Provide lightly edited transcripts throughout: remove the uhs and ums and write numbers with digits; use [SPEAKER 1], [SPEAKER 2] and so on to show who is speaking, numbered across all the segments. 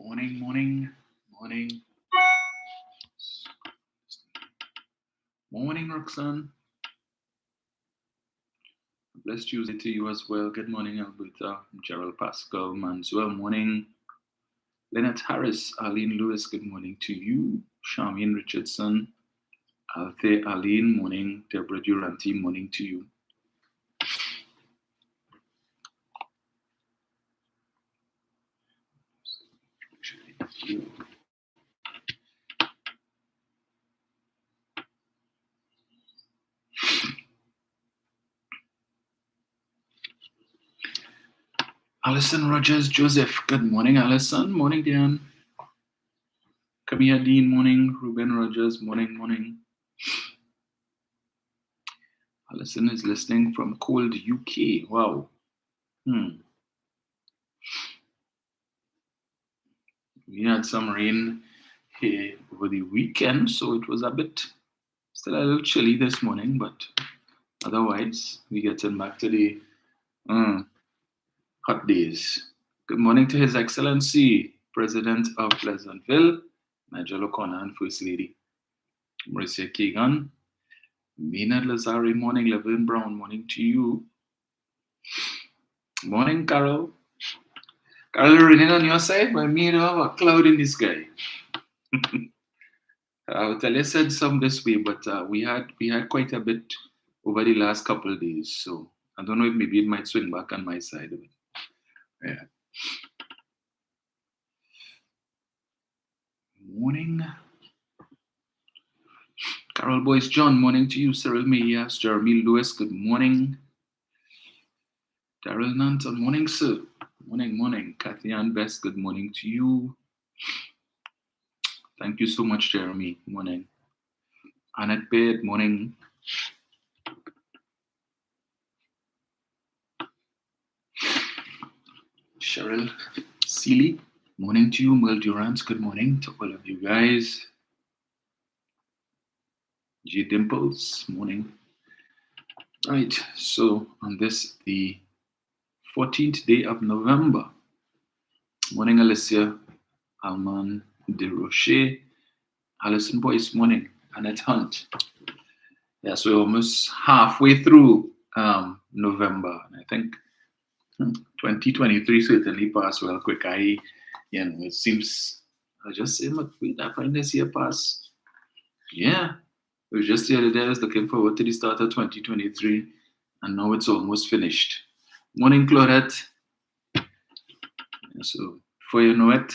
[SPEAKER 1] Morning, morning, morning. Morning, Roxanne. Blessed Tuesday to you as well. Good morning, Alberta. Gerald Pascal, Manswell. Morning. Lynette Harris, Arlene Lewis. Good morning to you. Charmaine Richardson. Althea Arlene. Morning. Deborah Duranty. Morning to you. Alison Rogers Joseph. Good morning, Alison. Morning, Dan. Camilla Dean. Morning. Ruben Rogers. Morning. Alison is listening from cold UK. Wow. We had some rain here over the weekend, so it was still a little chilly this morning, but otherwise, we getting back to the hot days. Good morning to His Excellency, President of Pleasantville, Nigel O'Connor, and First Lady, Marissa Keegan. Mina Lazari, morning. Levin Brown, morning to you. Morning, Carol. Carol, raining on your side? By me, you have a cloud in the sky. I'll tell you, said some this way, but we had quite a bit over the last couple of days. So I don't know if maybe it might swing back on my side of it. Yeah. Morning. Carol Boyce John, morning to you. Cyril Mayas, Jeremy Lewis, good morning. Daryl Nanton, morning, sir. Morning. Kathy Ann Best, good morning to you. Thank you so much, Jeremy. Morning. Annette Baird, morning. Cheryl Seeley, morning to you. Mel Durant, good morning to all of you guys. G Dimples, morning. Right, so on this, the 14th day of November. Morning, Alicia, Alman De Rocher, Alison Boyce, morning. Annette Hunt. Yes, we're almost halfway through November. And I think 2023 certainly passed well quick. It seems, I just say, wait, I find this year pass. Yeah, it was just the other day I was looking forward to the start of 2023, and now it's almost finished. Morning, Claudette. So before you know it,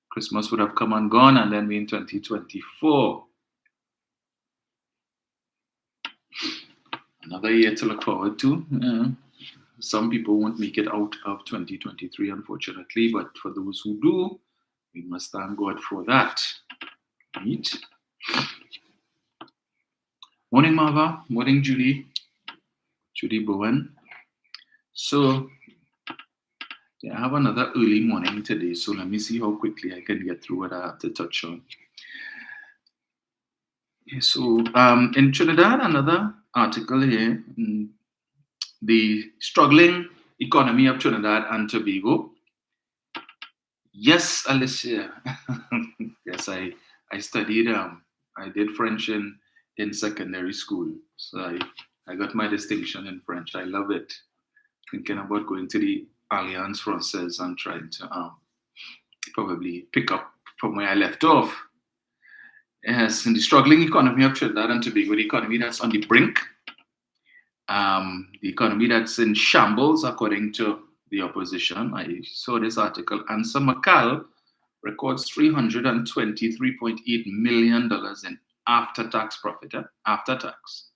[SPEAKER 1] Christmas would have come and gone, and then we're in 2024. Another year to look forward to. Some people won't make it out of 2023, unfortunately, but for those who do, we must thank God for that. Right? Morning, Marva. Morning, Judy Bowen. So, yeah, I have another early morning today, so let me see how quickly I can get through what I have to touch on. So, in Trinidad, another article here, the struggling economy of Trinidad and Tobago. Yes, Alicia. Yes, I studied, I did French in secondary school. So I got my distinction in French. I love it. Thinking about going to the Alliance Française and trying to probably pick up from where I left off. Yes, in the struggling economy of Trinidad and Tobago, the economy that's on the brink, the economy that's in shambles, according to the opposition. I saw this article. Ansa McCall records $323.8 million in after-tax profit. After tax.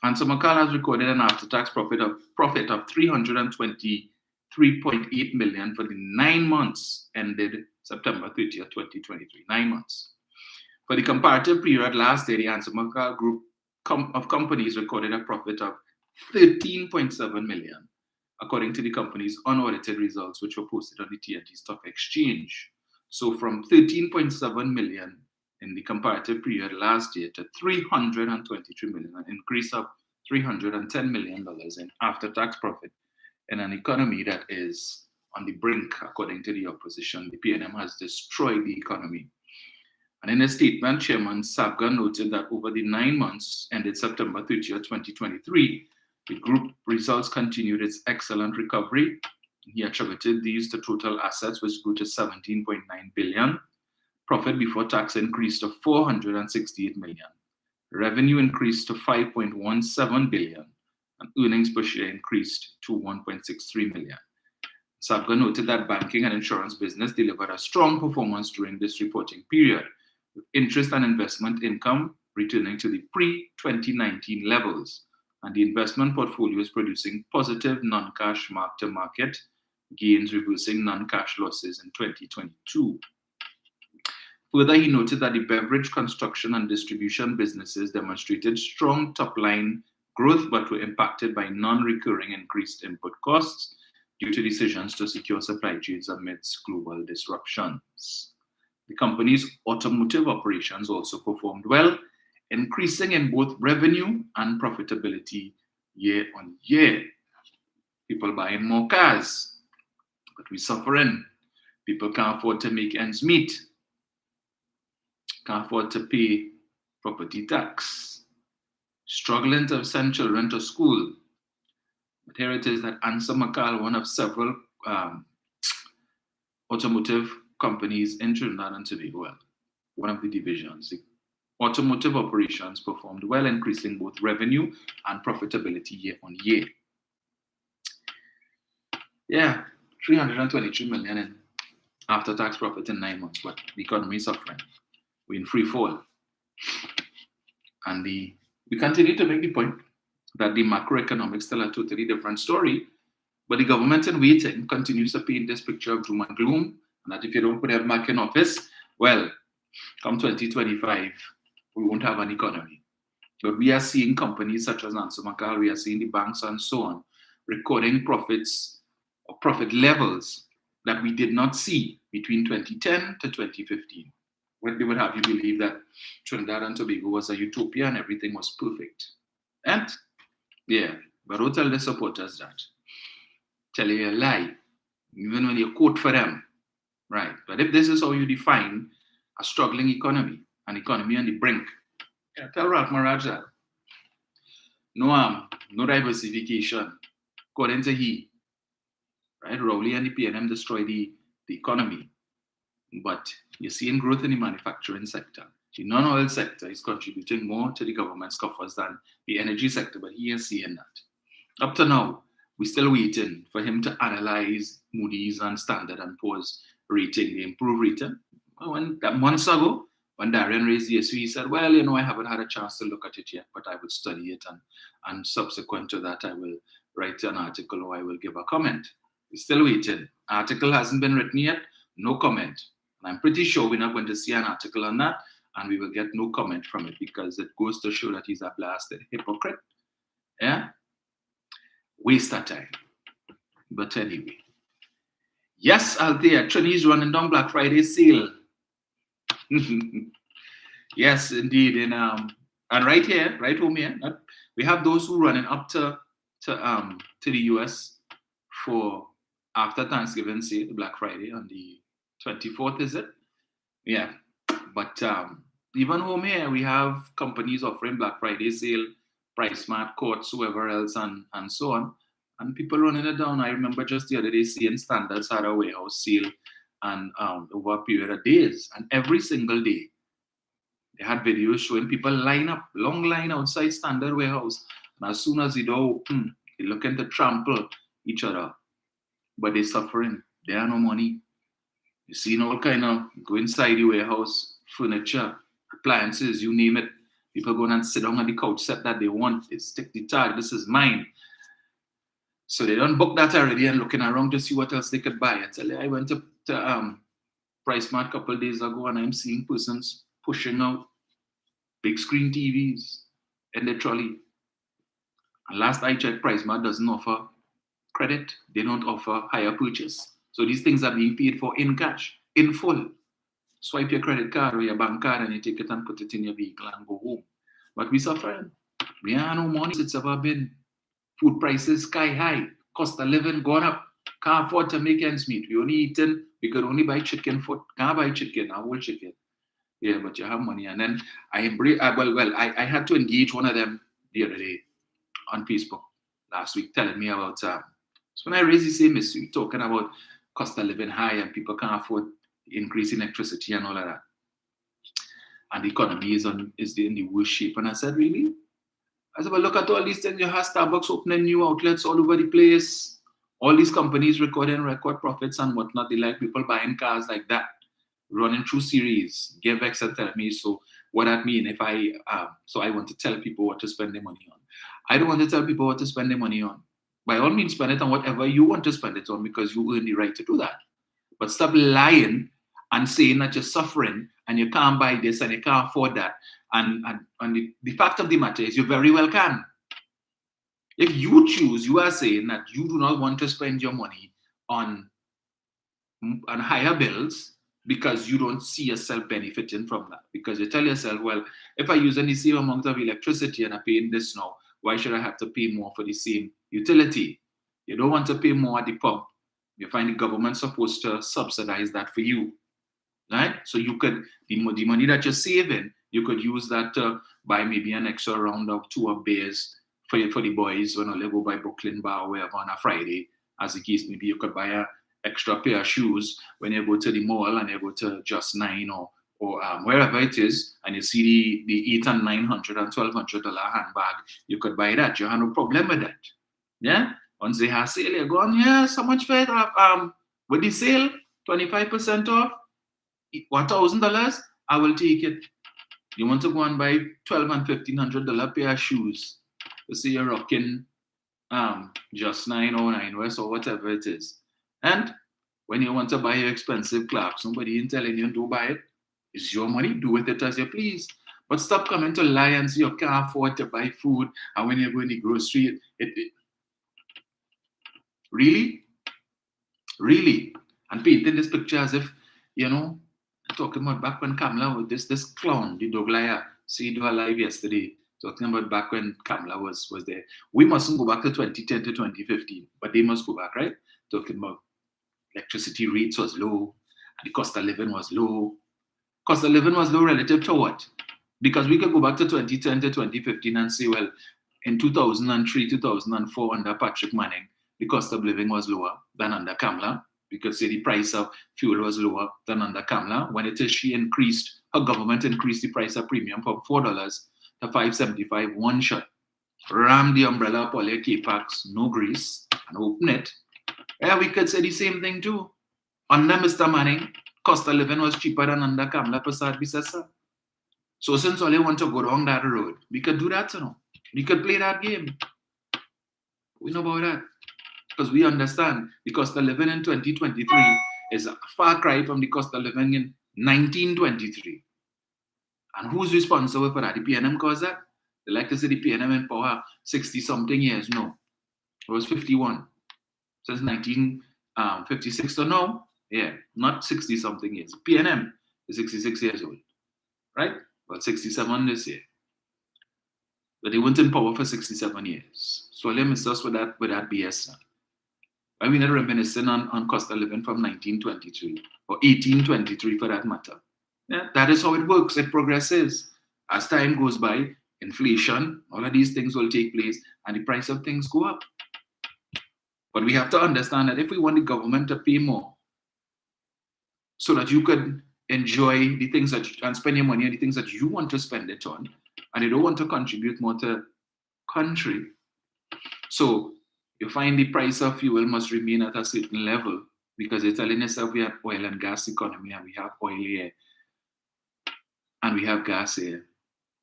[SPEAKER 1] Ansa McCall has recorded an after-tax profit of $323.8 million for the 9 months ended September 30th, 2023. 9 months. For the comparative period last year, the Ansa McCall group of companies recorded a profit of $13.7 million, according to the company's unaudited results, which were posted on the TNT Stock Exchange. So from $13.7 million in the comparative period last year to $323 million, an increase of $310 million in after-tax profit in an economy that is on the brink, according to the opposition. The PNM has destroyed the economy. And in a statement, Chairman Sabga noted that over the 9 months ended September 30th, 2023, the group results continued its excellent recovery. He attributed these to total assets, which grew to 17.9 billion. Profit before tax increased to 468 million. Revenue increased to 5.17 billion, and earnings per share increased to 1.63 million. Sabga noted that banking and insurance business delivered a strong performance during this reporting period, with interest and investment income returning to the pre-2019 levels, and the investment portfolio is producing positive non-cash mark-to-market gains, reversing non-cash losses in 2022. Further, he noted that the beverage, construction, and distribution businesses demonstrated strong top-line growth but were impacted by non-recurring increased input costs due to decisions to secure supply chains amidst global disruptions. The company's automotive operations also performed well, increasing in both revenue and profitability year on year. People buying more cars, but we're suffering. People can't afford to make ends meet. Can't afford to pay property tax. Struggling to send children to school. But here it is that Ansa Makal, one of several automotive companies in Trinidad and Tobago, one of the divisions. The automotive operations performed well, increasing both revenue and profitability year on year. Yeah, 323 million in after-tax profit in 9 months, but the economy is suffering. We're in free fall. And we continue to make the point that the macroeconomics still a totally different story, but the government in waiting continues to paint this picture of doom and gloom, and that if you don't put them back in office, well, come 2025, we won't have an economy. But we are seeing companies such as Ansa Makal, we are seeing the banks and so on, recording profits or profit levels that we did not see between 2010 to 2015. When they would have you believe that Trinidad and Tobago was a utopia and everything was perfect. And yeah, but don't tell the supporters that. Tell you a lie, even when you quote for them, right? But if this is how you define a struggling economy, an economy on the brink, yeah, tell Ralph Maraj that. No diversification, according to he, right? Rowley and the PNM destroy the economy, but you're seeing growth in the manufacturing sector. The non-oil sector is contributing more to the government's coffers than the energy sector, but he is seeing that. Up to now, we're still waiting for him to analyze Moody's and Standard & Poor's rating, the improved rating. Months ago, when Darian raised the issue, he said, well, I haven't had a chance to look at it yet, but I would study it, and subsequent to that, I will write an article or I will give a comment. We're still waiting. Article hasn't been written yet, no comment. And I'm pretty sure we're not going to see an article on that, and we will get no comment from it because it goes to show that he's a blasted hypocrite. Yeah? Waste of time. But anyway. Yes, Althea, Trini's running down Black Friday sale. Yes, indeed. And right here, right home here, we have those who running up to the US for after Thanksgiving sale, Black Friday on the 24th, is it? Yeah. But even home here, we have companies offering Black Friday sale, PriceMart, Courts, whoever else, and so on. And people running it down. I remember just the other day seeing Standards had a warehouse sale and over a period of days. And every single day, they had videos showing people line up, long line outside Standard warehouse. And as soon as they do, they're looking to trample each other. But they're suffering. They have no money. You see all kind of go inside the warehouse, furniture, appliances, you name it. People go and sit down on the couch set that they want. They stick the tag, this is mine. So they don't book that already and looking around to see what else they could buy. I tell you, I went to PriceMart a couple of days ago and I'm seeing persons pushing out big screen TVs in the trolley. And last I checked, PriceMart doesn't offer credit. They don't offer hire purchase. So these things are being paid for in cash, in full. Swipe your credit card or your bank card and you take it and put it in your vehicle and go home. But we suffering. We have no money. It's ever been. Food prices sky high. Cost of living gone up. Can't afford to make ends meet. We could only buy chicken foot. Can't buy chicken, a whole chicken. Yeah, but you have money. And then I embrace, I had to engage one of them the other day on Facebook last week telling me about, so when I raised the same issue, talking about cost of living high and people can't afford increase in electricity and all of that. And the economy is in the worst shape. And I said, really? I said, well, look at all these things. You have Starbucks opening new outlets all over the place. All these companies recording record profits and whatnot. They like people buying cars like that, running through series. Givex and tell me. So what that mean if so I want to tell people what to spend their money on. I don't want to tell people what to spend their money on. By all means, spend it on whatever you want to spend it on because you earn the right to do that. But stop lying and saying that you're suffering and you can't buy this and you can't afford that. And the fact of the matter is you very well can. If you choose, you are saying that you do not want to spend your money on higher bills because you don't see yourself benefiting from that. Because you tell yourself, well, if I use the same amount of electricity and I'm paying this now, why should I have to pay more for the same utility? You don't want to pay more at the pump. You find the government supposed to subsidize that for you, right? So you could, the money that you're saving, you could use that to buy maybe an extra round of 2 of beers for the boys when they go by Brooklyn Bar or wherever on a Friday. As the case maybe you could buy an extra pair of shoes when you go to the mall and you go to Just 9 or wherever it is, and you see the $800 and $900 and $1,200 handbag, you could buy that. You have no problem with that. Yeah? Once they have sale, you're going, yeah, so much for it. With the sale, 25% off, $1,000, I will take it. You want to go and buy $1,200 and $1,500 pair of shoes. You see you're rocking Just 9 or 9 West or whatever it is. And when you want to buy your expensive clocks, somebody ain't telling you to buy it. It's your money, do with it as you please. But stop coming to lie and say you can't afford to buy food. And when you go in the grocery, really? Really? And painting this picture as if, talking about back when Kamala was this clown, the Doglaya, see do live yesterday, talking about back when Kamala was there. We mustn't go back to 2010 to 2015, but they must go back, right? Talking about electricity rates was low, and the cost of living was low. Cost of living was low relative to what? Because we could go back to 2010 to 2015 and say, well, in 2003, 2004, under Patrick Manning, the cost of living was lower than under Kamala. We could say the price of fuel was lower than under Kamala. When it is her government increased the price of premium from $4 to $5.75 one shot. Ram the umbrella up all your K-packs, no grease, and open it. Yeah, we could say the same thing too. Under Mr. Manning, cost of living was cheaper than under Kamala Prasad Bisesa. So since all you want to go down that road, we could do that, We could play that game. We know about that. Because we understand the cost of living in 2023 is a far cry from the cost of living in 1923. And who's responsible for that? The PNM caused that? They like to say the PNM in power 60-something years. No. It was 51. Since 1956 to now. Yeah, not 60-something years. PNM is 66 years old. Right? But 67 this year. But they weren't in power for 67 years. So let me start with that BS now. I mean, reminiscing on cost of living from 1923 or 1823 for that matter. Yeah, that is how it works. It progresses. As time goes by, inflation, all of these things will take place and the price of things go up. But we have to understand that if we want the government to pay more so that you could enjoy the things and spend your money on the things that you want to spend it on, and you don't want to contribute more to country. So you find the price of fuel must remain at a certain level because you're telling yourself we have oil and gas economy and we have oil here and we have gas here.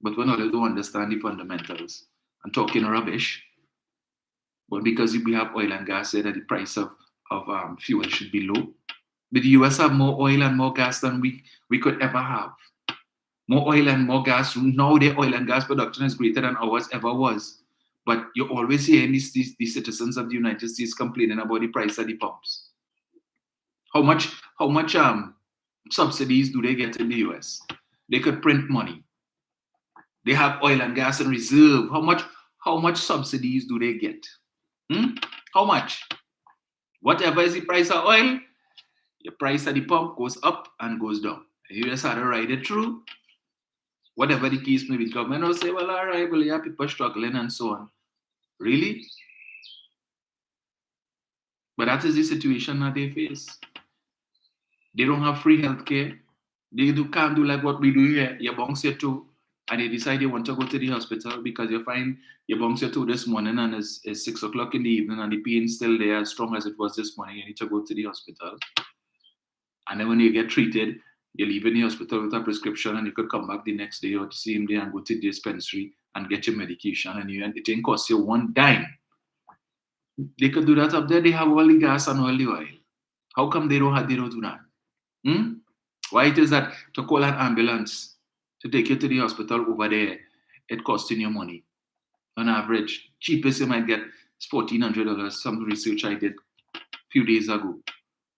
[SPEAKER 1] But we're not able to understand the fundamentals and talking rubbish. But because we have oil and gas here, that the price of fuel should be low. But the US have more oil and more gas than we could ever have. More oil and more gas. Now their oil and gas production is greater than ours ever was. But you always hear these citizens of the United States complaining about the price of the pumps. How much subsidies do they get in the US? They could print money. They have oil and gas in reserve. How much subsidies do they get? How much? Whatever is the price of oil, your price at the pump goes up and goes down. And you just have to ride it through. Whatever the case may be, government will say, well, all right, well, yeah, people struggling and so on. Really? But that is the situation that they face. They don't have free healthcare. They can't do like what we do here. You bounce here too, and they decide they want to go to the hospital because you find you bounce here too this morning and it's 6 o'clock in the evening and the pain's still there as strong as it was this morning. You need to go to the hospital. And then when you get treated, you leave in the hospital with a prescription and you could come back the next day or the same day and go to the dispensary and get your medication and it didn't cost you one dime. They could do that up there. They have all the gas and all the oil. How come they don't do that? Why it is that to call an ambulance to take you to the hospital over there, it costing you money. On average, cheapest you might get is $1,400. Some research I did a few days ago.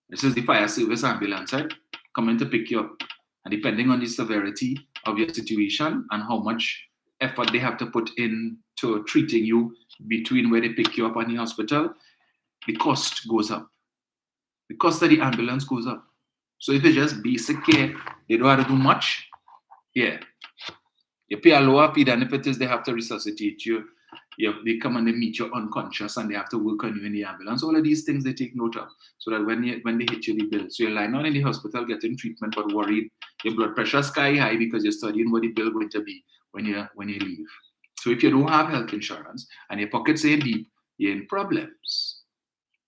[SPEAKER 1] This is the fire service ambulance, right? Coming to pick you up. And depending on the severity of your situation and how much effort they have to put into treating you between where they pick you up and the hospital, the cost goes up. The cost of the ambulance goes up. So if it's just basic care, they don't have to do much. Yeah. You pay a lower fee than if it is they have to resuscitate you. They come and they meet you unconscious and they have to work on you in the ambulance. All of these things they take note of so that when they hit you, the bill. So you're lying on in the hospital getting treatment but worried. Your blood pressure is sky high because you're studying what the bill going to be when you leave. So if you don't have health insurance and your pockets ain't deep, you're in problems.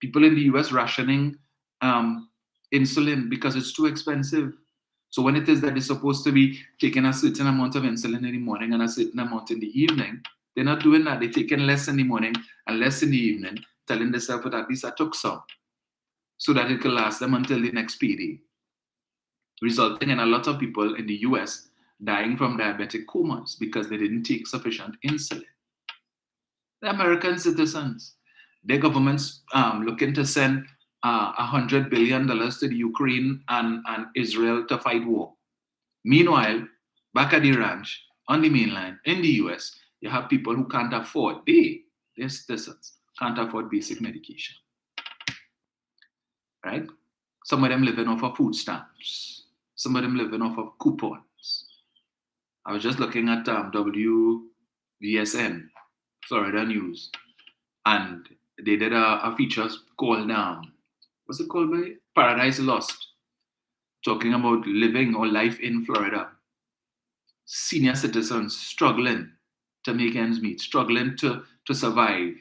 [SPEAKER 1] People in the US rationing insulin because it's too expensive. So when it is that they're supposed to be taking a certain amount of insulin in the morning and a certain amount in the evening, they're not doing that. They're taking less in the morning and less in the evening, telling themselves that at least I took some so that it can last them until the next PD, resulting in a lot of people in the US dying from diabetic comas because they didn't take sufficient insulin. The American citizens, their government's looking to send $100 billion to the Ukraine and Israel to fight war. Meanwhile, back at the ranch, on the mainland, in the US, you have people who can't afford, their citizens, can't afford basic medication. Right? Some of them living off of food stamps. Some of them living off of coupons. I was just looking at WVSN, Florida News, and they did a feature called, what's it called, by Paradise Lost, talking about living or life in Florida. Senior citizens struggling to make ends meet, struggling to survive.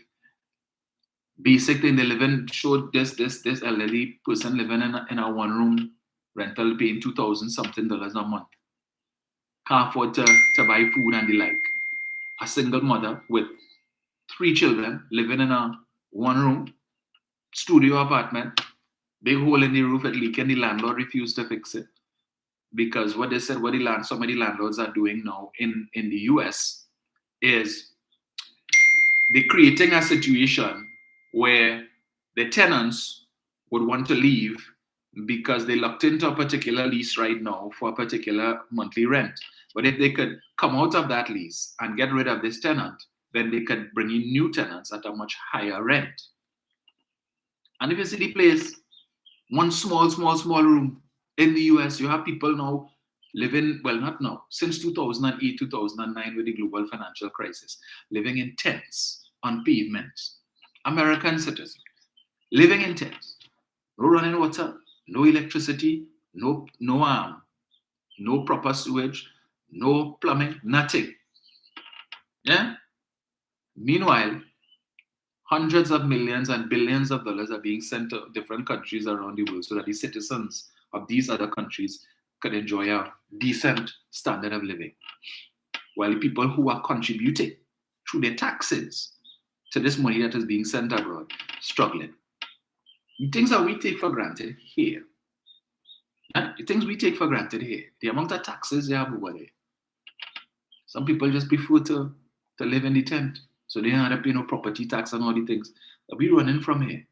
[SPEAKER 1] Basic thing they live in, showed this elderly person living in a one-room rental paying $2,000 something a month. Can't afford to buy food and the like. A single mother with 3 children living in a one-room studio apartment, big hole in the roof, it leaking, the landlord refused to fix it. Because what they said, some of the landlords are doing now in the US is they're creating a situation where the tenants would want to leave because they locked into a particular lease right now for a particular monthly rent. But if they could come out of that lease and get rid of this tenant, then they could bring in new tenants at a much higher rent. And if you see the place, one small room in the US, you have people now living, well, not now, since 2008, 2009 with the global financial crisis, living in tents on pavements. American citizens, living in tents. No running water, no electricity, no proper sewage, no plumbing, nothing. Yeah? Meanwhile, hundreds of millions and billions of dollars are being sent to different countries around the world so that the citizens of these other countries could enjoy a decent standard of living. While the people who are contributing through their taxes to this money that is being sent abroad, struggling. The things that we take for granted here, the things we take for granted here, the amount of taxes they have over there. Some people just prefer to live in the tent, so they don't have to pay no property tax and all the things that we running from here.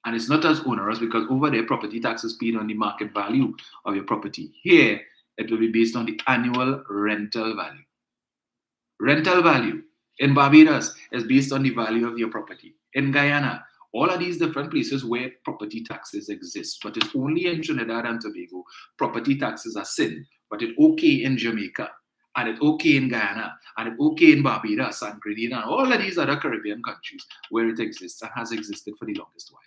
[SPEAKER 1] And it's not as onerous because over there, property tax is paid on the market value of your property. Here, it will be based on the annual rental value. Rental value in Barbados is based on the value of your property. In Guyana, All of these different places where property taxes exist, but it's only in Trinidad and Tobago property taxes are sin, but it's okay in Jamaica, and it's okay in Guyana, and it's okay in Barbados and Trinidad, and all of these other Caribbean countries where it exists and has existed for the longest while.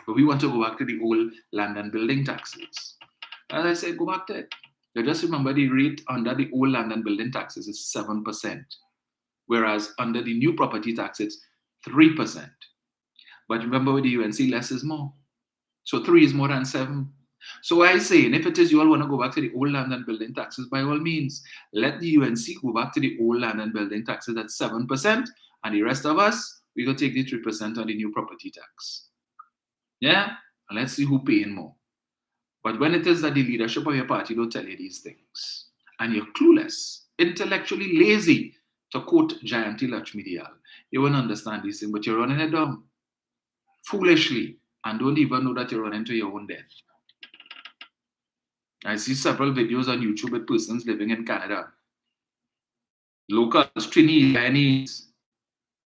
[SPEAKER 1] But we want to go back to the old land and building taxes. As I said, go back to it. Now just remember the rate under the old land and building taxes is 7%, whereas under the new property tax it's 3%. But remember with the UNC, less is more. So 3 is more than 7. So I say, and if it is you all want to go back to the old land and building taxes, by all means, let the UNC go back to the old land and building taxes at 7%, and the rest of us, we go take the 3% on the new property tax. Yeah? And let's see who paying more. But when it is that the leadership of your party don't tell you these things, and you're clueless, intellectually lazy, to quote Jayanti Lakshmidiyal, you won't understand these things, but you're running it down foolishly and don't even know that you're running to your own death. I see several videos on YouTube with persons living in Canada. Locals, Trini, Chinese,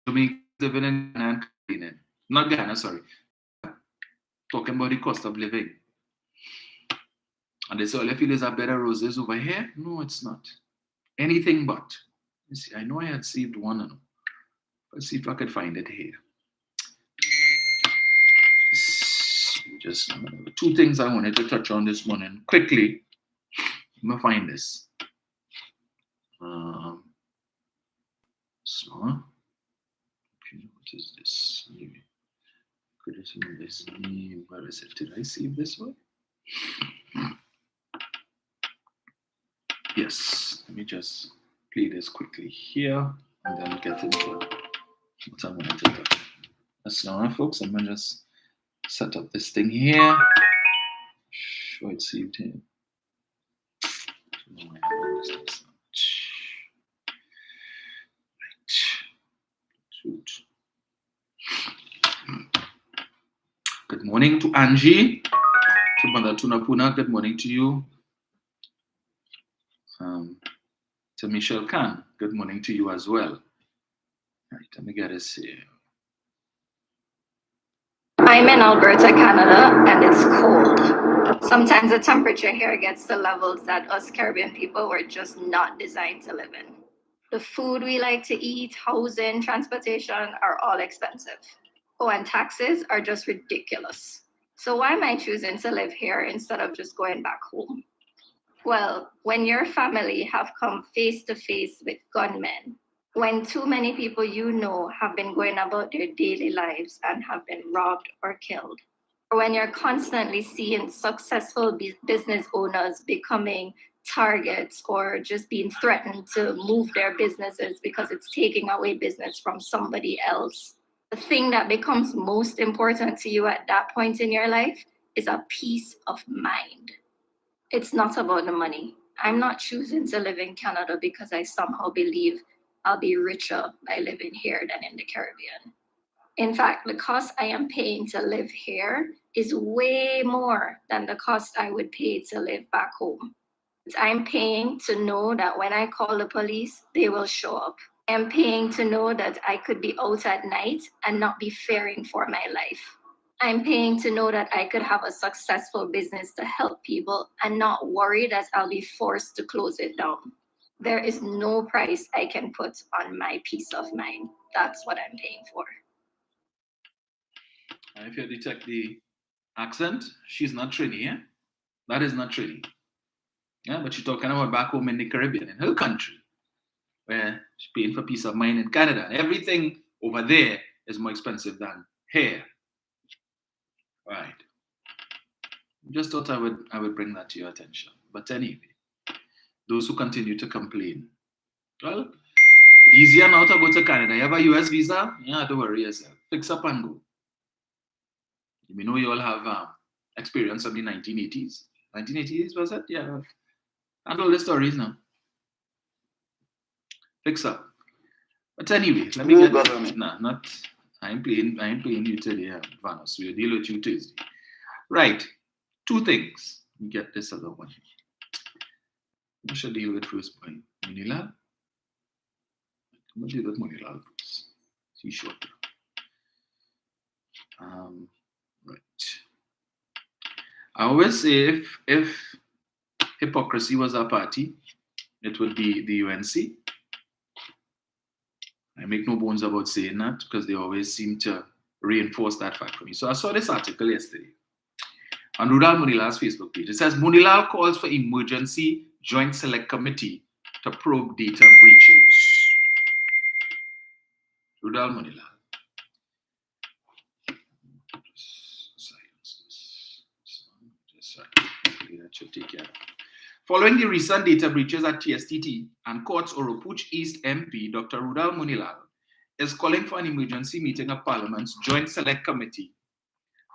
[SPEAKER 1] Jamaicans living in Ghana and Caribbean. Not Ghana, sorry. Talking about the cost of living. And they say, all I feel is are better roses over here. No, it's not. Anything but. You see, I know I had saved one. Let's see if I could find it here. Just 2 things I wanted to touch on this morning quickly. I'm gonna find this. So, what is this? Criticism this name. Where is it? Did I save this one? Yes. Let me just play this quickly here, and then get into what I wanted to touch. That's not, folks. I'm gonna just set up this thing here. Show it saved here. Good morning to Angie, to Mother Tunapuna. Good morning to you. To Michelle Khan. Good morning to you as well. Right, let me get this here.
[SPEAKER 2] I'm in Alberta, Canada, and it's cold. Sometimes the temperature here gets to levels that us Caribbean people were just not designed to live in. The food we like to eat, housing, transportation are all expensive. Oh, and taxes are just ridiculous. So why am I choosing to live here instead of just going back home? Well, when your family have come face to face with gunmen, when too many people you know have been going about their daily lives and have been robbed or killed, or when you're constantly seeing successful business owners becoming targets or just being threatened to move their businesses because it's taking away business from somebody else, the thing that becomes most important to you at that point in your life is a peace of mind. It's not about the money. I'm not choosing to live in Canada because I somehow believe I'll be richer by living here than in the Caribbean. In fact, the cost I am paying to live here is way more than the cost I would pay to live back home. I'm paying to know that when I call the police, they will show up. I'm paying to know that I could be out at night and not be fearing for my life. I'm paying to know that I could have a successful business to help people and not worry that I'll be forced to close it down. There is no price I can put on my peace of mind. That's what I'm paying for.
[SPEAKER 1] And if you detect the accent, she's not Trini, yeah? That is not Trini. Yeah, but she's talking about back home in the Caribbean, in her country, where she's paying for peace of mind in Canada. Everything over there is more expensive than here. Right. Just thought I would bring that to your attention. But anyway, those who continue to complain, well, it's easier now to go to Canada. You have a US visa? Yeah, don't worry yourself. Fix up and go. You know you all have experience of the 1980s. 1980s, was it? Yeah. And all the stories now. Fix up. But anyway, let me get government. Nah, not. I ain't playing you today, Vanos. We'll deal with you Tuesday. Right. 2 things. We get this other one. We should deal with first point. Manila. I'm going to deal with Manila first. See short. Right. I always say if hypocrisy was a party, it would be the UNC. I make no bones about saying that because they always seem to reinforce that fact for me. So I saw this article yesterday on Rudal Munilal's Facebook page. It says Munilal calls for emergency joint select committee to probe data breaches. Rudal Munilal. Silence this. Just that should take care of. Following the recent data breaches at TSTT and Courts Oropuch East MP, Dr. Rudal Munilal, is calling for an emergency meeting of Parliament's Joint Select Committee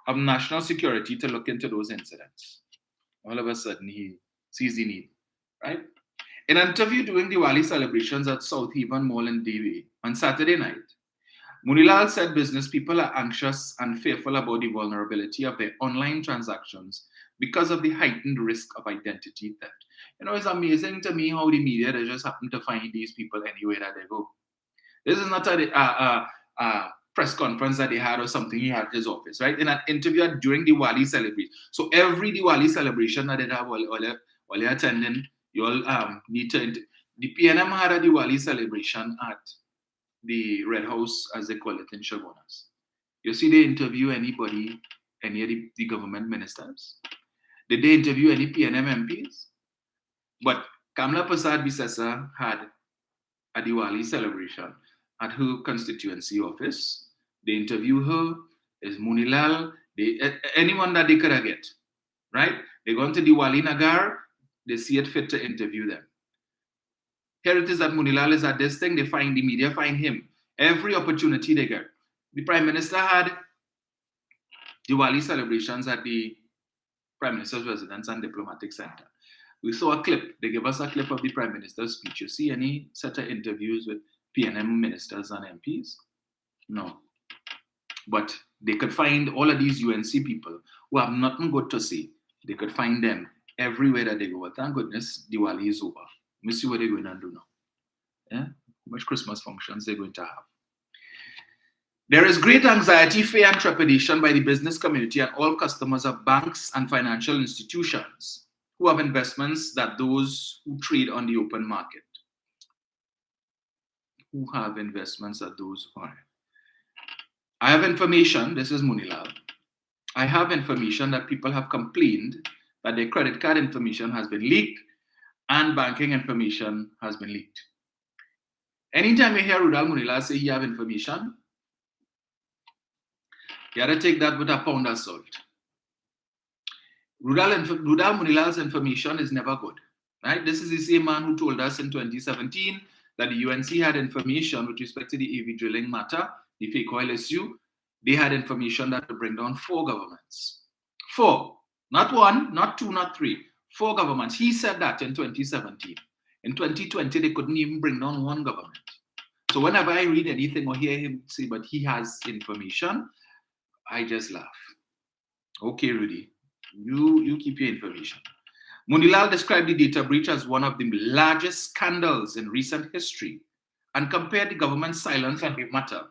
[SPEAKER 1] of National Security to look into those incidents. All of a sudden, he sees the need, right? In an interview during Diwali celebrations at South Haven Mall in Devi on Saturday night, Munilal said business people are anxious and fearful about the vulnerability of their online transactions because of the heightened risk of identity theft. You know, it's amazing to me how the media, they just happen to find these people anywhere that they go. This is not a press conference that they had or something he had at his office, right? In an interview during Diwali celebration. So every Diwali celebration that they have while you're attending, you all need to, the PNM had a Diwali celebration at the Red House, as they call it in Chaguanas. You see, they interview anybody, any of the government ministers. Did they interview any PNM MPs? But Kamla Prasad Bisesa had a Diwali celebration at her constituency office. They interview her, is Munilal, anyone that they could get, right? They go into Diwali Nagar, they see it fit to interview them. Here it is that Munilal is at this thing, they find the media, find him. Every opportunity they get. The Prime Minister had Diwali celebrations at the Prime Minister's Residence and Diplomatic Center. We saw a clip. They gave us a clip of the Prime Minister's speech. You see any set of interviews with PNM ministers and MPs? No. But they could find all of these UNC people who have nothing good to say. They could find them everywhere that they go. Well, thank goodness Diwali is over. Let me see what they're going to do now. Yeah? How much Christmas functions they're going to have. There is great anxiety, fear, and trepidation by the business community and all customers of banks and financial institutions who have investments that those who trade on the open market. Who have investments that those who are. I have information, this is Munilal. I have information that people have complained that their credit card information has been leaked and banking information has been leaked. Anytime you hear Rudal Munilal say he have information, you gotta take that with a pound of salt. Rudal Munilal's information is never good, right? This is the same man who told us in 2017 that the UNC had information with respect to the AV drilling matter, the fake oil issue. They had information that would bring down 4 governments. 4, not 1, not 2, not 3, 4 governments. He said that in 2017. In 2020, they couldn't even bring down 1 government. So whenever I read anything or hear him say, but he has information, I just laugh. Okay, Rudy, you keep your information. Munilal described the data breach as one of the largest scandals in recent history and compared the government's silence on the matter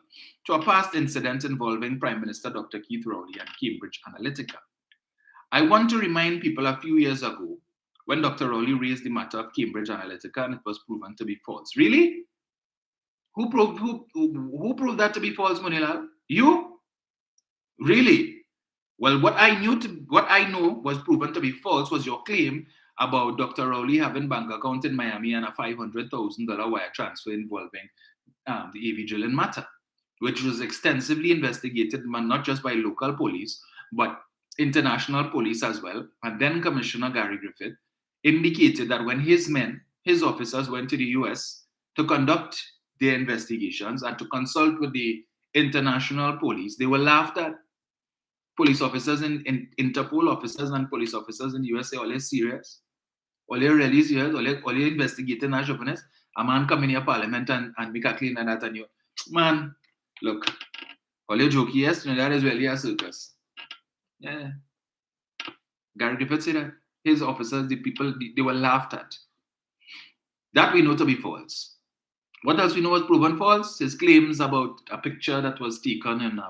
[SPEAKER 1] to a past incident involving Prime Minister Dr. Keith Rowley and Cambridge Analytica. I want to remind people a few years ago when Dr. Rowley raised the matter of Cambridge Analytica and it was proven to be false. Really? Who proved that to be false, Munilal? You? Really? Well, what I know was proven to be false was your claim about Dr. Rowley having bank account in Miami and a $500,000 wire transfer involving the AV drilling matter, which was extensively investigated not just by local police, but international police as well. And then Commissioner Gary Griffith indicated that when his officers went to the US to conduct their investigations and to consult with the international police, they were laughed at. Police officers and Interpol officers and police officers in the USA, all are serious? All are really serious? All are investigating our journalists? A man come in your parliament and make a claim and that and you, man, look, all your jokey, yes, Trinidad is really a circus. Yeah. Gary Griffith said that his officers, the people, they were laughed at. That we know to be false. What else we know was proven false? His claims about a picture that was taken in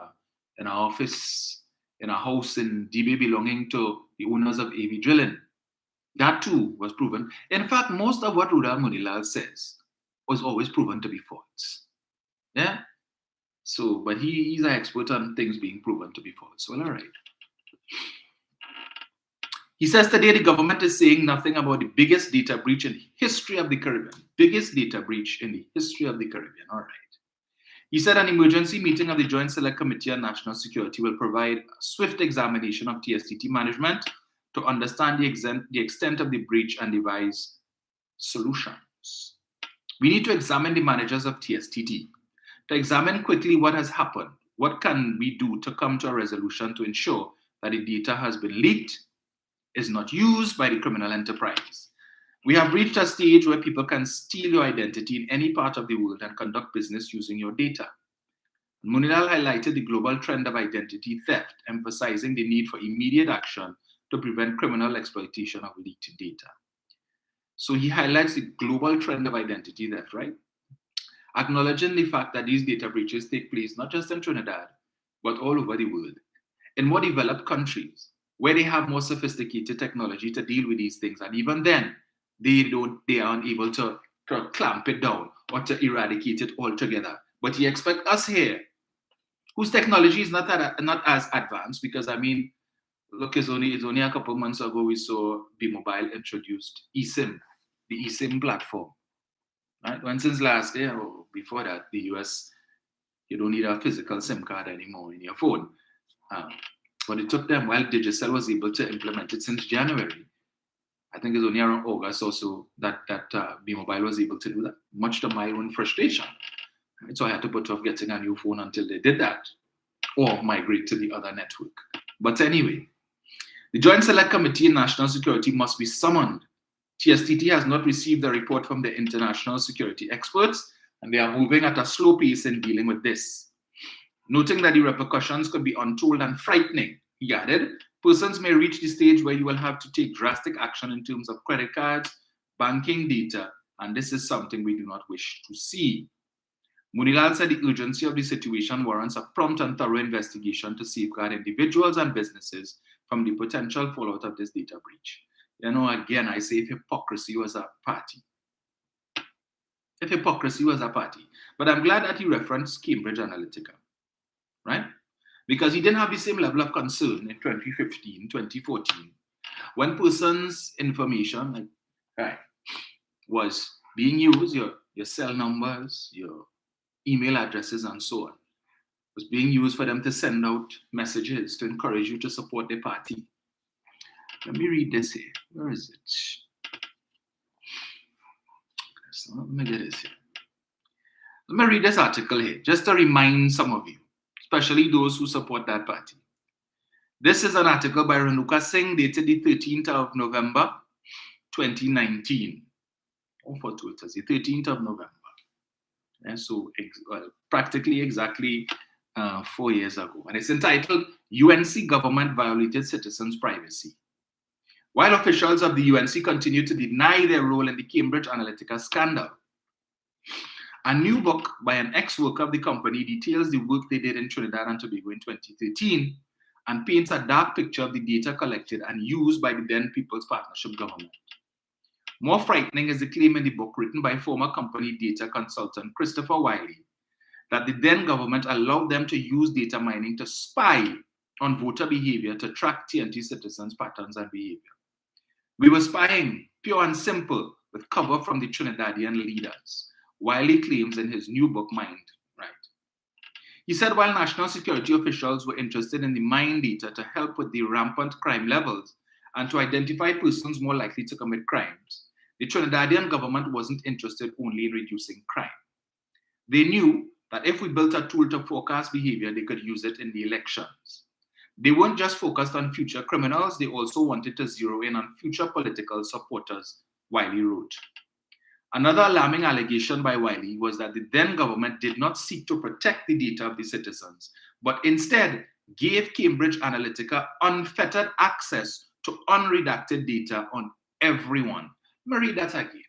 [SPEAKER 1] in an office, in a house in DB belonging to the owners of AV Drilling. That too was proven. In fact, most of what Rudra Munilal says was always proven to be false. Yeah? So, but he's an expert on things being proven to be false. Well, all right. He says today the government is saying nothing about the biggest data breach in the history of the Caribbean. Biggest data breach in the history of the Caribbean. All right. He said an emergency meeting of the Joint Select Committee on National Security will provide a swift examination of TSTT management to understand the extent of the breach and devise solutions. We need to examine the managers of TSTT, to examine quickly what has happened. What can we do to come to a resolution to ensure that the data has been leaked, is not used by the criminal enterprise? We have reached a stage where people can steal your identity in any part of the world and conduct business using your data. Munilal highlighted the global trend of identity theft, emphasizing the need for immediate action to prevent criminal exploitation of leaked data. So he highlights the global trend of identity theft, right? Acknowledging the fact that these data breaches take place not just in Trinidad, but all over the world. In more developed countries, where they have more sophisticated technology to deal with these things, and even then, they aren't able to clamp it down or to eradicate it altogether. But you expect us here, whose technology is not as advanced, because I mean, look, it's only a couple months ago we saw B-Mobile introduced eSIM, the eSIM platform. Right? When since last year or before that, the US, you don't need a physical SIM card anymore in your phone. But it took them, while Digicel was able to implement it since January. I think it's only around August or so that B-Mobile was able to do that, much to my own frustration. Right? So I had to put off getting a new phone until they did that, or migrate to the other network. But anyway, the Joint Select Committee on National Security must be summoned. TSTT has not received a report from the international security experts, and they are moving at a slow pace in dealing with this. Noting that the repercussions could be untold and frightening, he added, persons may reach the stage where you will have to take drastic action in terms of credit cards, banking data, and this is something we do not wish to see. Munilal said the urgency of the situation warrants a prompt and thorough investigation to safeguard individuals and businesses from the potential fallout of this data breach. You know, again, I say if hypocrisy was a party. If hypocrisy was a party. But I'm glad that he referenced Cambridge Analytica, right? Because he didn't have the same level of concern in 2015, 2014, when persons' information was being used, your cell numbers, your email addresses, and so on, was being used for them to send out messages to encourage you to support the party. Let me read this here. Where is it? So let me get this here. Let me read this article here, just to remind some of you, especially those who support that party. This is an article by Renuka Singh dated the 13th of November, 2019. Oh, for two, it was the 13th of November. And so, practically exactly 4 years ago. And it's entitled, UNC Government Violated Citizens' Privacy. While officials of the UNC continue to deny their role in the Cambridge Analytica scandal, a new book by an ex-worker of the company details the work they did in Trinidad and Tobago in 2013 and paints a dark picture of the data collected and used by the then People's Partnership government. More frightening is the claim in the book written by former company data consultant Christopher Wiley that the then government allowed them to use data mining to spy on voter behavior to track TNT citizens' patterns and behavior. We were spying, pure and simple, with cover from the Trinidadian leaders, Wiley claims in his new book, Mind, right? He said while national security officials were interested in the mine data to help with the rampant crime levels and to identify persons more likely to commit crimes, the Trinidadian government wasn't interested only in reducing crime. They knew that if we built a tool to forecast behavior, they could use it in the elections. They weren't just focused on future criminals, they also wanted to zero in on future political supporters, Wiley wrote. Another alarming allegation by Wiley was that the then government did not seek to protect the data of the citizens, but instead gave Cambridge Analytica unfettered access to unredacted data on everyone. Let me read that again.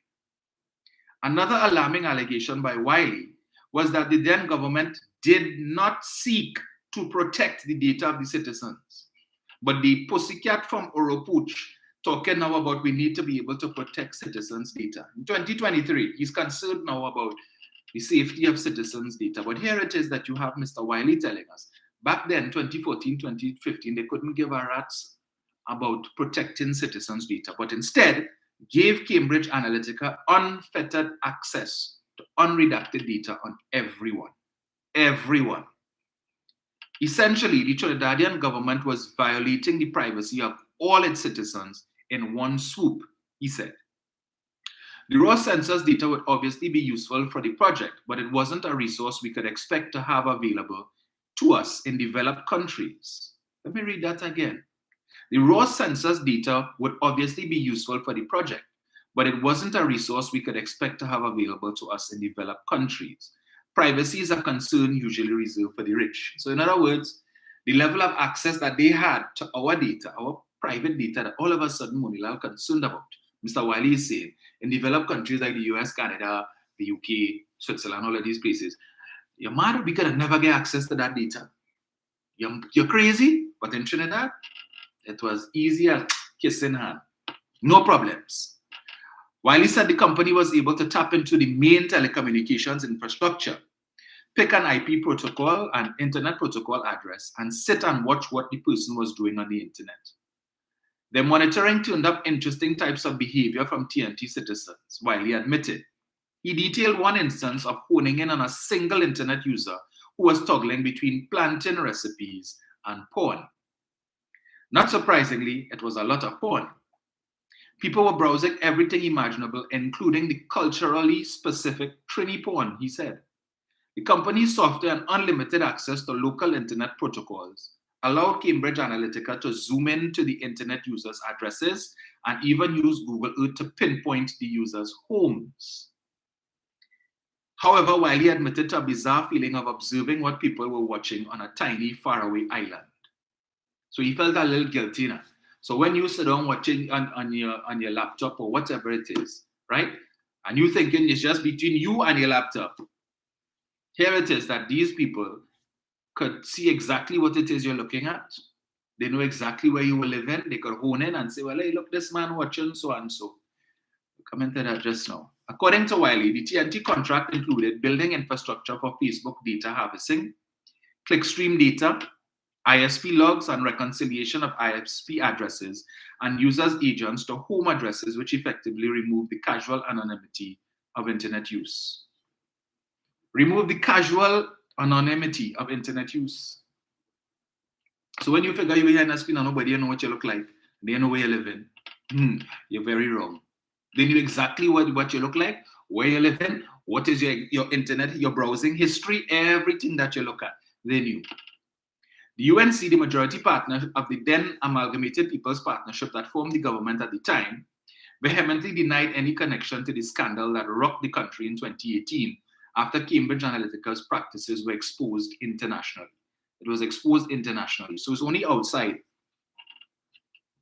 [SPEAKER 1] Another alarming allegation by Wiley was that the then government did not seek to protect the data of the citizens. But the pussycat from Oropuch talking now about we need to be able to protect citizens' data. In 2023, he's concerned now about the safety of citizens' data. But here it is that you have Mr. Wiley telling us, back then, 2014, 2015, they couldn't give a rat's about protecting citizens' data, but instead gave Cambridge Analytica unfettered access to unredacted data on everyone. Everyone. Essentially, the Trinidadian government was violating the privacy of all its citizens in one swoop, he said. The raw census data would obviously be useful for the project, but it wasn't a resource we could expect to have available to us in developed countries. Let me read that again. The raw census data would obviously be useful for the project, but it wasn't a resource we could expect to have available to us in developed countries. Privacy is a concern usually reserved for the rich. So in other words, the level of access that they had to our data, our private data, that all of a sudden Monilal concerned about. Mr. Wiley is saying, in developed countries like the US, Canada, the UK, Switzerland, all of these places, you're mad, we could never get access to that data. You're crazy, but in Trinidad, it was easy as kissing hand. No problems. Wiley said the company was able to tap into the main telecommunications infrastructure, pick an IP protocol and internet protocol address, and sit and watch what the person was doing on the internet. The monitoring turned up interesting types of behavior from TNT citizens, Wiley admitted. He detailed one instance of honing in on a single internet user who was toggling between plantain recipes and porn. Not surprisingly, it was a lot of porn. People were browsing everything imaginable, including the culturally specific Trini porn, he said. The company's software and unlimited access to local internet protocols allowed Cambridge Analytica to zoom in to the internet users' addresses and even use Google Earth to pinpoint the users' homes. However, Wiley admitted to a bizarre feeling of observing what people were watching on a tiny, faraway island. So he felt a little guilty now. So when you sit down watching on your laptop or whatever it is, right? And you thinking it's just between you and your laptop. Here it is that these people could see exactly what it is you're looking at. They know exactly where you were living. They could hone in and say, well, hey, look, this man watching so and so. We commented that just now. According to Wiley, the TNT contract included building infrastructure for Facebook data harvesting, clickstream data, ISP logs and reconciliation of ISP addresses, and users' agents to home addresses, which effectively remove the casual anonymity of internet use. Remove the casual anonymity of internet use. So when you figure you're behind a screen and nobody know what you look like, they know where you live in, you're very wrong. They knew exactly what you look like, where you live in, what is your internet, your browsing history, everything that you look at, they knew. The UNC, the majority partner of the then Amalgamated People's Partnership that formed the government at the time, vehemently denied any connection to the scandal that rocked the country in 2018 after Cambridge Analytica's practices were exposed internationally. It was exposed internationally, so it's only outside.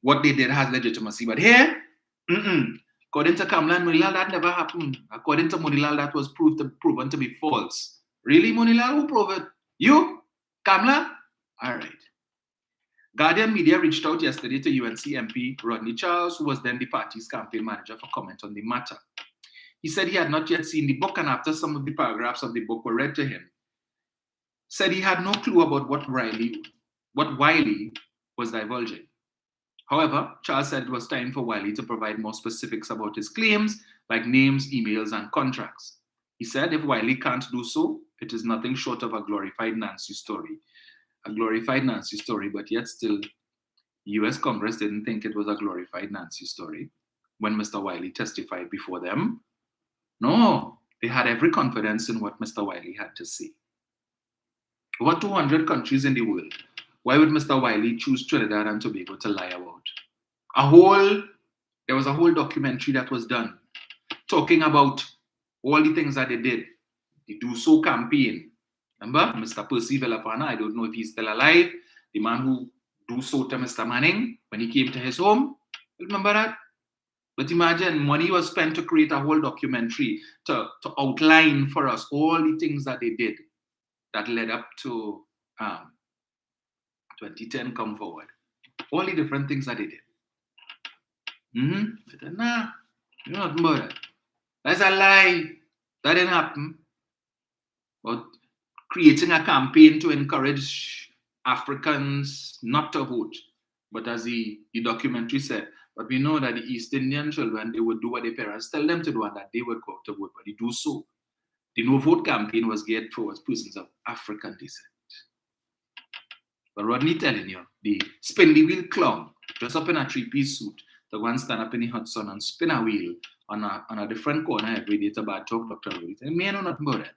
[SPEAKER 1] What they did has legitimacy, but here, according to Kamla and Monilal, that never happened. According to Monilal, that was proven to be false. Really, Monilal? Who proved it? You? Kamla? All right. Guardian Media reached out yesterday to UNC MP Rodney Charles, who was then the party's campaign manager, for comment on the matter. He said he had not yet seen the book, and after some of the paragraphs of the book were read to him, said he had no clue about what Wiley was divulging. However, Charles said it was time for Wiley to provide more specifics about his claims, like names, emails, and contracts. He said if Wiley can't do so, it is nothing short of a glorified Nancy story. A glorified Nancy story, but yet still, US Congress didn't think it was a glorified Nancy story when Mr. Wiley testified before them. No, they had every confidence in what Mr. Wiley had to say. Over 200 countries in the world. Why would Mr. Wiley choose Trinidad and Tobago to lie about? There was a whole documentary that was done talking about all the things that they did. The Do So campaign. Remember, Mr. Percy Villafana, I don't know if he's still alive, the man who do so to Mr. Manning when he came to his home. Remember that? But imagine, money was spent to create a whole documentary to outline for us all the things that they did that led up to 2010 come forward. All the different things that they did. I said, nah, you're not about that. That's a lie. That didn't happen. But creating a campaign to encourage Africans not to vote. But as the documentary said, but we know that the East Indian children, they would do what their parents tell them to do and that they would go out to vote, but they do so. The no vote campaign was geared towards persons of African descent. But Rodney telling you, the spin the wheel clown, dress up in a three-piece suit, to go and stand up in the hot sun and spin a wheel on a different corner every day to bad talk Dr. Roy. Me, I know nothing about that.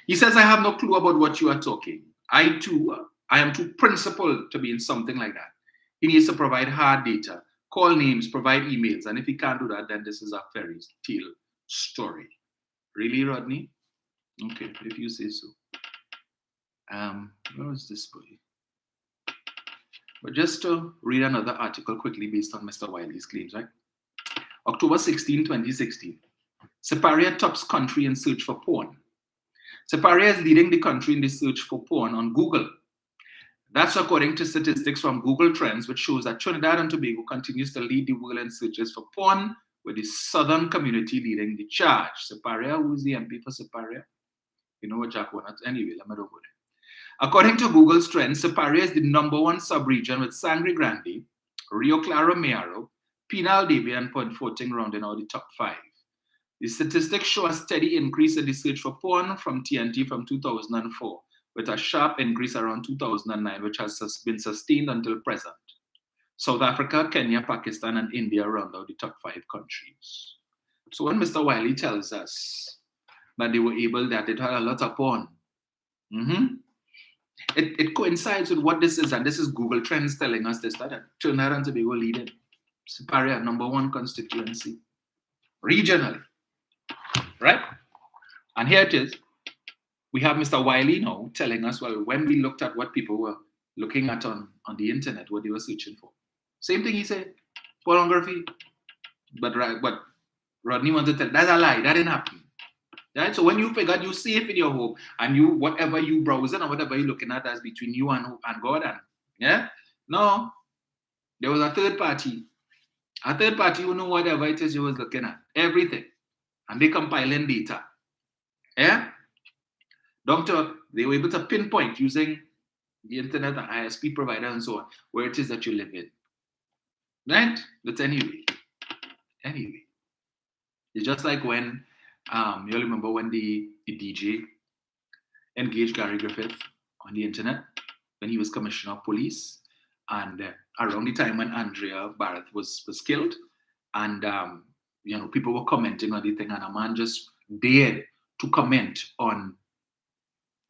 [SPEAKER 1] He says, I have no clue about what you are talking. I am too principled to be in something like that. He needs to provide hard data, call names, provide emails, and if he can't do that, then this is a fairy tale story. Really, Rodney? Okay, if you say so. Where was this boy? But just to read another article quickly based on Mr. Wiley's claims, right? October 16, 2016. Siparia tops country in search for porn. Siparia is leading the country in the search for porn on Google. That's according to statistics from Google Trends, which shows that Trinidad and Tobago continues to lead the world in searches for porn, with the southern community leading the charge. Siparia, who's the MP for Siparia? You know what Jack wanted. Anyway, let me go there. According to Google's Trends, Siparia is the #1 sub-region with Sangre Grande, Rio Claro Mayaro, Penal Davia, and Point Fortin rounding out the top 5. The statistics show a steady increase in the search for porn from TNT from 2004, with a sharp increase around 2009, which has been sustained until present. South Africa, Kenya, Pakistan, and India round out the top 5 countries. So when Mr. Wiley tells us that they were able, that it had a lot of porn, it coincides with what this is, and this is Google Trends telling us this, that Trinidad and Tobago leading. Siparia, #1 constituency, regionally, right? And here it is. We have Mr. Wiley now telling us, well, when we looked at what people were looking at on the internet, what they were searching for. Same thing he said, pornography. But Rodney wanted to tell, that's a lie, that didn't happen. Right? So when you figured you're safe in your home and you whatever you browsing or whatever you're looking at, that's between you and God. And yeah, no, there was a third party who knew whatever it is you was looking at, everything, and they compiling data. Yeah, doctor, they were able to pinpoint using the internet and ISP provider and so on where it is that you live in. Right? But anyway, it's just like when. You remember when the DJ engaged Gary Griffith on the internet when he was commissioner of police, and around the time when Andrea Barrett was killed, and people were commenting on the thing, and a man just dared to comment on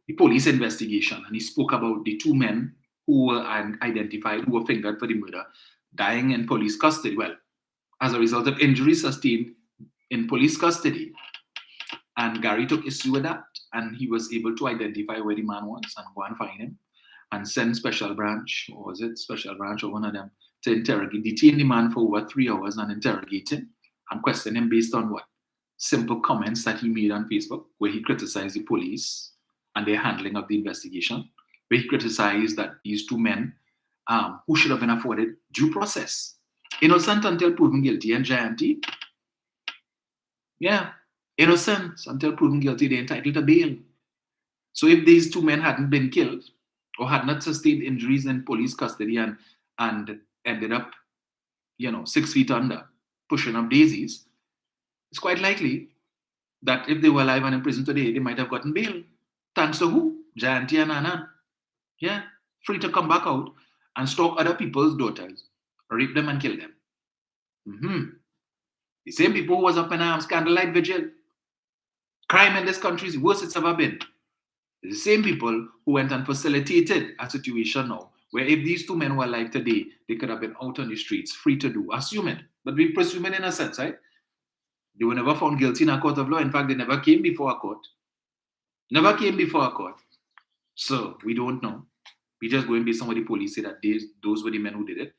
[SPEAKER 1] the police investigation, and he spoke about the 2 men who were identified, who were fingered for the murder, dying in police custody. Well, as a result of injuries sustained in police custody. And Gary took issue with that, and he was able to identify where the man was and go and find him and send special branch, or was it special branch or one of them, to detain the man for over 3 hours and interrogate him and question him based on what? Simple comments that he made on Facebook, where he criticized the police and their handling of the investigation, where he criticized that these 2 men who should have been afforded due process. Innocent until proven guilty, and Jayanti, yeah, innocent until proven guilty, they're entitled to bail. So if these 2 men hadn't been killed or had not sustained injuries in police custody and ended up, 6 feet under, pushing up daisies, it's quite likely that if they were alive and in prison today, they might have gotten bail. Thanks to who? Jayanti and Anand. Yeah, free to come back out and stalk other people's daughters, rape them and kill them. The same people who was up in candlelight vigil. Crime in this country is the worst it's ever been. The same people who went and facilitated a situation now where if these 2 men were alive today, they could have been out on the streets, free to do, assuming, but we presuming in a sense, right? They were never found guilty in a court of law. In fact, they never came before a court. So we don't know. We just going based on what the police say that those were the men who did it.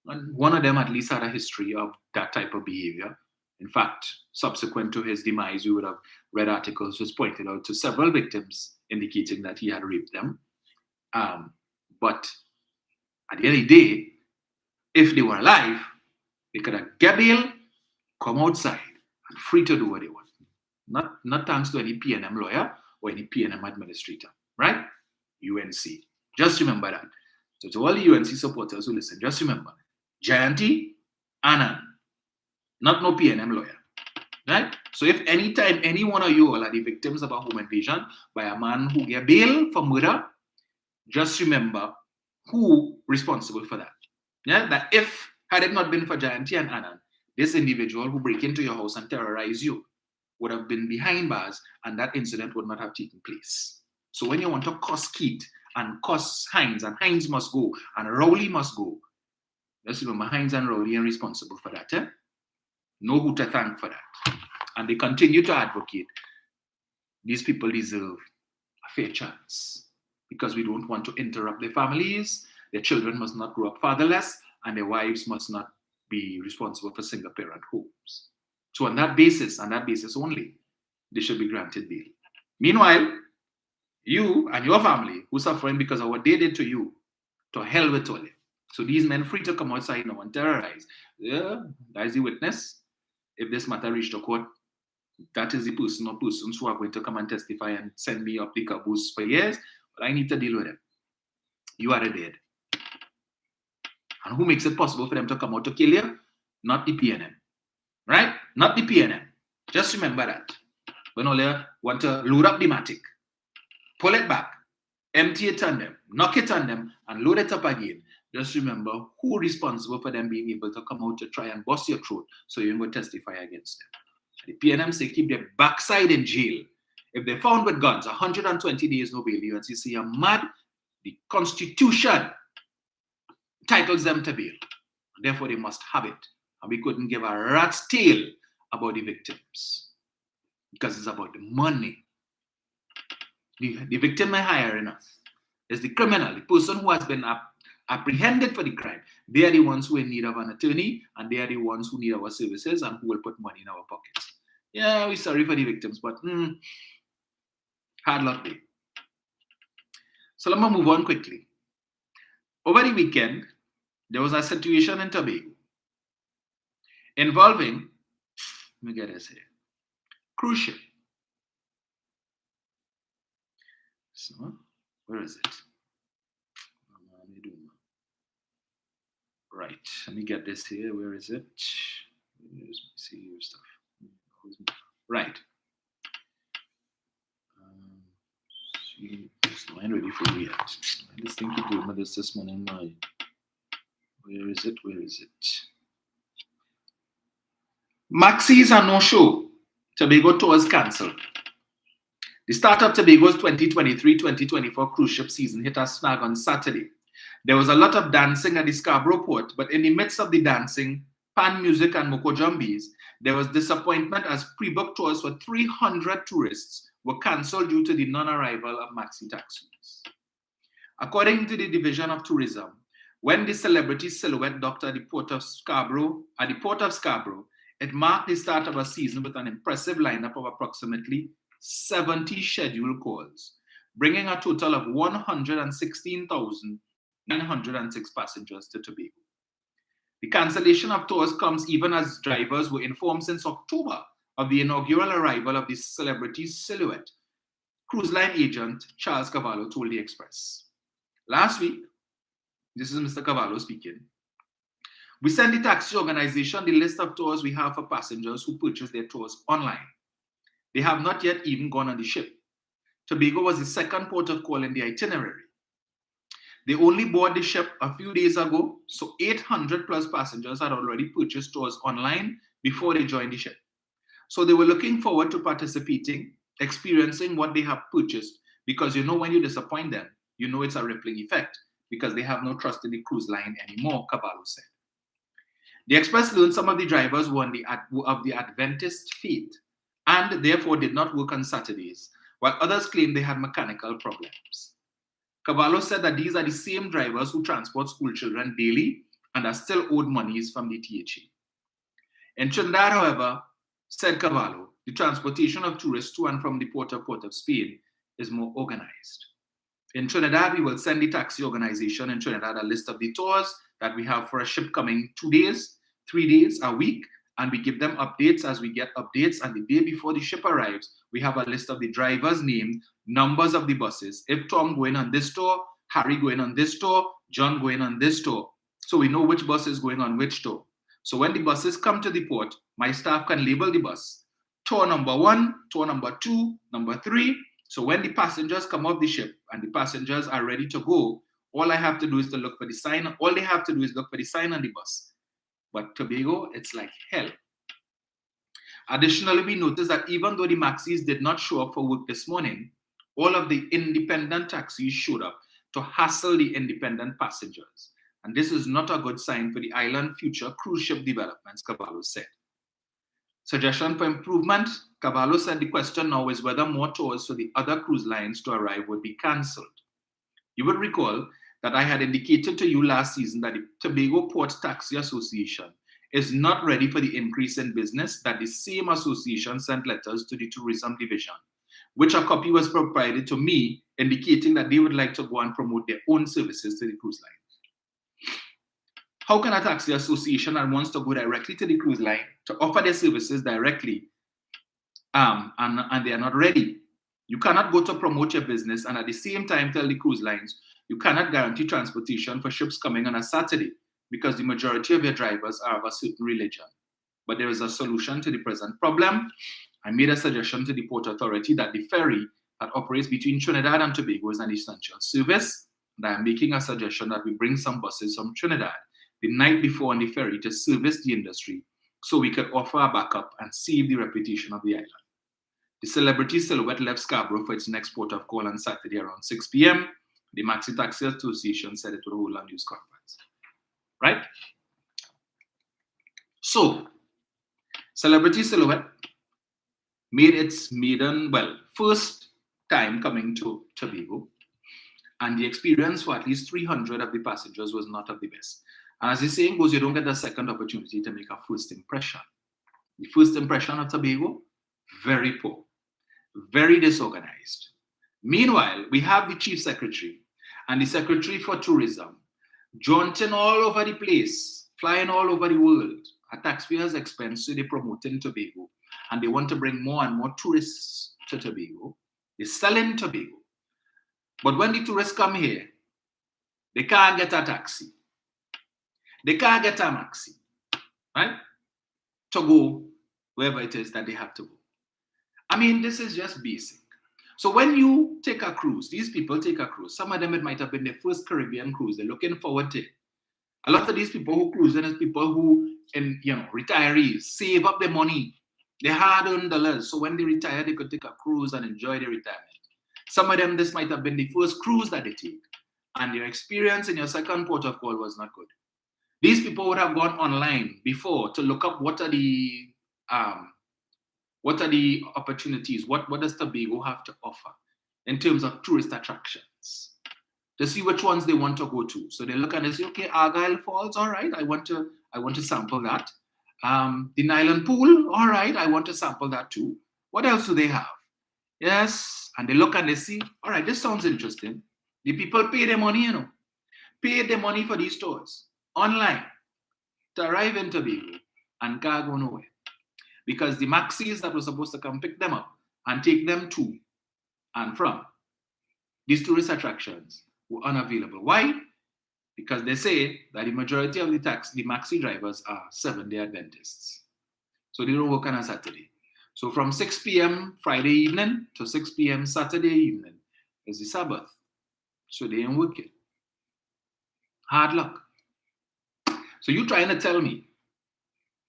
[SPEAKER 1] And one of them at least had a history of that type of behavior. In fact, subsequent to his demise, we would have read articles which pointed out to several victims indicating that he had raped them. But at the end of the day, if they were alive, they could have get bail, come outside, and free to do what they want. Not thanks to any PNM lawyer or any PNM administrator, right? UNC. Just remember that. So to all the UNC supporters who listen, just remember, Jayanti, Anand, not no PNM lawyer, right? So if anytime any one of you all are the victims of a home invasion by a man who get bail for murder, just remember who responsible for that. Yeah, that if had it not been for Jayanti and Anand, this individual who break into your house and terrorize you would have been behind bars and that incident would not have taken place. So when you want to cuss Keith and cuss Hines and Hines must go and Rowley must go, just remember Hines and Rowley are responsible for that. Eh? Know who to thank for that. And they continue to advocate. These people deserve a fair chance because we don't want to interrupt their families. Their children must not grow up fatherless and their wives must not be responsible for single parent homes. So on that basis only, they should be granted bail. Meanwhile, you and your family who are suffering because of what they did to you, to hell with all it. So these men free to come outside now and terrorize. Yeah, that is the witness. If this matter reached the court, that is the person or persons who are going to come and testify and send me up the caboose for years, but I need to deal with them. You are dead. And who makes it possible for them to come out to kill you? Not the PNM. Right? Not the PNM. Just remember that. When all you want to load up the matic, pull it back, empty it on them, knock it on them, and load it up again. Just remember who responsible for them being able to come out to try and bust your throat so you can go testify against them. The PNM say keep their backside in jail. If they're found with guns, 120 days no bail. You say you're mad. The Constitution entitles them to bail. Therefore, they must have it. And we couldn't give a rat's tail about the victims because it's about the money. The victim they're hiring us is the criminal, the person who has been apprehended for the crime. They are the ones who are in need of an attorney and they are the ones who need our services and who will put money in our pockets. Yeah, we're sorry for the victims, but hard luck day. So let me move on quickly. Over the weekend, there was a situation in Tobago involving, let me get this here, cruise ship. So, where is it? Right, let me get this here. Where is it? See your stuff. Right. It's not ready for me yet. I just think you gave me this morning. Where is it? Where is it? Maxi's a no-show. Tobago tours cancelled. The start of Tobago's 2023-2024 cruise ship season hit a snag on Saturday. There was a lot of dancing at the Scarborough port, but in the midst of the dancing, pan music and moko jumbies, there was disappointment as pre-booked tours for 300 tourists were cancelled due to the non-arrival of Maxi taxis. According to the Division of Tourism, when the celebrity silhouette docked at the port of Scarborough, it marked the start of a season with an impressive lineup of approximately 70 scheduled calls, bringing a total of 116,906 passengers to Tobago. The cancellation of tours comes even as drivers were informed since October of the inaugural arrival of the celebrity's silhouette. Cruise line agent Charles Cavallo told the Express. Last week, this is Mr. Cavallo speaking, we sent the taxi organization the list of tours we have for passengers who purchase their tours online. They have not yet even gone on the ship. Tobago was the second port of call in the itinerary. They only boarded the ship a few days ago, so 800 plus passengers had already purchased tours online before they joined the ship. So they were looking forward to participating, experiencing what they have purchased, because you know when you disappoint them, you know it's a rippling effect, because they have no trust in the cruise line anymore, Cavallo said. The Express learned some of the drivers were of the Adventist faith and therefore did not work on Saturdays, while others claimed they had mechanical problems. Cavallo said that these are the same drivers who transport school children daily and are still owed monies from the THA. In Trinidad, however, said Cavallo, the transportation of tourists to and from the port of Spain is more organized. In Trinidad, we will send the taxi organization in Trinidad a list of the tours that we have for a ship coming 2 days, 3 days, a week, and we give them updates as we get updates. And the day before the ship arrives, we have a list of the drivers' names, numbers of the buses. If Tom going on this tour, Harry going on this tour, John going on this tour. So we know which bus is going on which tour. So when the buses come to the port, my staff can label the bus. Tour number 1, tour number 2, number 3. So when the passengers come off the ship and the passengers are ready to go, all I have to do is to look for the sign. All they have to do is look for the sign on the bus. But Tobago, it's like hell. Additionally, we noticed that even though the Maxis did not show up for work this morning, all of the independent taxis showed up to hassle the independent passengers. And this is not a good sign for the island future cruise ship developments, Cavallo said. Suggestion for improvement, Cavallo said the question now is whether more tours for the other cruise lines to arrive would be cancelled. You would recall that I had indicated to you last season that the Tobago Port Taxi Association is not ready for the increase in business that the same association sent letters to the tourism division, which a copy was provided to me indicating that they would like to go and promote their own services to the cruise lines. How can a taxi association that wants to go directly to the cruise line to offer their services directly and they are not ready? You cannot go to promote your business and at the same time tell the cruise lines you cannot guarantee transportation for ships coming on a Saturday because the majority of your drivers are of a certain religion. But there is a solution to the present problem. I made a suggestion to the Port Authority that the ferry that operates between Trinidad and Tobago is an essential service. And I am making a suggestion that we bring some buses from Trinidad the night before on the ferry to service the industry so we could offer a backup and save the reputation of the island. The Celebrity Silhouette left Scarborough for its next port of call on Saturday around 6 p.m. The Maxi Taxi Association said it would hold a news conference. Right? So, Celebrity Silhouette made its first time coming to Tobago, and the experience for at least 300 of the passengers was not of the best. And as the saying goes, you don't get a second opportunity to make a first impression. The first impression of Tobago, very poor, very disorganized. Meanwhile, we have the Chief Secretary and the Secretary for Tourism jaunting all over the place, flying all over the world at taxpayers' expense, so they're promoting Tobago. And they want to bring more and more tourists to Tobago. They're selling Tobago. But when the tourists come here, they can't get a taxi. They can't get a Maxi, right? To go wherever it is that they have to go. I mean, this is just basic. So when you take a cruise, these people take a cruise. Some of them, it might have been their first Caribbean cruise. They're looking forward to it. A lot of these people who cruise in is people who, retirees, save up their money. They hard-earned dollars. So when they retire, they could take a cruise and enjoy their retirement. Some of them, this might have been the first cruise that they take. And your experience in your second port of call was not good. These people would have gone online before to look up what are the opportunities, what does Tobago have to offer in terms of tourist attractions, to see which ones they want to go to. So they look and they say, okay, Argyle Falls, all right, I want to sample that. The Nyland Pool, all right, I want to sample that too. What else do they have? Yes, and they look and they see, all right, this sounds interesting. The people pay their money, pay their money for these tours online to arrive in Tobago and can't go nowhere. Because the Maxis that were supposed to come pick them up and take them to and from these tourist attractions were unavailable. Why? Because they say that the majority of the Maxi drivers are Seventh-day Adventists. So they don't work on a Saturday. So from 6 p.m. Friday evening to 6 p.m. Saturday evening is the Sabbath. So they ain't working. Hard luck. So you're trying to tell me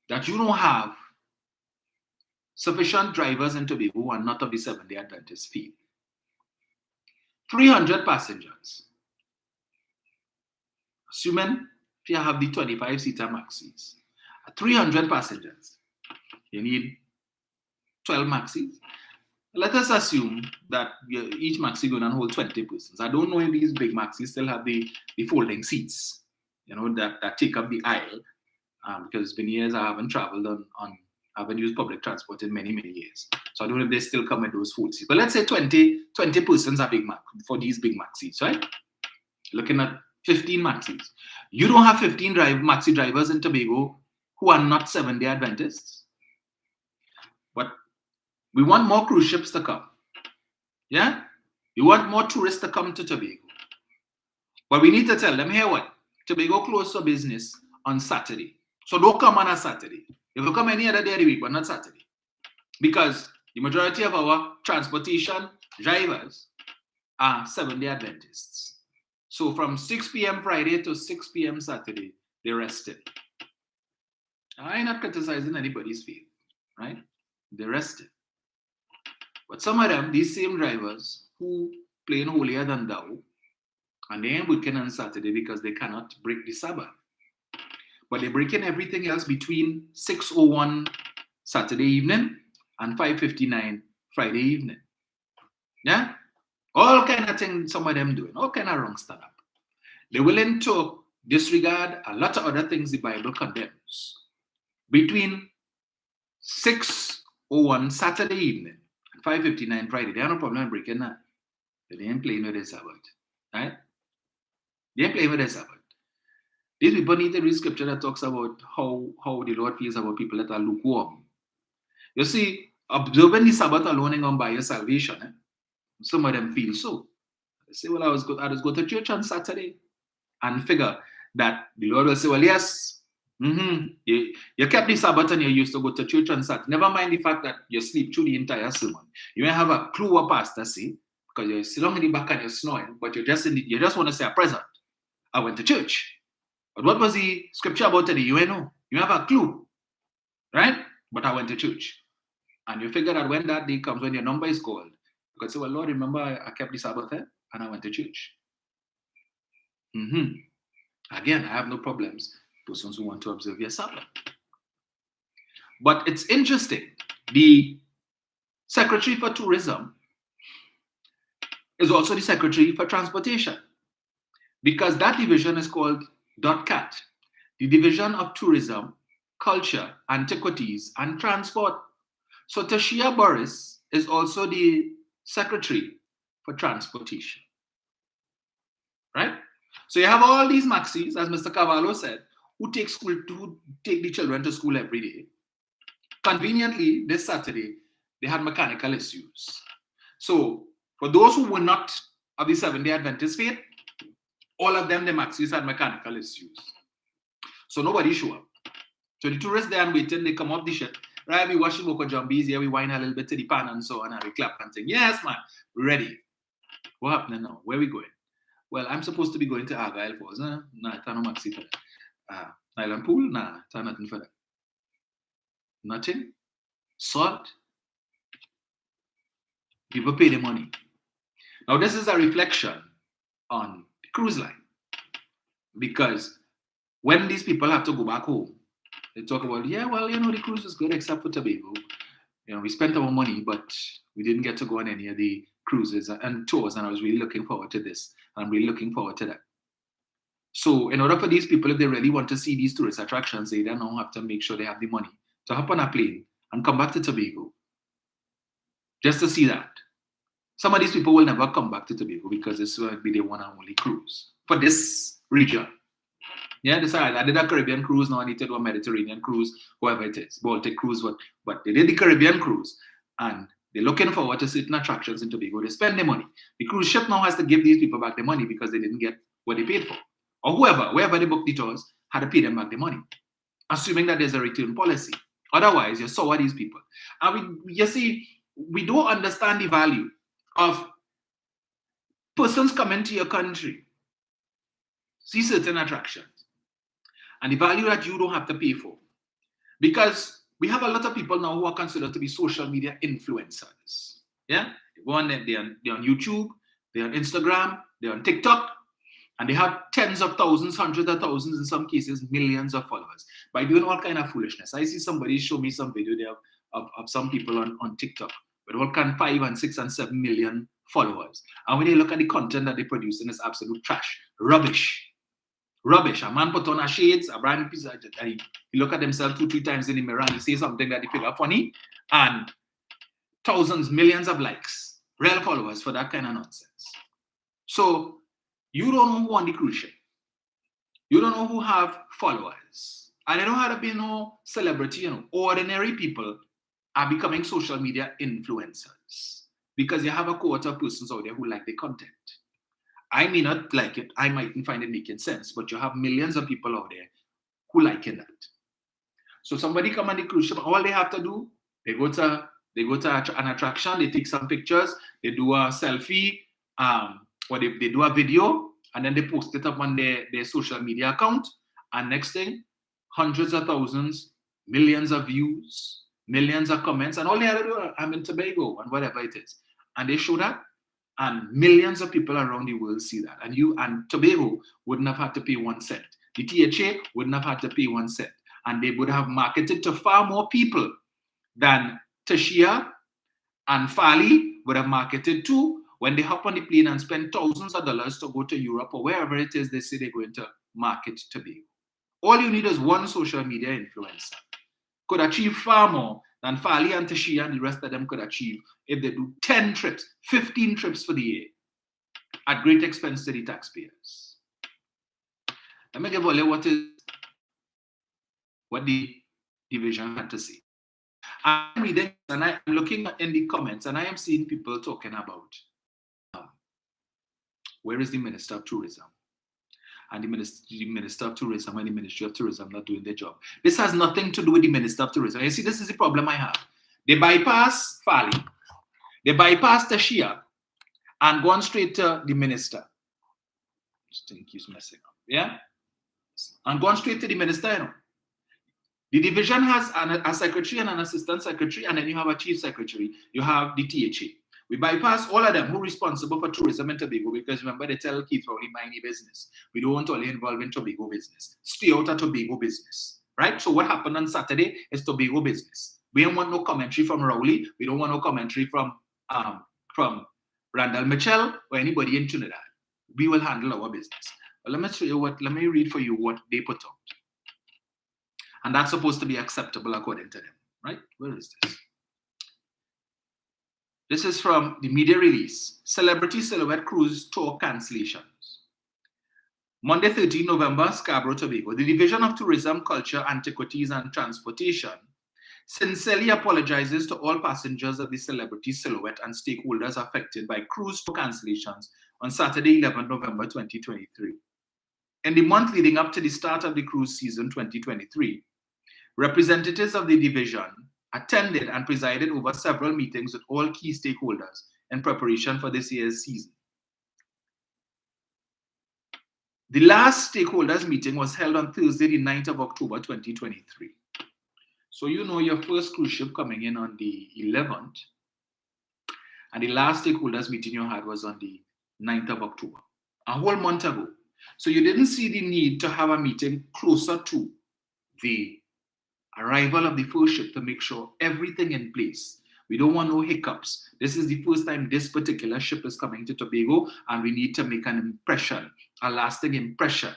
[SPEAKER 1] that you don't have sufficient drivers in Tobago who are not of the Seventh-day Adventist field. 300 passengers. Assuming you have the 25-seater Maxis. 300 passengers. You need 12 Maxis. Let us assume that each Maxi going to hold 20 persons. I don't know if these big Maxis still have the folding seats, that take up the aisle, because it's been years I haven't traveled on I haven't used public transport in many, many years. So I don't know if they still come with those full seats. But let's say 20 persons are Big Mac for these big Maxis, right? Looking at 15 Maxis. You don't have 15 Maxi drivers in Tobago who are not 7-day Adventists. But we want more cruise ships to come. Yeah? We want more tourists to come to Tobago. But we need to tell them, here what? Tobago closed for business on Saturday. So don't come on a Saturday. You will come any other day of the week, but not Saturday. Because the majority of our transportation drivers are 7-day Adventists. So from 6 p.m. Friday to 6 p.m. Saturday, they're rested. I'm not criticizing anybody's faith, right? They're rested. But some of them, these same drivers who playing holier than thou, and they ain't working on Saturday because they cannot break the Sabbath. But they're breaking everything else between 6:01 Saturday evening and 5:59 Friday evening. Yeah? All kind of things some of them doing, all kind of wrong stuff. They're willing to disregard a lot of other things the Bible condemns. Between 6:01 Saturday evening and 5:59 Friday, they have no problem breaking that. But they ain't playing with their Sabbath. Right? They ain't playing with their Sabbath. These people need to read scripture that talks about how the Lord feels about people that are lukewarm. You see, observing the Sabbath alone ain't gonna buy your salvation. Eh? Some of them feel so. They say, well, I just go to church on Saturday and figure that the Lord will say, well, yes, you kept the Sabbath and you used to go to church on Saturday. Never mind the fact that you sleep through the entire sermon. You may have a clue what pastor say because you're sitting in the back and you're snoring, but you just want to say a present. I went to church. But what was the scripture about today? You ain't know. You have a clue. Right? But I went to church. And you figure that when that day comes, when your number is called, you can say, well, Lord, remember I kept the Sabbath and I went to church. Again, I have no problems. Persons who want to observe your Sabbath. But it's interesting. The Secretary for Tourism is also the Secretary for Transportation. Because that division is called DOTCAT, the Division of Tourism, Culture, Antiquities, and Transport. So Tashia Boris is also the Secretary for Transportation. Right? So you have all these Maxis, as Mr. Cavallo said, who take the children to school every day. Conveniently, this Saturday, they had mechanical issues. So for those who were not of the 7-day Adventist faith, all of them, the Maxis had mechanical issues. So nobody show up. So the tourists there and waiting, they come off the ship. Right, we watch the local jumbies here, we whine a little bit to the pan and so on, and we clap and think, yes, man, we're ready. What happening now? Where are we going? Well, I'm supposed to be going to Argyle Falls. Nah, it's no Maxi for that. Island Pool? Nah, it's nothing for that. Nothing? Salt? People pay the money. Now, this is a reflection on the cruise line. Because when these people have to go back home, they talk about, yeah, well, the cruise is good except for Tobago. We spent our money, but we didn't get to go on any of the cruises and tours, and I was really looking forward to this. And I'm really looking forward to that. So in order for these people, if they really want to see these tourist attractions, they then now have to make sure they have the money to hop on a plane and come back to Tobago just to see that. Some of these people will never come back to Tobago because this will be their one and only cruise for this region. Yeah, I did a Caribbean cruise, now I need to do a Mediterranean cruise, whoever it is, Baltic cruise, but they did the Caribbean cruise and they're looking forward to certain attractions in Tobago. They spend their money. The cruise ship now has to give these people back the money because they didn't get what they paid for. Or wherever they booked the tours, had to pay them back the money, assuming that there's a return policy. Otherwise, you sour these people. And we don't understand the value of persons coming to your country, see certain attractions, and the value that you don't have to pay for. Because we have a lot of people now who are considered to be social media influencers. Yeah? They're on YouTube, they're on Instagram, they're on TikTok, and they have tens of thousands, hundreds of thousands, in some cases, millions of followers by doing all kind of foolishness. I see somebody show me some video there of some people on TikTok with all kind of 5 and 6 and 7 million followers. And when they look at the content that they produce, it's absolute trash, rubbish. Rubbish. A man put on a shades, a brand new piece of he look at himself 2-3 times in the mirror and he say something that he figure funny, and thousands, millions of likes, real followers for that kind of nonsense. So you don't know who on the cruise ship. You don't know who have followers. And they don't have to be no celebrity, Ordinary people are becoming social media influencers because you have a cohort of persons out there who like the content. I may not like it. I mightn't find it making sense, but you have millions of people out there who like that. So somebody come on the cruise ship, all they have to do, they go to an attraction, they take some pictures, they do a selfie, or they do a video, and then they post it up on their social media account. And next thing, hundreds of thousands, millions of views, millions of comments, and all they have to do, I'm in Tobago, and whatever it is. And they show that, and millions of people around the world see that. And Tobago wouldn't have had to pay 1 cent. The THA wouldn't have had to pay 1 cent. And they would have marketed to far more people than Tashia and Fali would have marketed to when they hop on the plane and spend thousands of dollars to go to Europe or wherever it is they say they're going to market Tobago. All you need is one social media influencer. Could achieve far more than Fali and Tashia and the rest of them could achieve if they do 10 trips, 15 trips for the year at great expense to the taxpayers. Let me give you what the division had to say. I'm reading and I'm looking in the comments and I am seeing people talking about where is the Minister of Tourism? And the Minister of Tourism and the Ministry of Tourism not doing their job. This has nothing to do with the Minister of Tourism. You see, this is the problem I have. They bypass Fali, they bypass Tashia, and go on straight to the Minister. This thing keeps messing up. Yeah? And go on straight to the Minister, The division has a secretary and an assistant secretary, and then you have a chief secretary. You have the THA. We bypass all of them who are responsible for tourism in Tobago because remember they tell Keith Rowley, mind the business. We don't want to only involve in Tobago business. Stay out of Tobago business, right? So what happened on Saturday is Tobago business. We don't want no commentary from Rowley. We don't want no commentary from Randall Mitchell or anybody in Trinidad. We will handle our business. But let me read for you what they put out. And that's supposed to be acceptable according to them, right? Where is this? This is from the media release. Celebrity Silhouette Cruise Tour cancellations. Monday, 13 November, Scarborough, Tobago. The Division of Tourism, Culture, Antiquities and Transportation sincerely apologizes to all passengers of the Celebrity Silhouette and stakeholders affected by cruise tour cancellations on Saturday, 11 November 2023. In the month leading up to the start of the cruise season 2023, representatives of the division attended and presided over several meetings with all key stakeholders in preparation for this year's season. The last stakeholders meeting was held on Thursday, the 9th of October, 2023. So you know your first cruise ship coming in on the 11th, and the last stakeholders meeting you had was on the 9th of October, a whole month ago. So you didn't see the need to have a meeting closer to the arrival of the first ship to make sure everything in place. We don't want no hiccups. This is the first time this particular ship is coming to Tobago, and we need to make an impression, a lasting impression.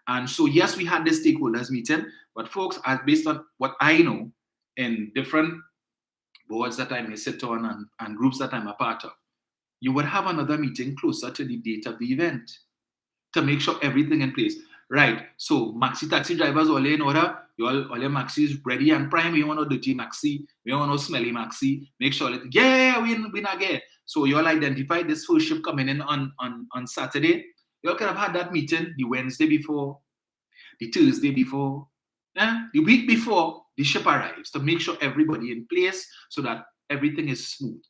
[SPEAKER 1] And so, yes, we had this stakeholders meeting, but folks, based on what I know in different boards that I may sit on and groups that I'm a part of, you would have another meeting closer to the date of the event to make sure everything in place. Right, so Maxi taxi drivers all in order. All your Maxi is ready and prime. We want no dirty Maxi. We want no smelly Maxi. Make sure we not get. So you all identify this first ship coming in on Saturday. You all could have had that meeting the Wednesday before, the Thursday before, the week before the ship arrives to make sure everybody in place so that everything is smooth.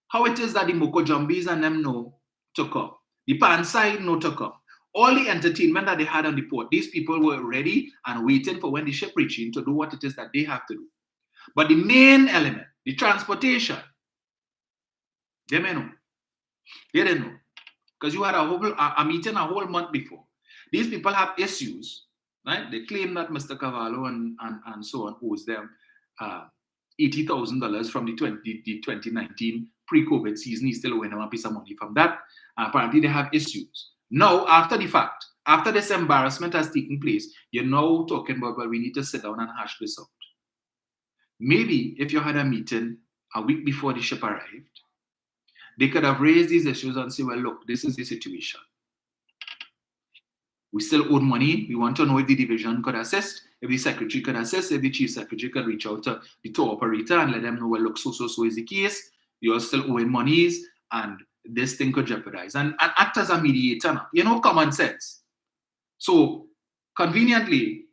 [SPEAKER 1] How it is that the Moko Jumbies and them know to come. The Pansai know to come. All the entertainment that they had on the port, these people were ready and waiting for when the ship reaching to do what it is that they have to do. But the main element, the transportation, they may know. They didn't know. Because you had a meeting a whole month before. These people have issues, right? They claim that Mr. Cavallo and so on owes them $80,000 from the 2019 pre-COVID season. He's still owing them a piece of money from that. Apparently they have issues. Now, after the fact, After this embarrassment has taken place, you're now talking about, well, we need to sit down and hash this out. Maybe if you had a meeting a week before the ship arrived, they could have raised these issues and say, well, look, this is the situation. We still owe money. We want to know if the division could assist, if the secretary could assist, if the chief secretary could reach out to the tour operator and let them know, well, look, so is the case. You're still owing monies and this thing could jeopardize. And act as a mediator. Common sense. So, conveniently,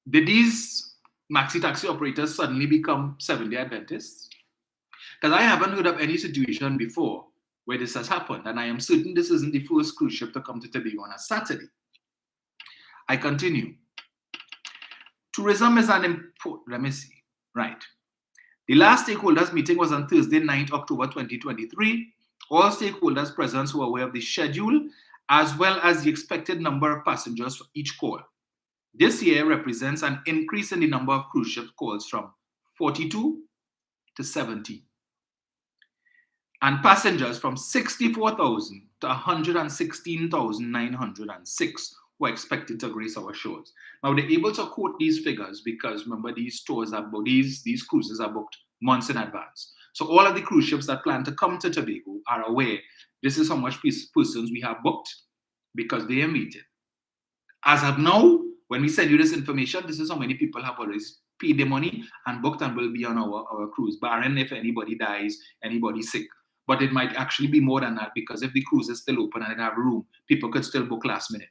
[SPEAKER 1] did these maxi taxi operators suddenly become Seventh-day Adventists? Because I haven't heard of any situation before where this has happened, and I am certain this isn't the first cruise ship to come to Tobago on a Saturday. I continue. Tourism is an important, let me see, right. The last stakeholders meeting was on Thursday, 9th October 2023. All stakeholders present were aware of the schedule as well as the expected number of passengers for each call. This year represents an increase in the number of cruise ship calls from 42 to 70. And passengers from 64,000 to 116,906 were expected to grace our shores. Now, they're able to quote these figures because, remember, these tours are these cruises are booked months in advance. So all of the cruise ships that plan to come to Tobago are aware this is how much persons we have booked because they are meeting. As of now, when we send you this information, this is how many people have already paid their money and booked and will be on our cruise, barring if anybody dies, anybody sick. But it might actually be more than that because if the cruise is still open and it have room, people could still book last minute.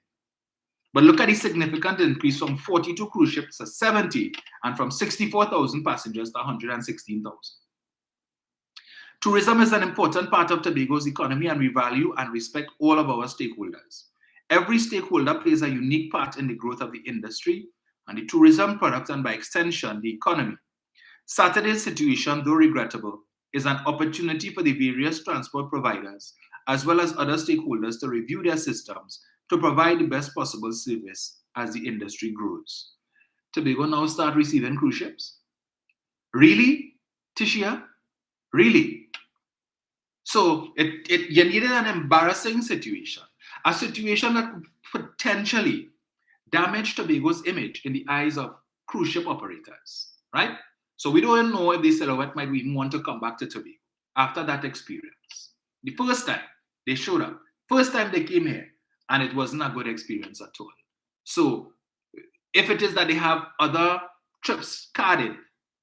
[SPEAKER 1] But look at the significant increase from 42 cruise ships to 70 and from 64,000 passengers to 116,000. Tourism is an important part of Tobago's economy and we value and respect all of our stakeholders. Every stakeholder plays a unique part in the growth of the industry and the tourism product and by extension, the economy. Saturday's situation, though regrettable, is an opportunity for the various transport providers as well as other stakeholders to review their systems to provide the best possible service as the industry grows. Tobago now start receiving cruise ships? Really, Tishia? Really? So you needed an embarrassing situation, a situation that could potentially damage Tobago's image in the eyes of cruise ship operators, right? So we don't know if the Silhouette might even want to come back to Tobago after that experience. The first time they showed up, first time they came here, and it wasn't a good experience at all. So if it is that they have other trips carded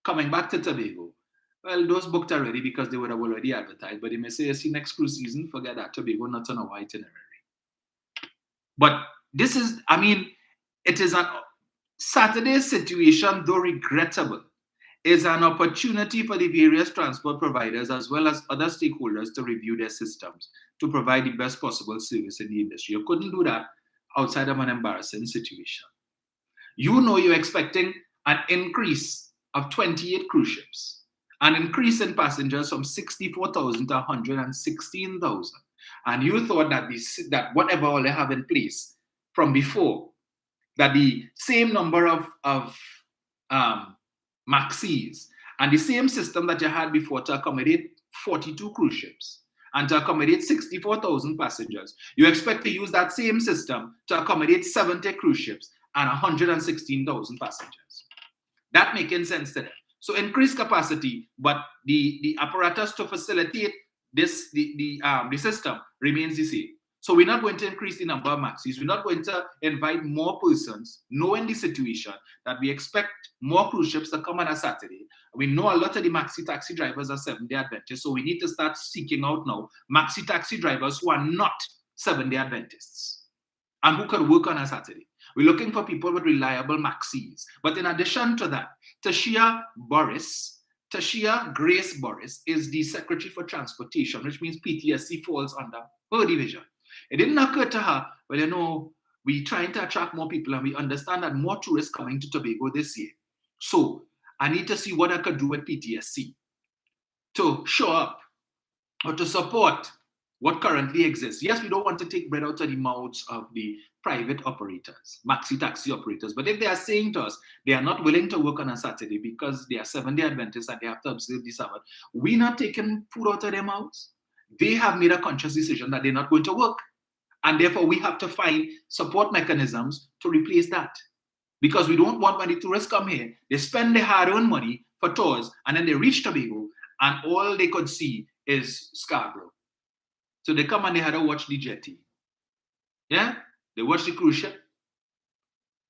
[SPEAKER 1] coming back to Tobago, well, those booked already because they would have already advertised. But they may say, see, next cruise season, forget that, Tobago not on our itinerary. But this is, it is a Saturday's situation, though regrettable, is an opportunity for the various transport providers as well as other stakeholders to review their systems to provide the best possible service in the industry. You couldn't do that outside of an embarrassing situation. You're expecting an increase of 28 cruise ships, an increase in passengers from 64,000 to 116,000. And you thought that whatever all they have in place from before, that the same number of Maxis and the same system that you had before to accommodate 42 cruise ships and to accommodate 64,000 passengers, you expect to use that same system to accommodate 70 cruise ships and 116,000 passengers. That making sense to them. So increase capacity, but the apparatus to facilitate this the system remains the same. So we're not going to increase the number of Maxis. We're not going to invite more persons, knowing the situation that we expect more cruise ships to come on a Saturday. We know a lot of the Maxi taxi drivers are Seventh-day Adventists, so we need to start seeking out now Maxi taxi drivers who are not Seventh-day Adventists and who can work on a Saturday. We're looking for people with reliable Maxis. But in addition to that, Tashia Grace Boris is the Secretary for Transportation, which means PTSC falls under her division. It didn't occur to her, well, we're trying to attract more people and we understand that more tourists coming to Tobago this year. So I need to see what I could do with PTSC to show up or to support what currently exists. Yes, we don't want to take bread out of the mouths of the private operators, Maxi taxi operators. But if they are saying to us, they are not willing to work on a Saturday because they are Seventh-day Adventists and they have to observe the Sabbath, we're not taking food out of their mouths. They have made a conscious decision that they're not going to work. And therefore, we have to find support mechanisms to replace that. Because we don't want when the tourists come here, they spend their hard-earned money for tours, and then they reach Tobago, and all they could see is Scarborough. So they come and they had to watch the jetty. Yeah? They watch the cruise ship.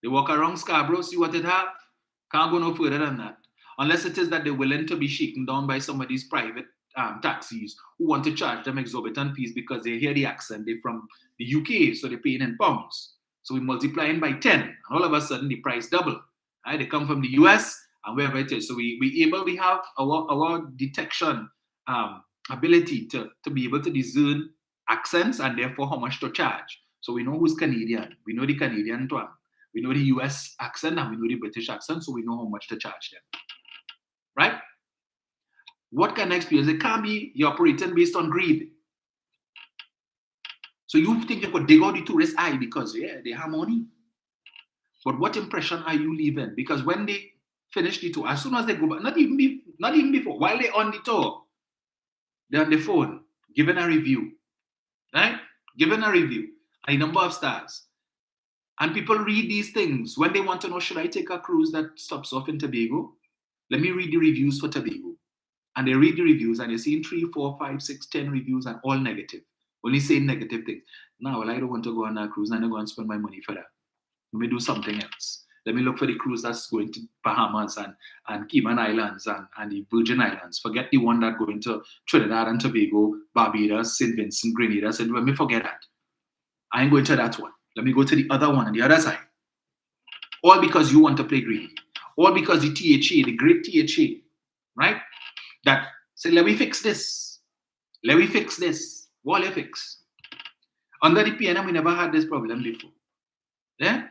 [SPEAKER 1] They walk around Scarborough, see what it have. Can't go no further than that. Unless it is that they're willing to be shaken down by some of these private taxis who want to charge them exorbitant fees because they hear the accent. They're from the UK, so they're paying in pounds. So we multiply it by 10, and all of a sudden the price double. Right? They come from the US and wherever it is. So we have our detection ability to be able to discern accents and therefore how much to charge. So we know who's Canadian. We know the Canadian twang. We know the US accent and we know the British accent, so we know how much to charge them. Right? What kind of experience? It can't be you're operating based on greed. So you think you could dig out the tourist eye because, yeah, they have money. But what impression are you leaving? Because when they finish the tour, as soon as they go back, not even before, while they're on the tour, they're on the phone, giving a review. Right? Giving a review. A number of stars. And people read these things when they want to know, should I take a cruise that stops off in Tobago? Let me read the reviews for Tobago. And they read the reviews and you're seeing 3, 4, 5, 6, 10 reviews and all negative. Only saying negative things. Now, well, I don't want to go on a cruise and I'm not going to spend my money for that. Let me do something else. Let me look for the cruise that's going to Bahamas and Cayman Islands and the Virgin Islands. Forget the one that going to Trinidad and Tobago, Barbados, St. Vincent, Grenada. Let me forget that. I ain't going to that one. Let me go to the other one on the other side. All because you want to play greedy. All because the THA, the great THA, right? That say, let me fix this. Let me fix this. What will you fix? Under the PNM, we never had this problem before. Yeah?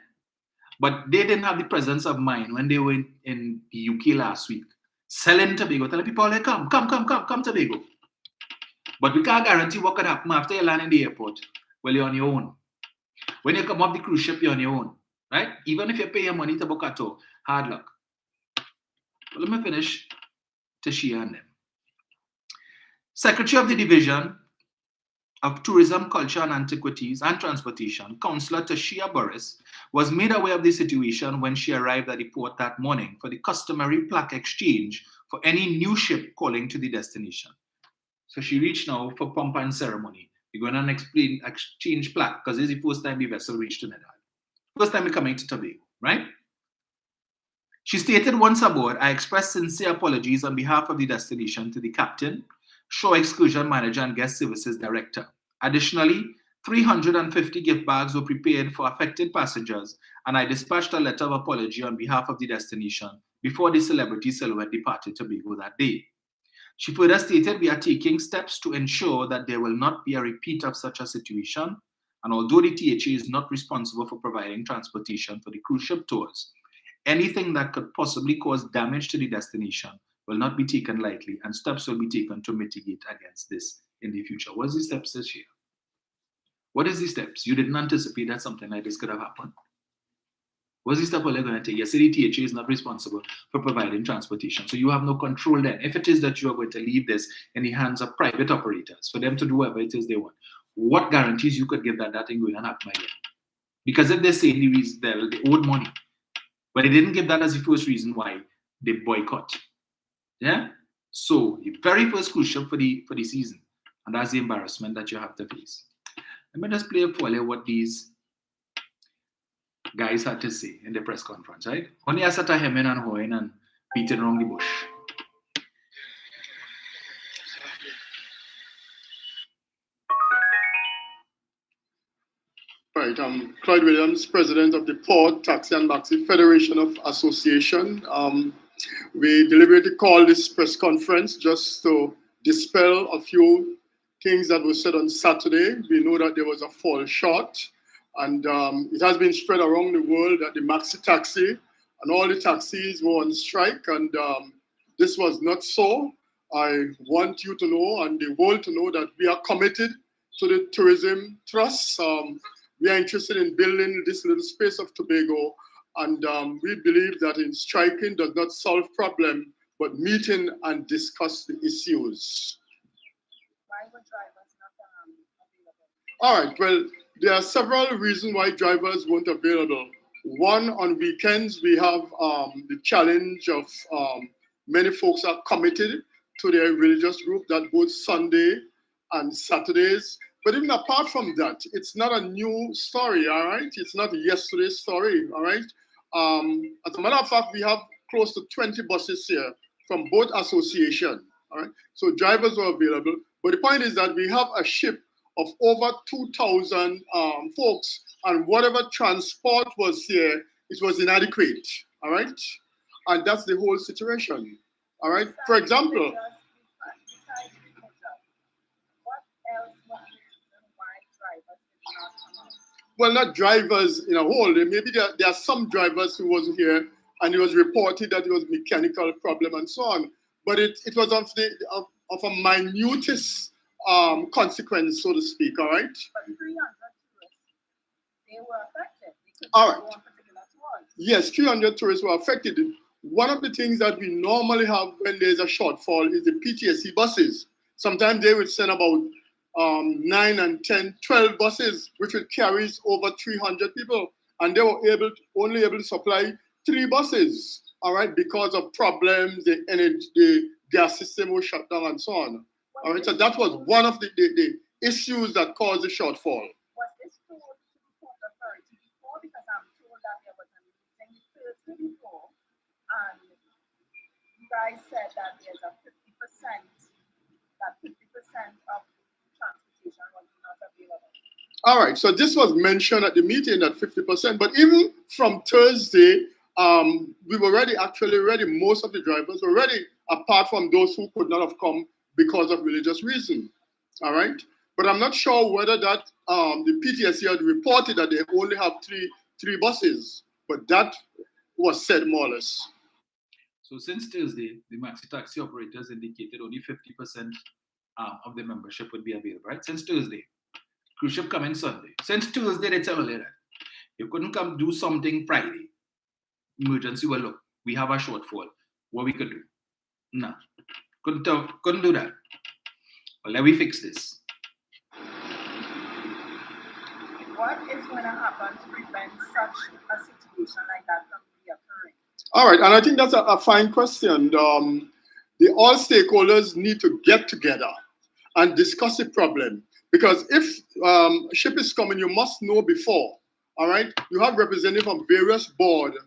[SPEAKER 1] But they didn't have the presence of mind when they were in the UK last week. Selling Tobago, telling people, hey, come Tobago. But we can't guarantee what could happen after you land in the airport. Well, you're on your own. When you come off the cruise ship, you're on your own. Right? Even if you pay your money to book a tour, hard luck. But let me finish Tashia and them. Secretary of the Division of Tourism, Culture and Antiquities and Transportation, Councillor Tashia Burris, was made aware of the situation when she arrived at the port that morning for the customary plaque exchange for any new ship calling to the destination. So she reached now for pomp and ceremony. We're going to exchange plaque because this is the first time the vessel reached Trinidad. First time we're coming to Tobago, right? She stated once aboard, I express sincere apologies on behalf of the destination to the captain, shore excursion manager and guest services director. Additionally, 350 gift bags were prepared for affected passengers, and I dispatched a letter of apology on behalf of the destination before the celebrity silhouette departed Tobago that day. She further stated, we are taking steps to ensure that there will not be a repeat of such a situation, and although the THA is not responsible for providing transportation for the cruise ship tours, anything that could possibly cause damage to the destination will not be taken lightly, and steps will be taken to mitigate against this in the future. What's the steps this year? What is the steps? You didn't anticipate that something like this could have happened. What's the step you're going to take? Yes, the THA is not responsible for providing transportation, so you have no control then. If it is that you are going to leave this in the hands of private operators for them to do whatever it is they want, what guarantees you could give that ain't going to happen again? Because if they say the reason they owed money, but they didn't give that as the first reason why they boycott. Yeah? So the very first cruise ship for the season, and that's the embarrassment that you have to face. Let me just play for you what these guys had to say in the press conference, right? Only I sat hemming and hoeing and beating around the bush.
[SPEAKER 3] Right, I'm Clyde Williams, president of the Port, Taxi and Maxi Federation of Association. We deliberately called this press conference just to dispel a few things that were said on Saturday. We know that there was a false shot, and it has been spread around the world that the Maxi taxi and all the taxis were on strike, and this was not so. I want you to know and the world to know that we are committed to the tourism trust. We are interested in building this little space of Tobago, and we believe that in striking does not solve problem, but meeting and discuss the issues.
[SPEAKER 4] Why were drivers not available?
[SPEAKER 3] All right, well, there are several reasons why drivers weren't available. One, on weekends, we have the challenge of many folks are committed to their religious group that both Sunday and Saturdays. But even apart from that, it's not a new story, all right? It's not yesterday's story, all right? As a matter of fact, we have close to 20 buses here from both associations, all right? So drivers were available. But the point is that we have a ship of over 2,000 folks, and whatever transport was here, it was inadequate, all right? And that's the whole situation, all right? For example, well, not drivers in a whole. Maybe there are some drivers who wasn't here, and it was reported that it was mechanical problem and so on. But it was of a minutest consequence, so to speak. All right. But 300 tourists, they were affected. All right. Yes, 300 tourists were affected. One of the things that we normally have when there's a shortfall is the PTSC buses. Sometimes they would send about 9 and 10, 12 buses, which would carry over 300 people. And they were only able to supply 3 buses, all right, because of problems, the energy, the gas system was shut down and so on. All right, so that was one of the issues that caused the shortfall. Was this told to the port authority before? Because I'm told that there was a meeting Thursday before, and you guys said that there's a 50%, that 50% of transportation was not available. All right, so this was mentioned at the meeting at 50%, but even from Thursday, we were ready, most of the drivers were ready, apart from those who could not have come because of religious reason, all right? But I'm not sure whether that the PTSC had reported that they only have three buses, but that was said more or less.
[SPEAKER 1] So since Thursday, the Maxi taxi operators indicated only 50% of the membership would be available, right? Since Thursday. Cruise ship coming Sunday. Since Tuesday, they tell me that. You couldn't come do something Friday. Emergency, well, look, we have a shortfall. What we could do? No. Couldn't do that. Well, let me fix this.
[SPEAKER 4] What is going to happen to prevent such a situation like that from reoccurring?
[SPEAKER 3] All right, and I think that's a fine question. All stakeholders need to get together and discuss the problem. Because if a ship is coming, you must know before, all right? You have representatives from various boards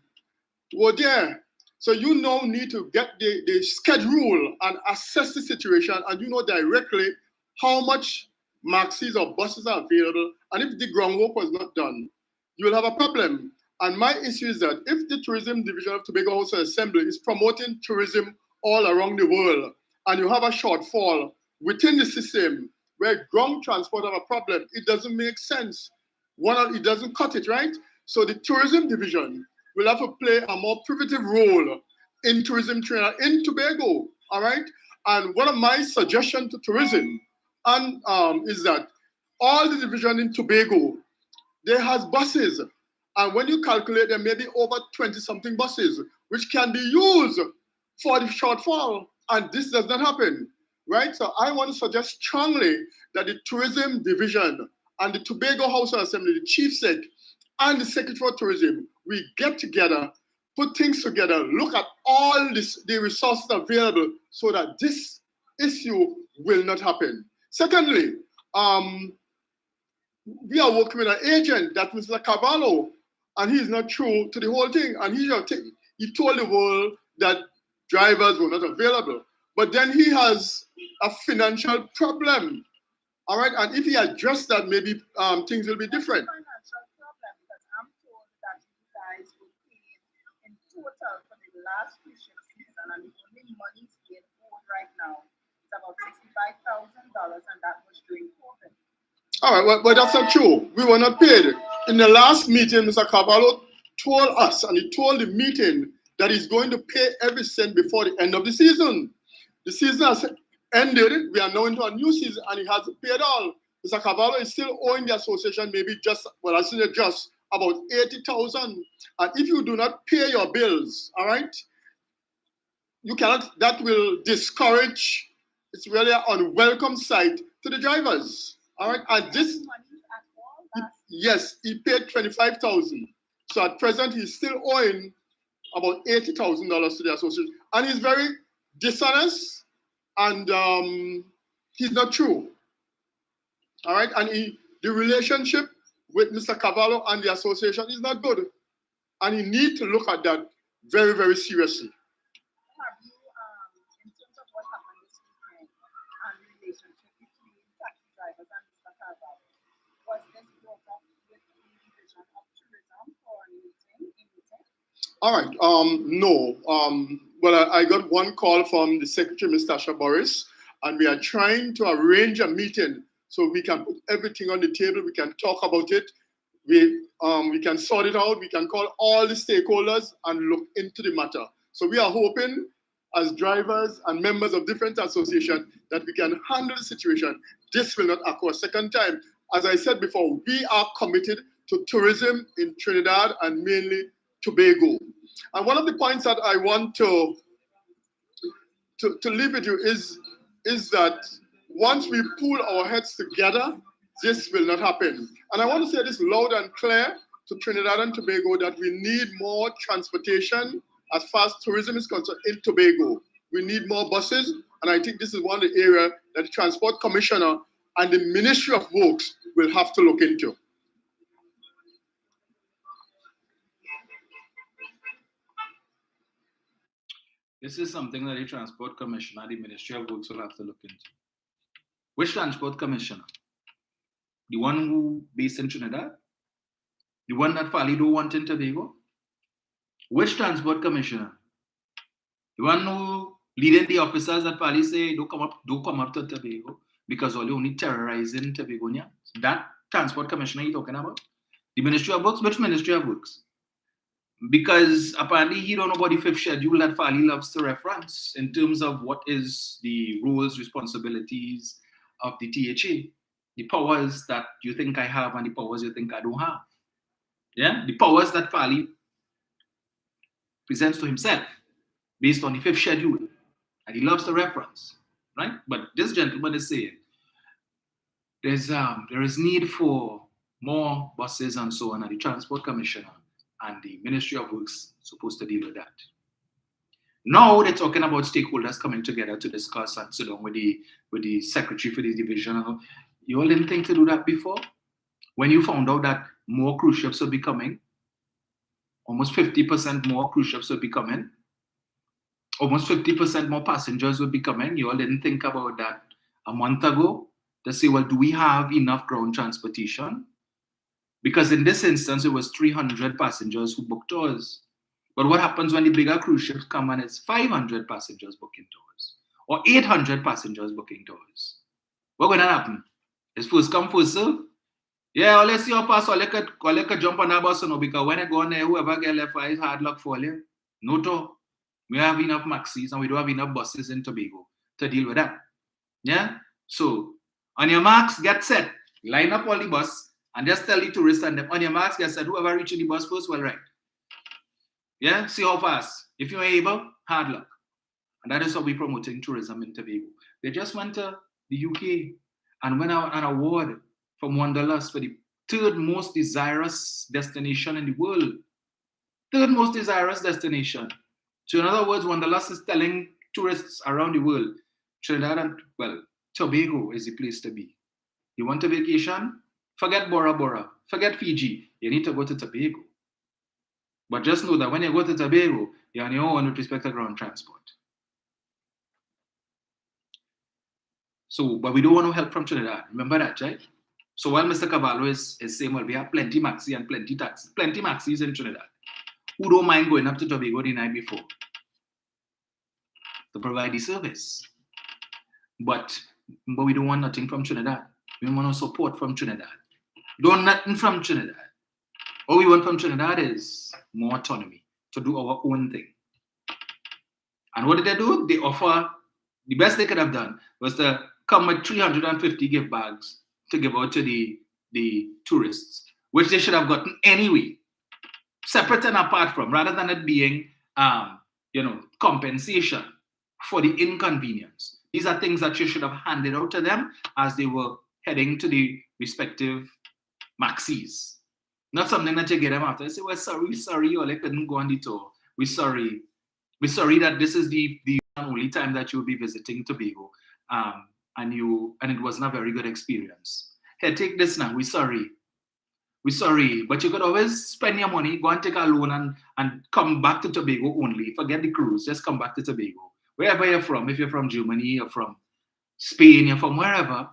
[SPEAKER 3] who are there. So you now need to get the schedule and assess the situation, and you know directly how much Maxis or buses are available. And if the groundwork was not done, you will have a problem. And my issue is that if the Tourism Division of Tobago House Assembly is promoting tourism all around the world, and you have a shortfall within the system, where ground transport have a problem, it doesn't make sense. It doesn't cut it, right? So the tourism division will have to play a more pivotal role in tourism Trinidad, in Tobago, all right? And one of my suggestions to tourism is that all the division in Tobago, they has buses. And when you calculate, there may be over 20-something buses, which can be used for the shortfall. And this does not happen. Right, so I want to suggest strongly that the tourism division and the Tobago House Assembly, the chief sec, and the secretary for tourism, we get together, put things together, look at all the resources available so that this issue will not happen. Secondly, we are working with an agent, that Mr. Cavallo, and he's not true to the whole thing. And he told the world that drivers were not available. But then he has a financial problem, all right? And if he addressed that, maybe things will be different.
[SPEAKER 4] Financial problem, because I'm told that you guys will pay in total for the last fishing season, and the only money is being owed right now is about $65,000, and that was during COVID.
[SPEAKER 3] All right, well, that's not true. We were not paid. In the last meeting, Mr. Cavallo told us, and he told the meeting, that he's going to pay every cent before the end of the season. The season has ended. We are now into a new season, and he hasn't paid all. Mr. Cavallo is still owing the association maybe just about 80,000. And if you do not pay your bills, all right, you cannot. That will discourage. It's really an unwelcome sight to the drivers. All right, and this. Yes, he paid 25,000. So at present, he's still owing about $80,000 to the association, and he's very dishonest, and he's not true. All right, and the relationship with Mr. Cavallo and the association is not good, and you need to look at that very, very seriously.
[SPEAKER 4] Have you, in terms of what happened this weekend and the relationship between taxi drivers and Mr. Cavallo, was this brought up with the Division of Tourism for a meeting?
[SPEAKER 3] All right. No. Well, I got one call from the Secretary, Ms. Tasha Boris, and we are trying to arrange a meeting so we can put everything on the table. We can talk about it. We can sort it out. We can call all the stakeholders and look into the matter. So we are hoping, as drivers and members of different associations, that we can handle the situation. This will not occur a second time. As I said before, we are committed to tourism in Trinidad and mainly Tobago. And one of the points that I want to leave with you is that once we pull our heads together, this will not happen. And I want to say this loud and clear to Trinidad and Tobago that we need more transportation as far as tourism is concerned in Tobago. We need more buses, and I think this is one of the areas that the Transport Commissioner and the Ministry of Works will have to look into.
[SPEAKER 1] This is something that the Transport Commissioner, the Ministry of Works will have to look into. Which Transport Commissioner? The one who based in Trinidad? The one that Fali don't want in Tobago? Which Transport Commissioner? The one who leading the officers that Fali say don't come up to Tobago because all you only terrorizing Tobagonians? That Transport Commissioner you talking about? The Ministry of Works? Which Ministry of Works? Because apparently he don't know about the fifth schedule that Fali loves to reference in terms of what is the roles, responsibilities of the THA, the powers that you think I have and the powers you think I don't have. Yeah, the powers that Fali presents to himself based on the fifth schedule, and he loves to reference, right? But this gentleman is saying there is need for more buses and so on, and the Transport Commissioner and the Ministry of Works supposed to deal with that. Now they're talking about stakeholders coming together to discuss and sit down with the secretary for the division. You all didn't think to do that before? When you found out that more cruise ships will be coming, almost 50% more cruise ships will be coming, almost 50% more passengers will be coming, you all didn't think about that a month ago to say, well, do we have enough ground transportation? Because in this instance, it was 300 passengers who booked tours. But what happens when the bigger cruise ships come and it's 500 passengers booking tours or 800 passengers booking tours? What's going to happen? It's first come, first serve. Yeah, let's see how fast all could jump on that bus, because when I go on there, whoever get left is hard luck for you. No talk. We have enough Maxis and we don't have enough buses in Tobago to deal with that. Yeah? So, on your marks, get set. Line up all the bus and just tell the tourists and them, on your marks, get set. Whoever reaches the bus first will ride. Yeah? See how fast. If you're able, hard luck. And that is how we're promoting tourism in Tobago. They just went to the UK and won an award from Wanderlust for the third most desirous destination in the world. Third most desirous destination. So in other words, Wanderlust is telling tourists around the world, Trinidad and, well, Tobago is the place to be. You want a vacation? Forget Bora Bora. Forget Fiji. You need to go to Tobago. But just know that when you go to Tobago, you're on your own with respect to ground transport. So, but we don't want no help from Trinidad. Remember that, right? So while Mr. Cavallo is saying, well, we have plenty Maxi and plenty taxis, plenty Maxis in Trinidad, who don't mind going up to Tobago the night before to provide the service. But we don't want nothing from Trinidad. We don't want no support from Trinidad. We don't want nothing from Trinidad. All we want from Trinidad is more autonomy to do our own thing. And what did they do? They offer, the best they could have done was to come with 350 gift bags to give out to the tourists, which they should have gotten anyway, separate and apart from, rather than it being, compensation for the inconvenience. These are things that you should have handed out to them as they were heading to the respective Maxis. Not something that you get them after. You say, well, sorry, you all couldn't go on the tour. We're sorry that this is the only time that you'll be visiting Tobago. And it wasn't a very good experience. Here, take this now. We're sorry, but you could always spend your money, go and take a loan and come back to Tobago only. Forget the cruise, just come back to Tobago. Wherever you're from, if you're from Germany, you're from Spain, you're from wherever.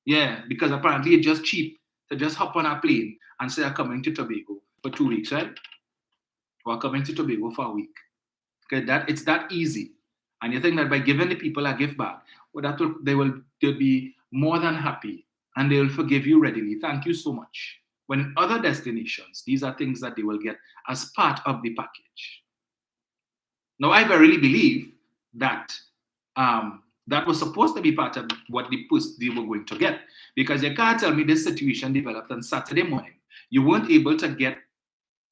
[SPEAKER 1] Yeah, because apparently it's just cheap to just hop on a plane and say, I'm coming to Tobago for 2 weeks, right? Or coming to Tobago for a week. Okay, it's that easy. And you think that by giving the people a gift back, well, they'll be more than happy and they'll forgive you readily. Thank you so much. When in other destinations, these are things that they will get as part of the package. Now, I verily believe that that was supposed to be part of what they were going to get. Because you can't tell me this situation developed on Saturday morning. You weren't able to get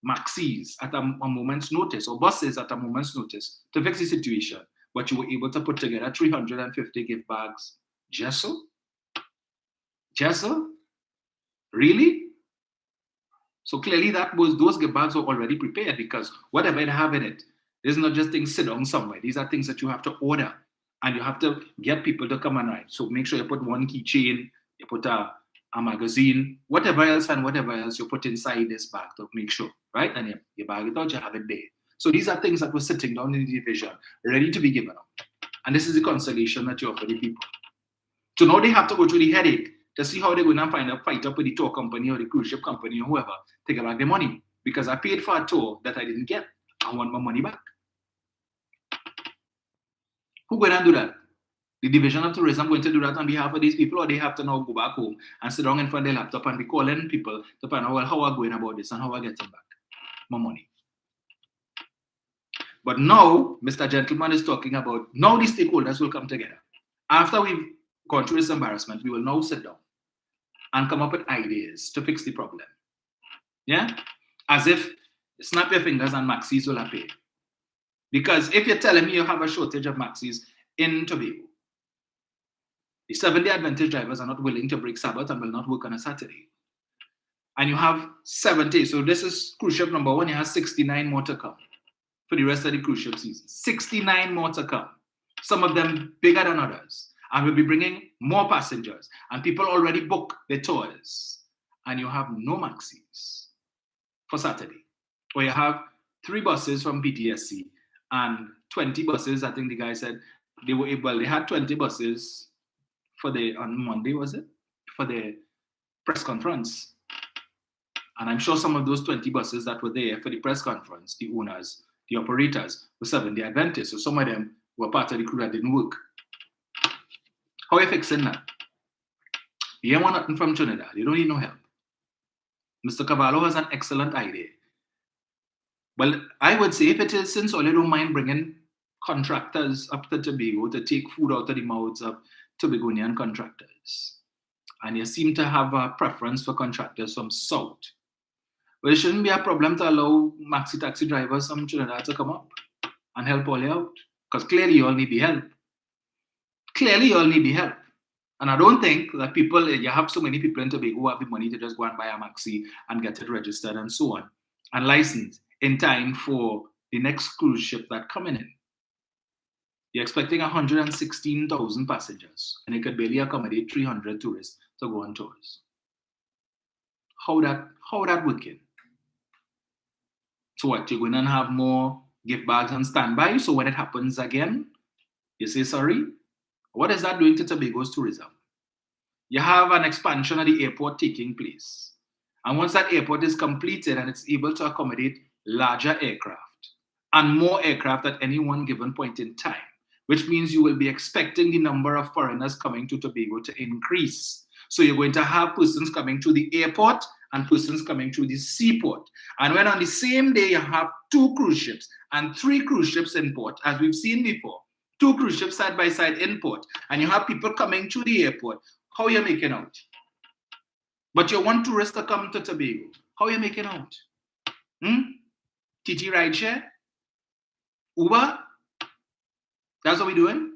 [SPEAKER 1] Maxis at a moment's notice or buses at a moment's notice to fix the situation. But you were able to put together 350 gift bags. Just so? Really? So clearly those gift bags were already prepared, because whatever they have in it, it's not just things sit down somewhere. These are things that you have to order and you have to get people to come and write. So make sure you put one keychain, you put a magazine, whatever else you put inside this bag to make sure, right? And you bag it out, you have it there. So these are things that were sitting down in the division, ready to be given up. And this is the consolation that you offer the people. So now they have to go through the headache to see how they're going to fight up with the tour company or the cruise ship company or whoever to get back the money. Because I paid for a tour that I didn't get. I want my money back. Who's going to do that? The Division of Tourism going to do that on behalf of these people, or they have to now go back home and sit down in front of their laptop and be calling people to find out, well, how I'm going about this and how I get it back? My money. But now, Mr. Gentleman is talking about, now the stakeholders will come together. After we've gone through this embarrassment, we will now sit down and come up with ideas to fix the problem. Yeah? As if snap your fingers and Maxis will appear. Because if you're telling me you have a shortage of Maxis in Tobago, the 7-day Adventist drivers are not willing to break Sabbath and will not work on a Saturday. And you have 70, so this is cruise ship number 1, you have 69 more to come for the rest of the cruise ship season. 69 more to come. Some of them bigger than others. And we'll be bringing more passengers. And people already book their tours. And you have no Maxis for Saturday. Or you have 3 buses from PTSC and 20 buses. I think the guy said they had 20 buses on Monday, was it? For the press conference. And I'm sure some of those 20 buses that were there for the press conference, the owners, the operators, were 7-day Adventists. So some of them were part of the crew that didn't work. How are you fixing that? You don't want nothing from Trinidad. You don't need no help. Mr. Cavallo has an excellent idea. Well, I would say if it is, since all you don't mind bringing contractors up to Tobago to take food out of the mouths of Tobagonian contractors, and you seem to have a preference for contractors from South, well, it shouldn't be a problem to allow maxi taxi drivers from Trinidad to come up and help all you out. Because clearly you all need the help. And I don't think that you have so many people in Tobago who have the money to just go and buy a maxi and get it registered and so on, and licensed in time for the next cruise ship that's coming in. You're expecting 116,000 passengers, and it could barely accommodate 300 tourists to go on tours. How that working? So what, you're going to have more gift bags on standby, so when it happens again, you say sorry? What is that doing to Tobago's tourism? You have an expansion of the airport taking place. And once that airport is completed and it's able to accommodate larger aircraft and more aircraft at any one given point in time, which means you will be expecting the number of foreigners coming to Tobago to increase. So you're going to have persons coming to the airport and persons coming to the seaport. And when on the same day you have 2 cruise ships and 3 cruise ships in port, as we've seen before, 2 cruise ships side by side in port, and you have people coming to the airport, how are you making out? But you want tourists to come to Tobago. How are you making out? TT rideshare? Uber? That's what we're doing?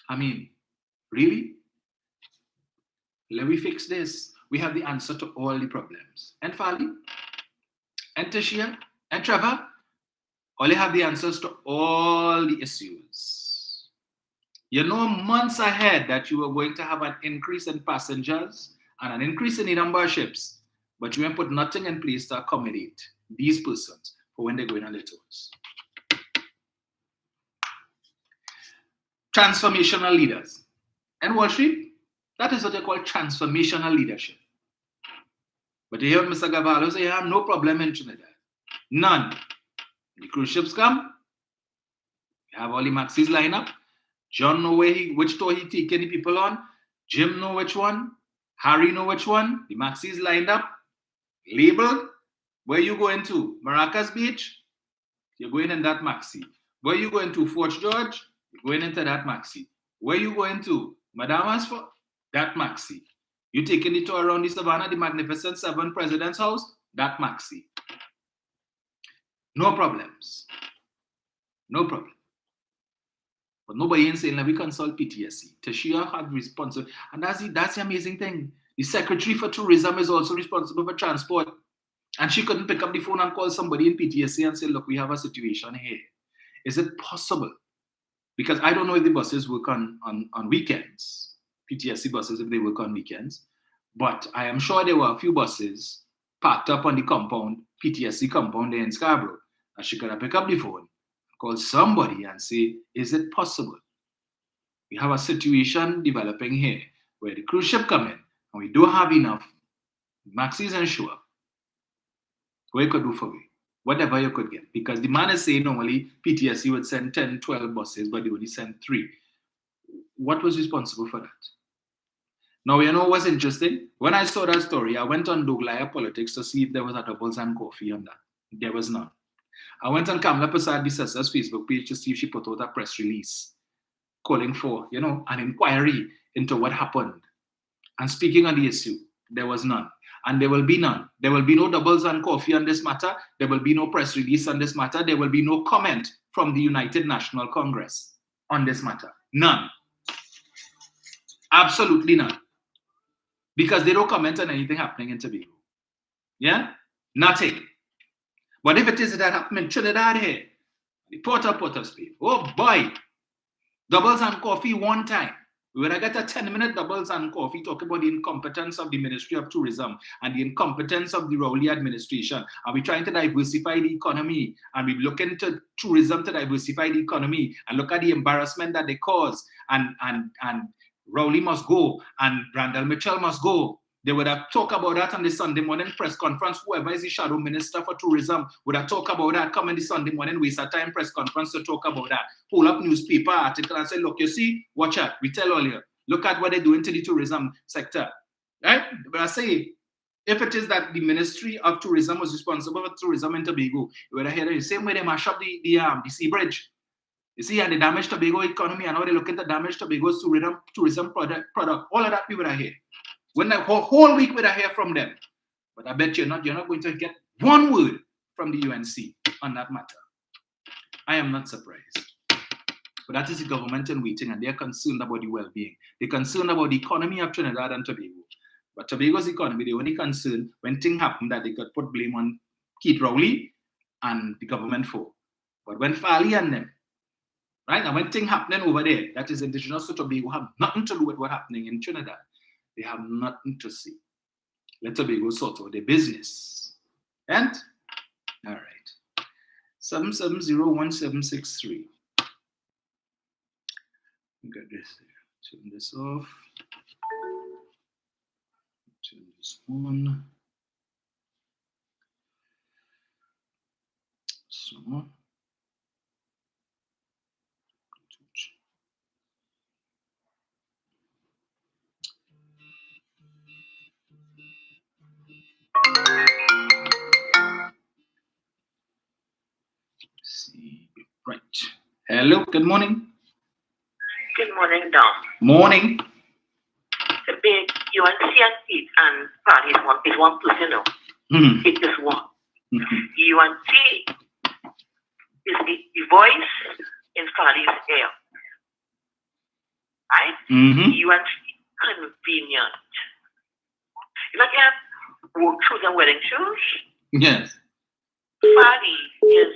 [SPEAKER 1] I mean, really? Let me fix this. we have the answer to all the problems. And Fali, and Tashia, and Trevor, only have the answers to all the issues. You know months ahead that you were going to have an increase in passengers and an increase in the number of ships, but you ain't put nothing in place to accommodate these persons for when they're going on their tours. Transformational leaders. And Wall Street, that is what they call transformational leadership. But you hear Mr. Gavallo say, I have no problem in Trinidad. None. The cruise ships come, you have all the Maxis line up. John know which tour he taking the people on. Jim know which one. Harry know which one. The Maxis lined up, labeled. Where you going to? Maracas Beach? You're going in that Maxi. Where you going to? Fort George? You're going into that Maxi. Where you going to? Madamas for that Maxi. You taking the tour around the Savannah, the Magnificent Seven President's House? That Maxi. No problems. No problem. But nobody ain't saying that we consult PTSC. Tashia had responsibility. And that's the amazing thing. The Secretary for Tourism is also responsible for transport. And she couldn't pick up the phone and call somebody in PTSC and say, look, we have a situation here. Is it possible? Because I don't know if the buses work on weekends. PTSC buses, if they work on weekends. But I am sure there were a few buses parked up on the compound, PTSC compound there in Scarborough. And she could have picked up the phone, call somebody and say, is it possible? We have a situation developing here where the cruise ship come in and we don't have enough Maxis and show up. What you could do for me? Whatever you could get. Because the man is saying normally PTSC would send 10, 12 buses, but they only sent 3. What was responsible for that? Now, you know what's interesting? When I saw that story, I went on Douglaya Politics to see if there was a doubles and coffee on that. There was none. I went on Kamala Prasad Bissasa's Facebook page to see if she put out a press release calling for, an inquiry into what happened. And speaking on the issue, there was none. And there will be none. There will be no doubles and coffee on this matter. There will be no press release on this matter. There will be no comment from the United National Congress on this matter. None. Absolutely none. Because they don't comment on anything happening in Tobago. Yeah? Nothing. But if it is that happening in Trinidad here, the Port of Spain, oh boy, doubles and coffee one time. When I get a 10-minute doubles and coffee talking about the incompetence of the Ministry of Tourism and the incompetence of the Rowley administration, and we're trying to diversify the economy, and we're looking to tourism to diversify the economy, and look at the embarrassment that they cause, and Rowley must go, and Randall Mitchell must go. They would have talked about that on the Sunday morning press conference. Whoever is the shadow minister for tourism would have talked about that. Come in the Sunday morning, waste our time press conference to talk about that. Pull up newspaper article and say, look, you see, watch out. We tell all you. Look at what they're doing to the tourism sector. Right? But I say, if it is that the Ministry of Tourism was responsible for tourism in Tobago, you would have heard the same way they mash up the sea bridge. You see, and the damage Tobago economy, and how they look at the damage Tobago's tourism product. All of that we would have heard. When the whole week we hear from them. But I bet you're not going to get one word from the UNC on that matter. I am not surprised. But that is the government in waiting, and they're concerned about the well-being. They're concerned about the economy of Trinidad and Tobago. But Tobago's economy, they're only concerned when things happen that they could put blame on Keith Rowley and the government for. But when Fali and them, right, and when things happening over there, that is indigenous to Tobago, have nothing to do with what's happening in Trinidad. They have nothing to see. Let Tobago sort out their business. And? All right. 7701763. Get this here. Turn this off. Turn this on. So. See, right. Hello, good morning.
[SPEAKER 5] Good morning, Dom.
[SPEAKER 1] Morning.
[SPEAKER 5] The big UNC and Fali is one person, you know.
[SPEAKER 1] Mm-hmm.
[SPEAKER 5] It is one.
[SPEAKER 1] Mm-hmm.
[SPEAKER 5] UNC is the voice in Fali's ear. Right?
[SPEAKER 1] Mm-hmm.
[SPEAKER 5] UNC convenient. If I can work shoes and wedding shoes,
[SPEAKER 1] Yes.
[SPEAKER 5] Fadi is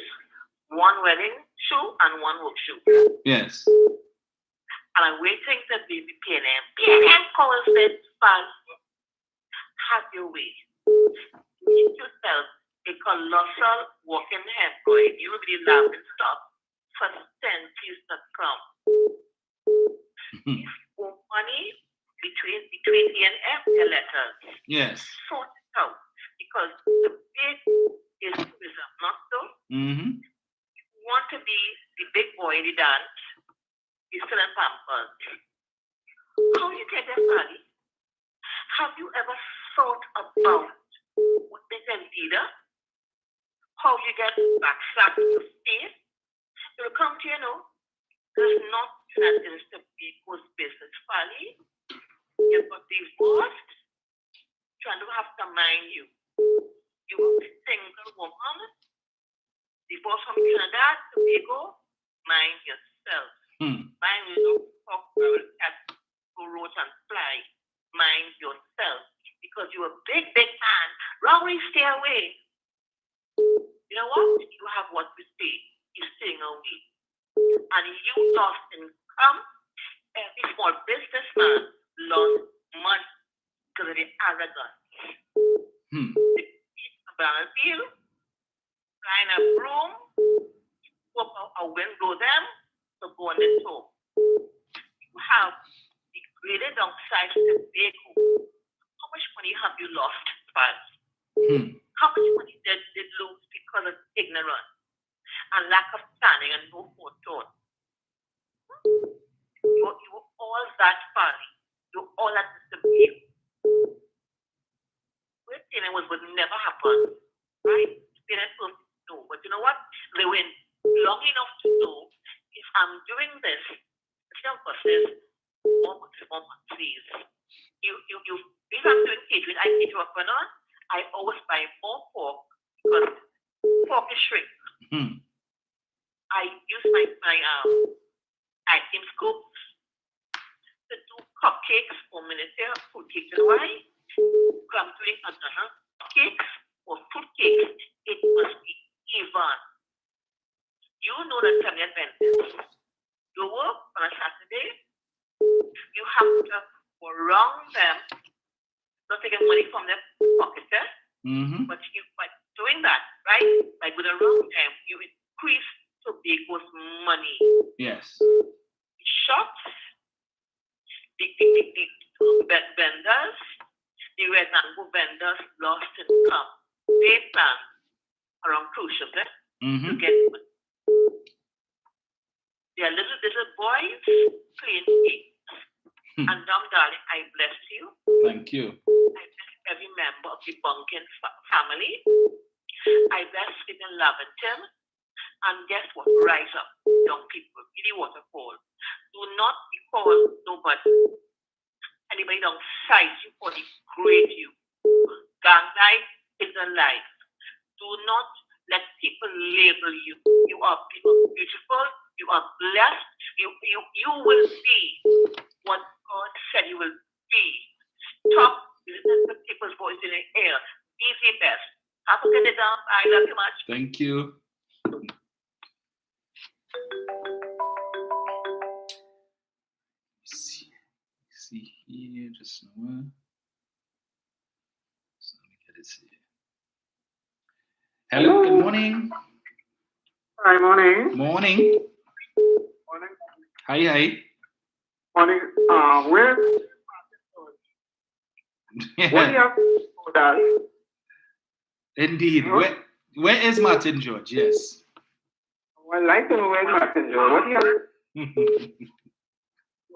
[SPEAKER 5] one wedding shoe and one work shoe.
[SPEAKER 1] Yes.
[SPEAKER 5] And I'm waiting to be PNM. PNM calls it Fadi. Have your way. Make yourself a colossal walking hemorrhoid. You will be laughing stock for 10 pieces of come. For money between the and F the letters.
[SPEAKER 1] Yes.
[SPEAKER 5] Sort it out. Because the big is tourism, not so.
[SPEAKER 1] Mm-hmm.
[SPEAKER 5] You want to be the big boy in the dance, you're still in Pampers. How you get that money? Have you ever thought about what makes a leader? How you get backslapped in your face? It'll come to there's not that is to be good business folly. You've got divorced, trying to have to mind you. You are a single woman, divorced from Trinidad, Tobago, mind yourself. Mind you, don't talk about cat, go roach and fly. Mind yourself. Because you're a big, big man. Wrongly stay away. You know what? You have what we say. You're staying away. And you lost income. Every small businessman lost money because of the arrogance. A battlefield, flying a broom, pop out a window them to go on the top. You have degraded downside to Tobago. How much money have you lost, Faz? How much money did lose because of ignorance and lack of planning and no forethought? You were all that funny. You were all that Tobago. We're saying it would never happen, right? Parents don't know, but you know what? They went long enough to know if I'm doing this. Tell buses, more please. If I'm doing catering, I need to open on. I always buy more pork because pork is shrink. I use my item scoops to do cupcakes for miniature food cakes. You know why? I'm doing cupcakes or fruit cakes. It must be even. You know that some advantage. You work on a Saturday. You have to wrong them, not taking money from their pocket, but by doing that, right? By going wrong them, you increase Tobago's money.
[SPEAKER 1] Yes.
[SPEAKER 5] The shops, the vendors, the red mango vendors lost income. They plan around cruise ships, to get money. They are little boys playing games. And darling, I bless you.
[SPEAKER 1] Thank you.
[SPEAKER 5] I bless every member of the Bunkin family. I bless Stephen Lavington. And guess what? Rise up, young people. Really waterfall. Do not be called nobody. Anybody don't size you or degrade you. Gang life is a life. Do not let people label you. You are beautiful. You are blessed. You will be what God said you will be. Stop listening to people's voice in the air. Be the best. Have a good day, down. I love you much.
[SPEAKER 1] Thank you. See here, just a moment. So let me get it here. Hello, good morning.
[SPEAKER 6] Hi, morning.
[SPEAKER 1] Morning.
[SPEAKER 6] Morning.
[SPEAKER 1] Hi.
[SPEAKER 6] Morning. Where? What do you have for that?
[SPEAKER 1] Indeed. Where is Martin George? Yes.
[SPEAKER 6] I'd like to know where's Martin George. What do you have?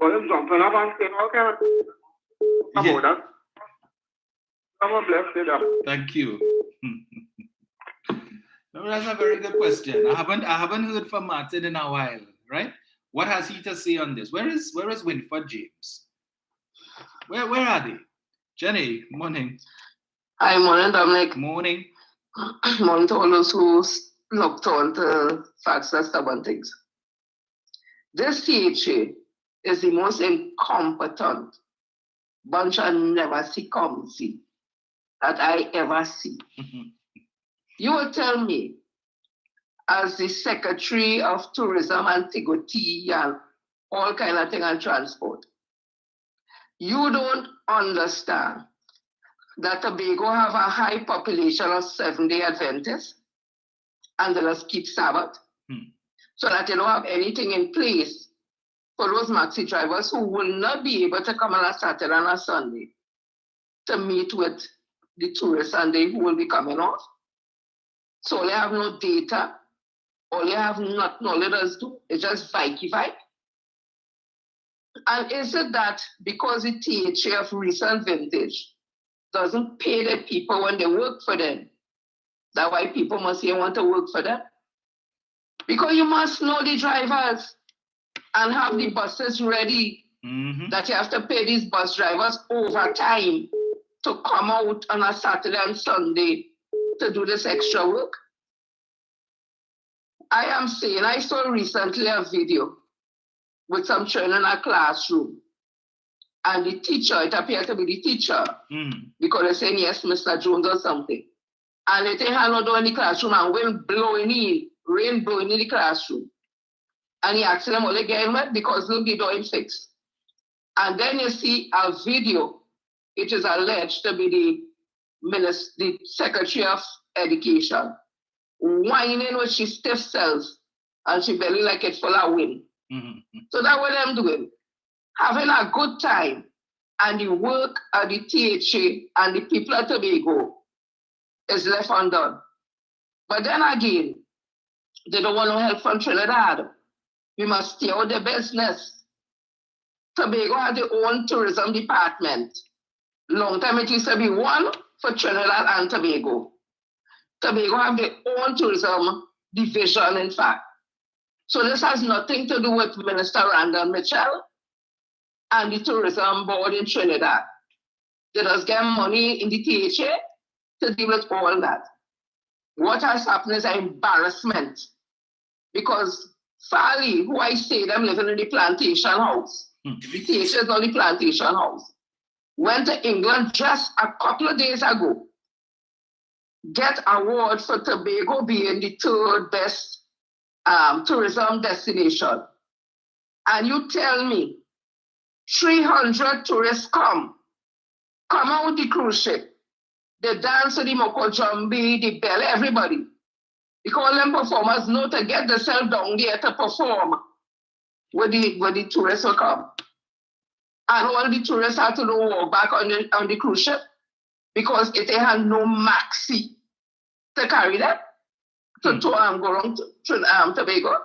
[SPEAKER 6] You're jumping up and saying all kind of about that. God bless you.
[SPEAKER 1] Thank you. No, that's a very good question. I haven't heard from Martin in a while, right? What has he to say on this? Where is Winford James? Where are they? Jenny, morning.
[SPEAKER 7] Hi, morning, Dominic.
[SPEAKER 1] Morning.
[SPEAKER 7] Morning to all those who looked on to facts and stubborn things. This CHA is the most incompetent bunch I never see come see. that I ever see. You will tell me, as the Secretary of Tourism and Tigoti and all kind of thing and transport, you don't understand that Tobago have a high population of 7-day Adventists and they just keep Sabbath, so that they don't have anything in place for those Maxi drivers who will not be able to come on a Saturday and a Sunday to meet with the tourists and they who will be coming off. So they have no data, all you have nothing, all it does do is just vibe. And is it that because the THA of recent vintage doesn't pay the people when they work for them, that's why people must say want to work for them? Because you must know the drivers and have the buses ready, that you have to pay these bus drivers overtime to come out on a Saturday and Sunday to do this extra work. I am saying, I saw recently a video with some children in a classroom, and the teacher, it appeared to be the teacher, because they're saying, yes, Mr. Jones or something. And they think I not in the classroom and rain blowing in the classroom. And he asked them all again, because look, the door is fixed. And then you see a video, it is alleged to be the Secretary of Education, whining with she stiff self, and she belly like it full of wind. So that's what I'm doing. Having a good time, and the work of the THA and the people at Tobago is left undone. But then again, they don't want no help from Trinidad. We must stay out the business. Tobago has their own tourism department. Long time it used to be one for Trinidad and Tobago. Tobago have their own tourism division, in fact. So this has nothing to do with Minister Randall Mitchell and the tourism board in Trinidad. They just get money in the THA to deal with all that. What has happened is an embarrassment, because Farley, who I say them living in the plantation house, the THA is not the plantation house, went to England just a couple of days ago, get award for Tobago being the 3rd best tourism destination. And you tell me 300 tourists come out the cruise ship, they dance to the Moko Jumbi, the bell, everybody. Because them performers know to get themselves down there to perform where the tourists will come. And all the tourists have to walk back on the cruise ship because it had no Maxi to carry them to go around to Tobago.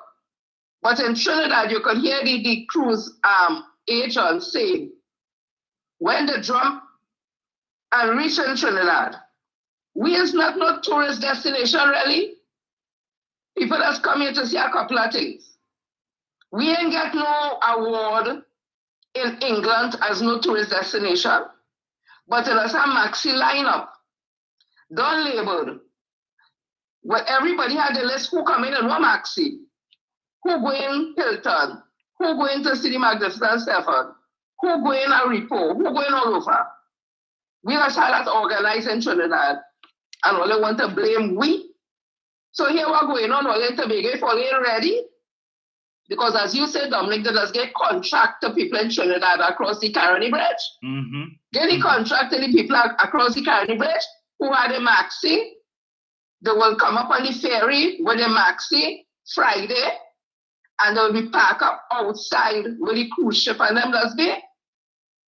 [SPEAKER 7] But in Trinidad, you could hear the cruise agent saying, when they jump and reach in Trinidad, we is not no tourist destination really. People that's come here to see a couple of things. We ain't get no award in England as no tourist destination, but it has a Maxi lineup, done labeled, where everybody had the list who come in and one Maxi, who going Hilton, who going to see the Magnificent Seven, who going Aripo, who going all over. We just had that organized in Trinidad, and all they want to blame we. So here we're going on, all in Tobago, if all ain't ready, because as you said, Dominic, they just get contract to people in Trinidad across the Caroni Bridge. Get the contract to the people across the Caroni Bridge who had a Maxi. They will come up on the ferry with a Maxi Friday, and they'll be parked up outside with the cruise ship and them does be.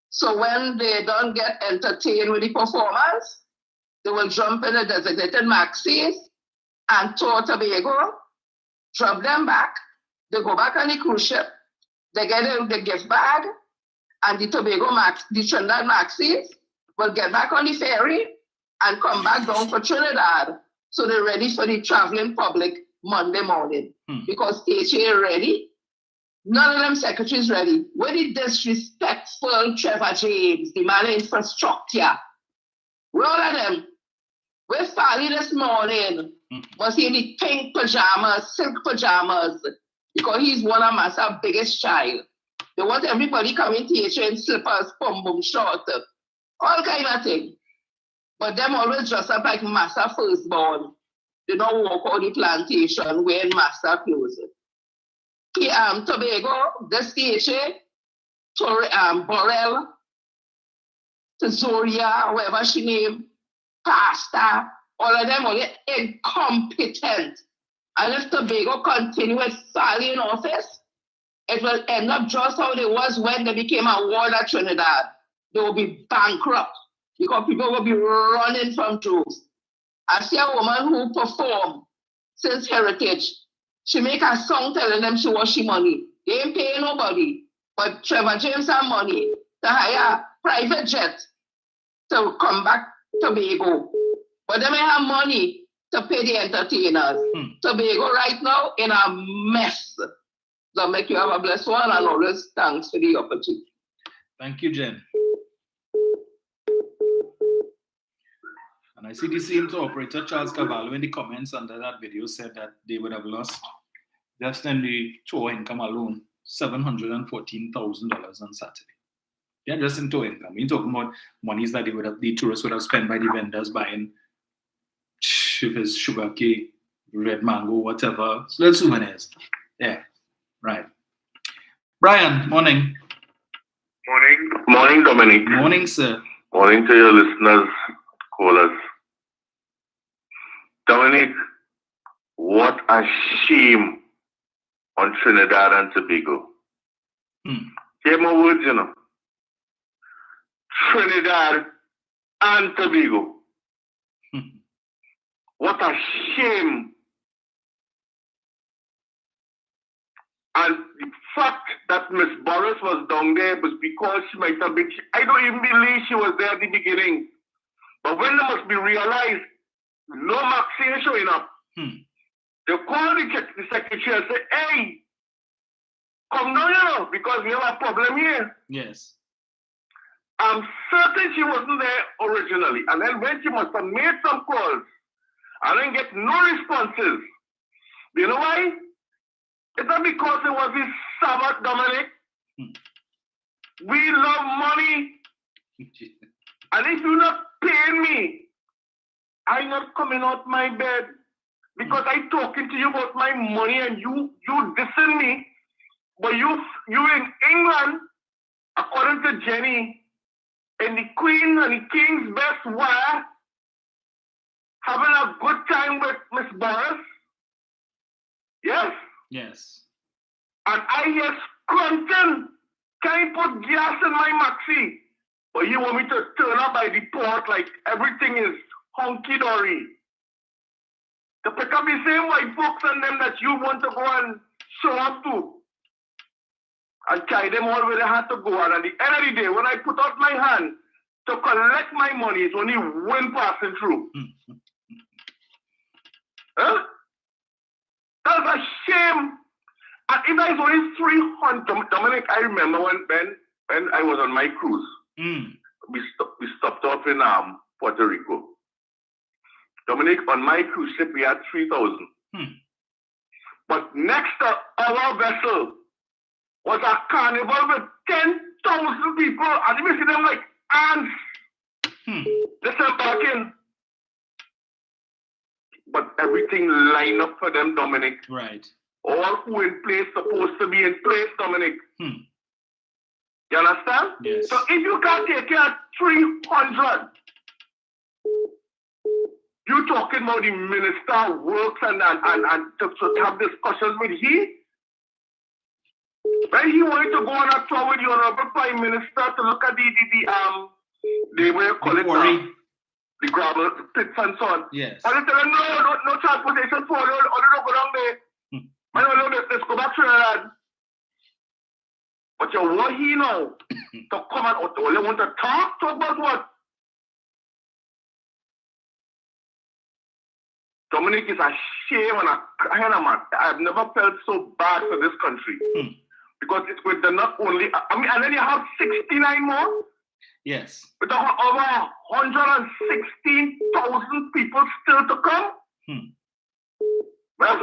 [SPEAKER 7] So when they don't get entertained with the performance, they will jump in the designated Maxis and tour Tobago, drop them back, they go back on the cruise ship, they get the gift bag, and the the Trinidad Maxis will get back on the ferry and come back down for Trinidad. So they're ready for the traveling public Monday morning. Because THA ready, none of them secretaries ready. Where the disrespectful Trevor James, the man of infrastructure, where all of them? Where's Farley this morning? Was he in the pink pajamas, silk pajamas? Because he's one of my biggest child. They want everybody coming to THA in slippers, pum-bum short, all kind of thing. But them always dress up like Master firstborn. They don't walk on the plantation wearing Master clothes. Tobago, Despache, Borel, Tesoria, whatever she named, Pastor, all of them are incompetent. And if Tobago continue with Sally in office, it will end up just how it was when they became a ward at Trinidad. They will be bankrupt because people will be running from droves. I see a woman who performed since Heritage. She make a song telling them she was she money. They ain't paying nobody. But Trevor James have money to hire a private jet to come back to Tobago. But they may have money to pay the entertainers. Tobago right now in a mess. So make you have a blessed one and always thanks for the opportunity.
[SPEAKER 1] Thank you, Jen. And I see the same to Operator Charles Cavallo in the comments under that video said that they would have lost just in the tour income alone $714,000 on Saturday. Yeah, just in tour income. We're talking about monies that the tourists would have spent by the vendors buying sugar cake, red mango, whatever. So little souvenirs. Yeah, right. Brian, morning.
[SPEAKER 8] Morning, Dominic.
[SPEAKER 1] Morning, sir.
[SPEAKER 8] Morning to your listeners, callers. Dominic, what a shame on Trinidad and Tobago. Hear my words, you know. Trinidad and Tobago. What a shame. And the fact that Miss Boris was down there was because she might have been, I don't even believe she was there at the beginning. But when they must be realized, no Maxi is showing up. They call the secretary and say, hey, come down here because we have a problem here.
[SPEAKER 1] Yes.
[SPEAKER 8] I'm certain she wasn't there originally. And then when she must have made some calls and then get no responses. You know why? It's not because it was his Sabbath, Dominic. We love money. And if you're not paying me, I'm not coming out my bed because I'm talking to you about my money and you dissing me. But you in England, according to Jenny, in the Queen and the King's best wire, having a good time with Miss Boris. Yes?
[SPEAKER 1] Yes.
[SPEAKER 8] And I hear scrunching. Can you put gas in my Maxi? But you want me to turn up by the port like everything is honky-dory. To pick up the same white folks and them that you want to go and show up to. And carry them all where they had to go. And at the end of the day, when I put out my hand to collect my money, it's only one passing through. Huh? That's a shame. And if there's only 300, Dominic, I remember when I was on my cruise. We stopped off in Puerto Rico. Dominic, on my cruise ship, we had 3,000. But next to our vessel was a carnival with 10,000 people. And you see them like ants disembarking. But everything lined up for them, Dominic.
[SPEAKER 1] Right.
[SPEAKER 8] All who in place supposed to be in place, Dominic. You understand?
[SPEAKER 1] Yes.
[SPEAKER 8] So if you can't take care of 300, you talking about the minister works and to have discussions with he? When he wanted to go on a tour with the Honorable Prime Minister to look at the way you call it, the gravel pits and so on.
[SPEAKER 1] Yes.
[SPEAKER 8] And they tell him, no transportation for you, or don't go down there. Let's go back to Trinidad. But you want he now to come and only want to talk about what? Dominic, is a shame and a crying, man. I've never felt so bad for this country. Because it's with the not only, and then you have 69 more?
[SPEAKER 1] Yes.
[SPEAKER 8] With over 116,000 people still to come? Well,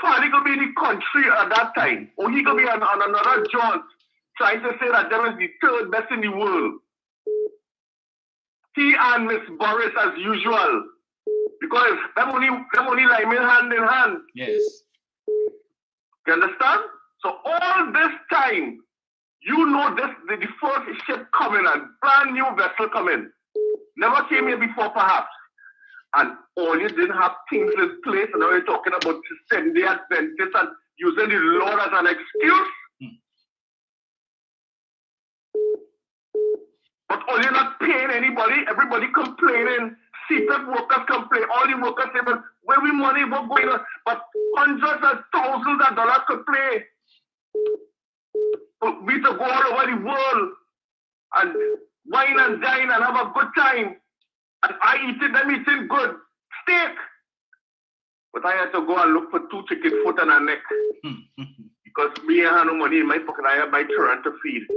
[SPEAKER 8] Farley could be in the country at that time. Or he could be on another jaunt trying to say that there is the third best in the world. he and Miss Boris as usual. Because them only liming hand in hand.
[SPEAKER 1] Yes.
[SPEAKER 8] You understand? So all this time, you know this the first ship coming and brand new vessel coming. Never came here before perhaps. And all you didn't have things in place, and now you're talking about Sunday Adventists and using the Lord as an excuse. But all you're not paying anybody, everybody complaining. CPEP workers complain, all the workers say, but where we money, what going on? But hundreds and thousands of dollars complain. We to go all over the world and wine and dine and have a good time. And them eating good steak. But I had to go and look for 2 chicken foot and a neck. Because me had no money in my pocket. I had my children to feed.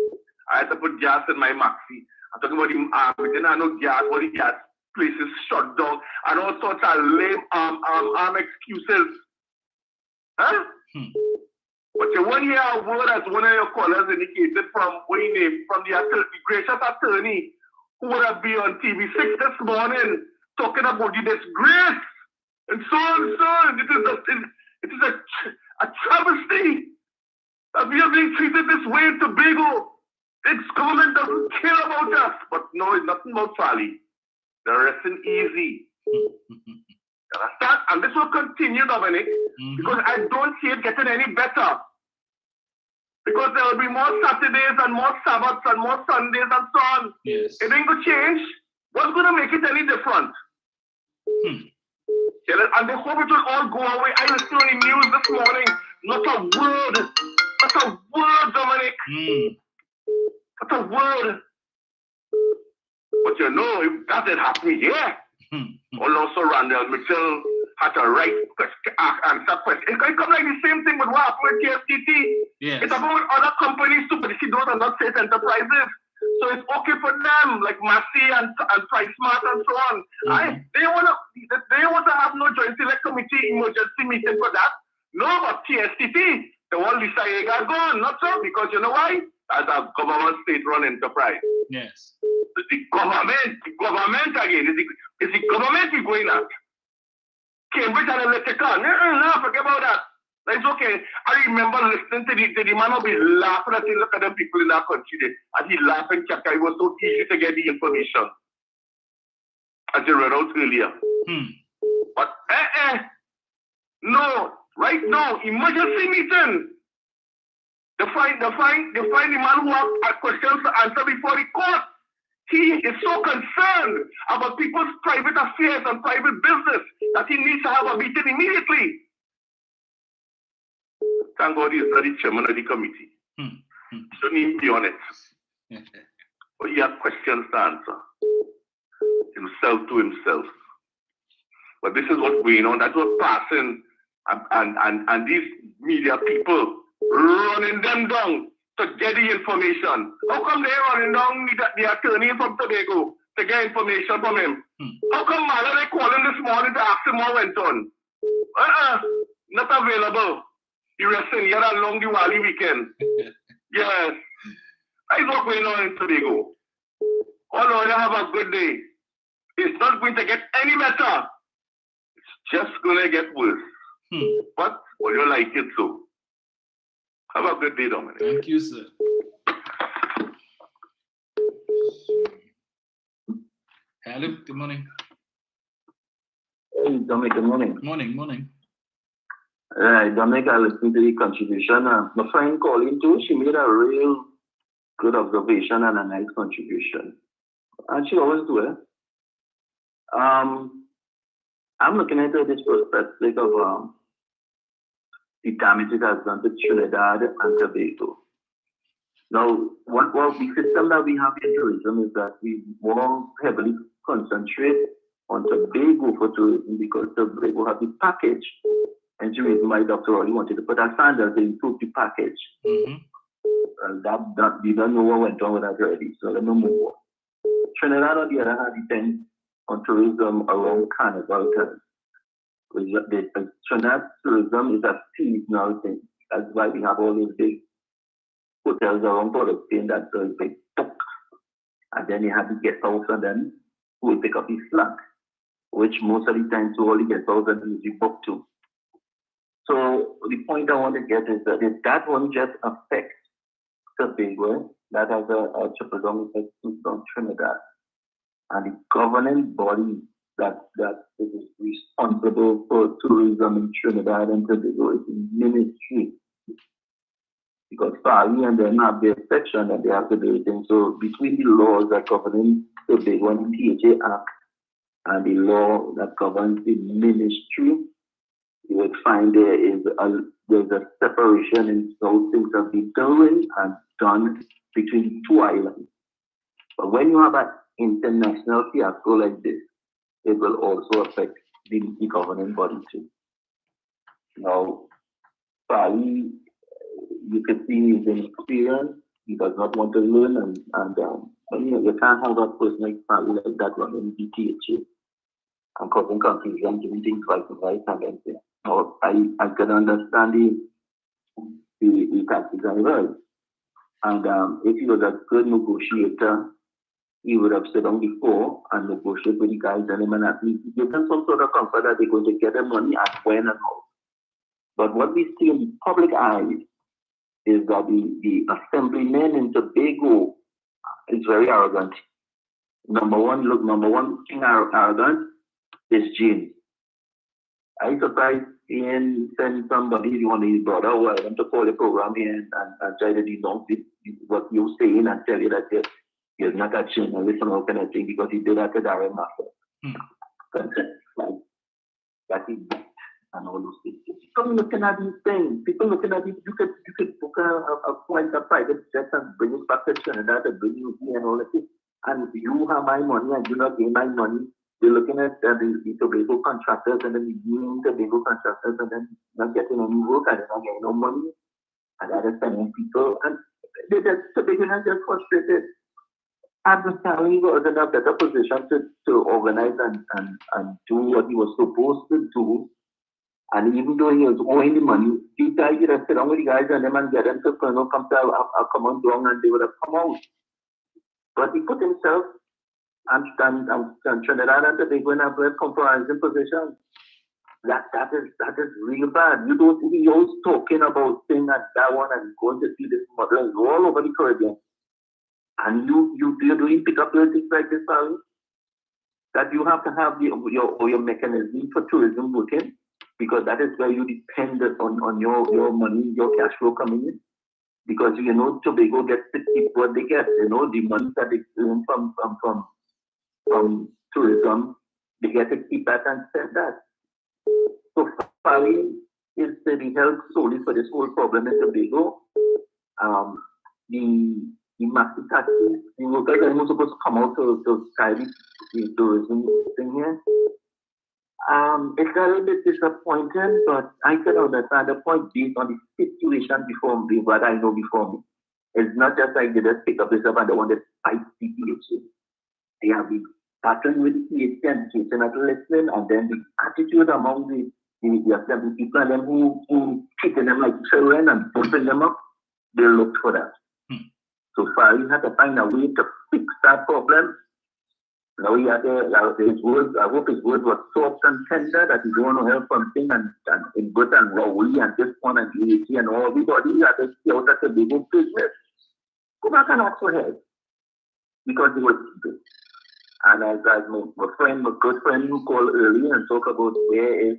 [SPEAKER 8] I had to put gas in my Maxi. I'm talking about the we didn't have no gas, all the gas places shut down, and all sorts of lame excuses. Huh? But you won't hear a word as one of your callers indicated from the gracious attorney who would have been on TV6 this morning talking about the disgrace and so on. It is a travesty that we are being treated this way in Tobago. This government doesn't care about us. But no, it's nothing about Sally. They're resting easy. Understand? And this will continue, Dominic, because I don't see it getting any better. Because there will be more Saturdays and more Sabbaths and more Sundays and so on.
[SPEAKER 1] Yes.
[SPEAKER 8] It ain't going to change. What's going to make it any different? And they hope it will all go away. I listened to the news this morning. Not a word. Not a word, Dominic. Not a word. But you know, if that had happened here, also Randall Mitchell had a right answer question. It comes like the same thing with what happened with KFTT.
[SPEAKER 1] Yes.
[SPEAKER 8] It's about other companies too, but you see, those are not state enterprises. So it's okay for them, like Maxi and PriceSmart and so on. They want to have no joint select committee emergency meeting for that. No, but TSTT, the one Lisa Yeager gone, not so, because you know why? As a government state-run enterprise.
[SPEAKER 1] Yes.
[SPEAKER 8] The government again. It's the government we're going at. Cambridge Analytica. No, forget about that. It's okay. I remember listening to the man who be laughing as he look at the people in that country there. And he laughing, it was so easy to get the information. As you read out earlier. But no, right now, emergency meeting. They find the man who has questions to answer before the court. He is so concerned about people's private affairs and private business that he needs to have a meeting immediately. Thank God he's not the chairman of the committee. Shouldn't even be on it. But he has questions to answer. Himself to himself. But this is what's going on. That's what's passing. And these media people running them down to get the information. How come they're running down the attorney from Tobago to get information from him? How come Mala they calling this morning to ask him what went on? Not available. He resting here along the Wally weekend. Yes. That's what's going on in Tobago. All of you have a good day. It's not going to get any better. It's just going to get worse. But will you like it so? Have a good day, Dominic.
[SPEAKER 1] Thank you, sir. Hello, good morning.
[SPEAKER 9] Hey, Dominic, good morning.
[SPEAKER 1] Morning.
[SPEAKER 9] Dominic, I listened to the contribution. My friend calling too, she made a real good observation and a nice contribution. And she always do it. I'm looking at this perspective of the damage it has done to Trinidad and Tobago. Now, the system that we have in tourism is that we more heavily concentrate on Tobago for tourism because Tobago has the package. And the reason why Dr. Ollie wanted to put a standard to improve the package. That we don't know what went on with that already, so let me move on. Trinidad, on the other hand, depends on tourism around Carnival time. Trinidad tourism is a seasonal thing. That's why we have all these big hotels around Port of Spain that serve big talk. And then you have the guest house, and then who will pick up his slack, which most of the time to all he gets out and music book too. So the point I want to get is that if that won't just affect Tobago, that has a trickle-down effect on Trinidad. And the governing body that is responsible for tourism in Trinidad and Tobago is the ministry. Because Fali and them have their section that they have to do it in. So between the laws that govern Tobago and the THA Act and the law that governs the ministry, you would find there's a separation in how things have been done between two islands. But when you have an international fiasco like this, it will also affect the governing body too. Now, Fali, you can see his inexperience. He does not want to learn, and you can't have a person like Fali like that running the THA and causing confusion, doing things right and right, and then say, no, I can understand the taxi driver. And if he was a good negotiator, he would have sat down before and negotiate with the guys and him and at least give them some sort of comfort that they're going to get their money and when and how. But what we see in the public eye is that the assemblyman in Tobago is very arrogant. Number one thing arrogant is James. I surprised in send somebody, you want his brother, who I want to call the program here and try to denounce what you're saying and tell you that you're not a journalist and all kind of thing because he did that to Darren Master. Like, that is that and all those things. People looking at these things, people looking at these, you could book a flight, a private jet and bring it back to Trinidad and bring you here and all that. And you have my money and you not gain my money. You're looking at the Tobago contractors and then the Tobago contractors and then not getting any work and not getting no money. And that is sending people. And Tobago is just frustrated. And the family was in a better position to organize and do what he was supposed to do. And even though he was owing the money, he tried to sit down with the guys and them and get them to come to a common ground and they would have come out. But he put himself and Trinidad and Tobago in a very compromising position. That is real bad. You don't see always talking about things like that one and going to see this model all over the Caribbean. And you're doing pick up your things like this, Barry, that you have to have your mechanism for tourism working, because that is where you depend on your money, your cash flow coming in. Because Tobago gets to keep what they get, the money that they earn from tourism, they get to keep that and spend that. So Fali is to be held solely for this whole problem in Tobago. The Maxi taxis, the workers are supposed to come out to carry the tourism thing here. It's a little bit disappointing, but I can understand the point based on the situation before me, what I know before me. It's not just like they just pick up this up and they want to fight the THA. They have been battling with the THA and the THA not listening, and then the attitude among the people and them who treating them like children and pumping them up, they looked for that. So far, you have to find a way to fix that problem. Now he had his words, I hope his words were soft and tender, that he's going to help something and in good and Rowley and this one and EAC and all everybody had to see out at the big business. Go back and ask for help. Because they were people. And as my good friend who called earlier and talked about where is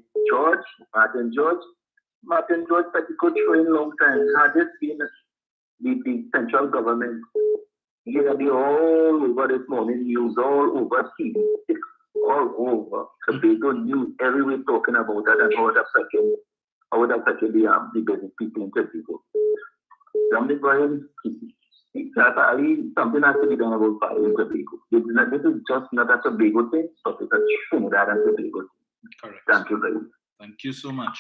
[SPEAKER 9] Martin George had a good train long time. Had this been the central government, you're going to be all over this morning news, all over TV, all over. Tobago news, everywhere talking about that and how it affected the business people in Tobago. Something has to be done about fire in Tobago. This is just not a Tobago thing, but it's a Trinidad and Tobago thing.
[SPEAKER 1] Correct.
[SPEAKER 9] Thank you very much.
[SPEAKER 1] Thank you so much.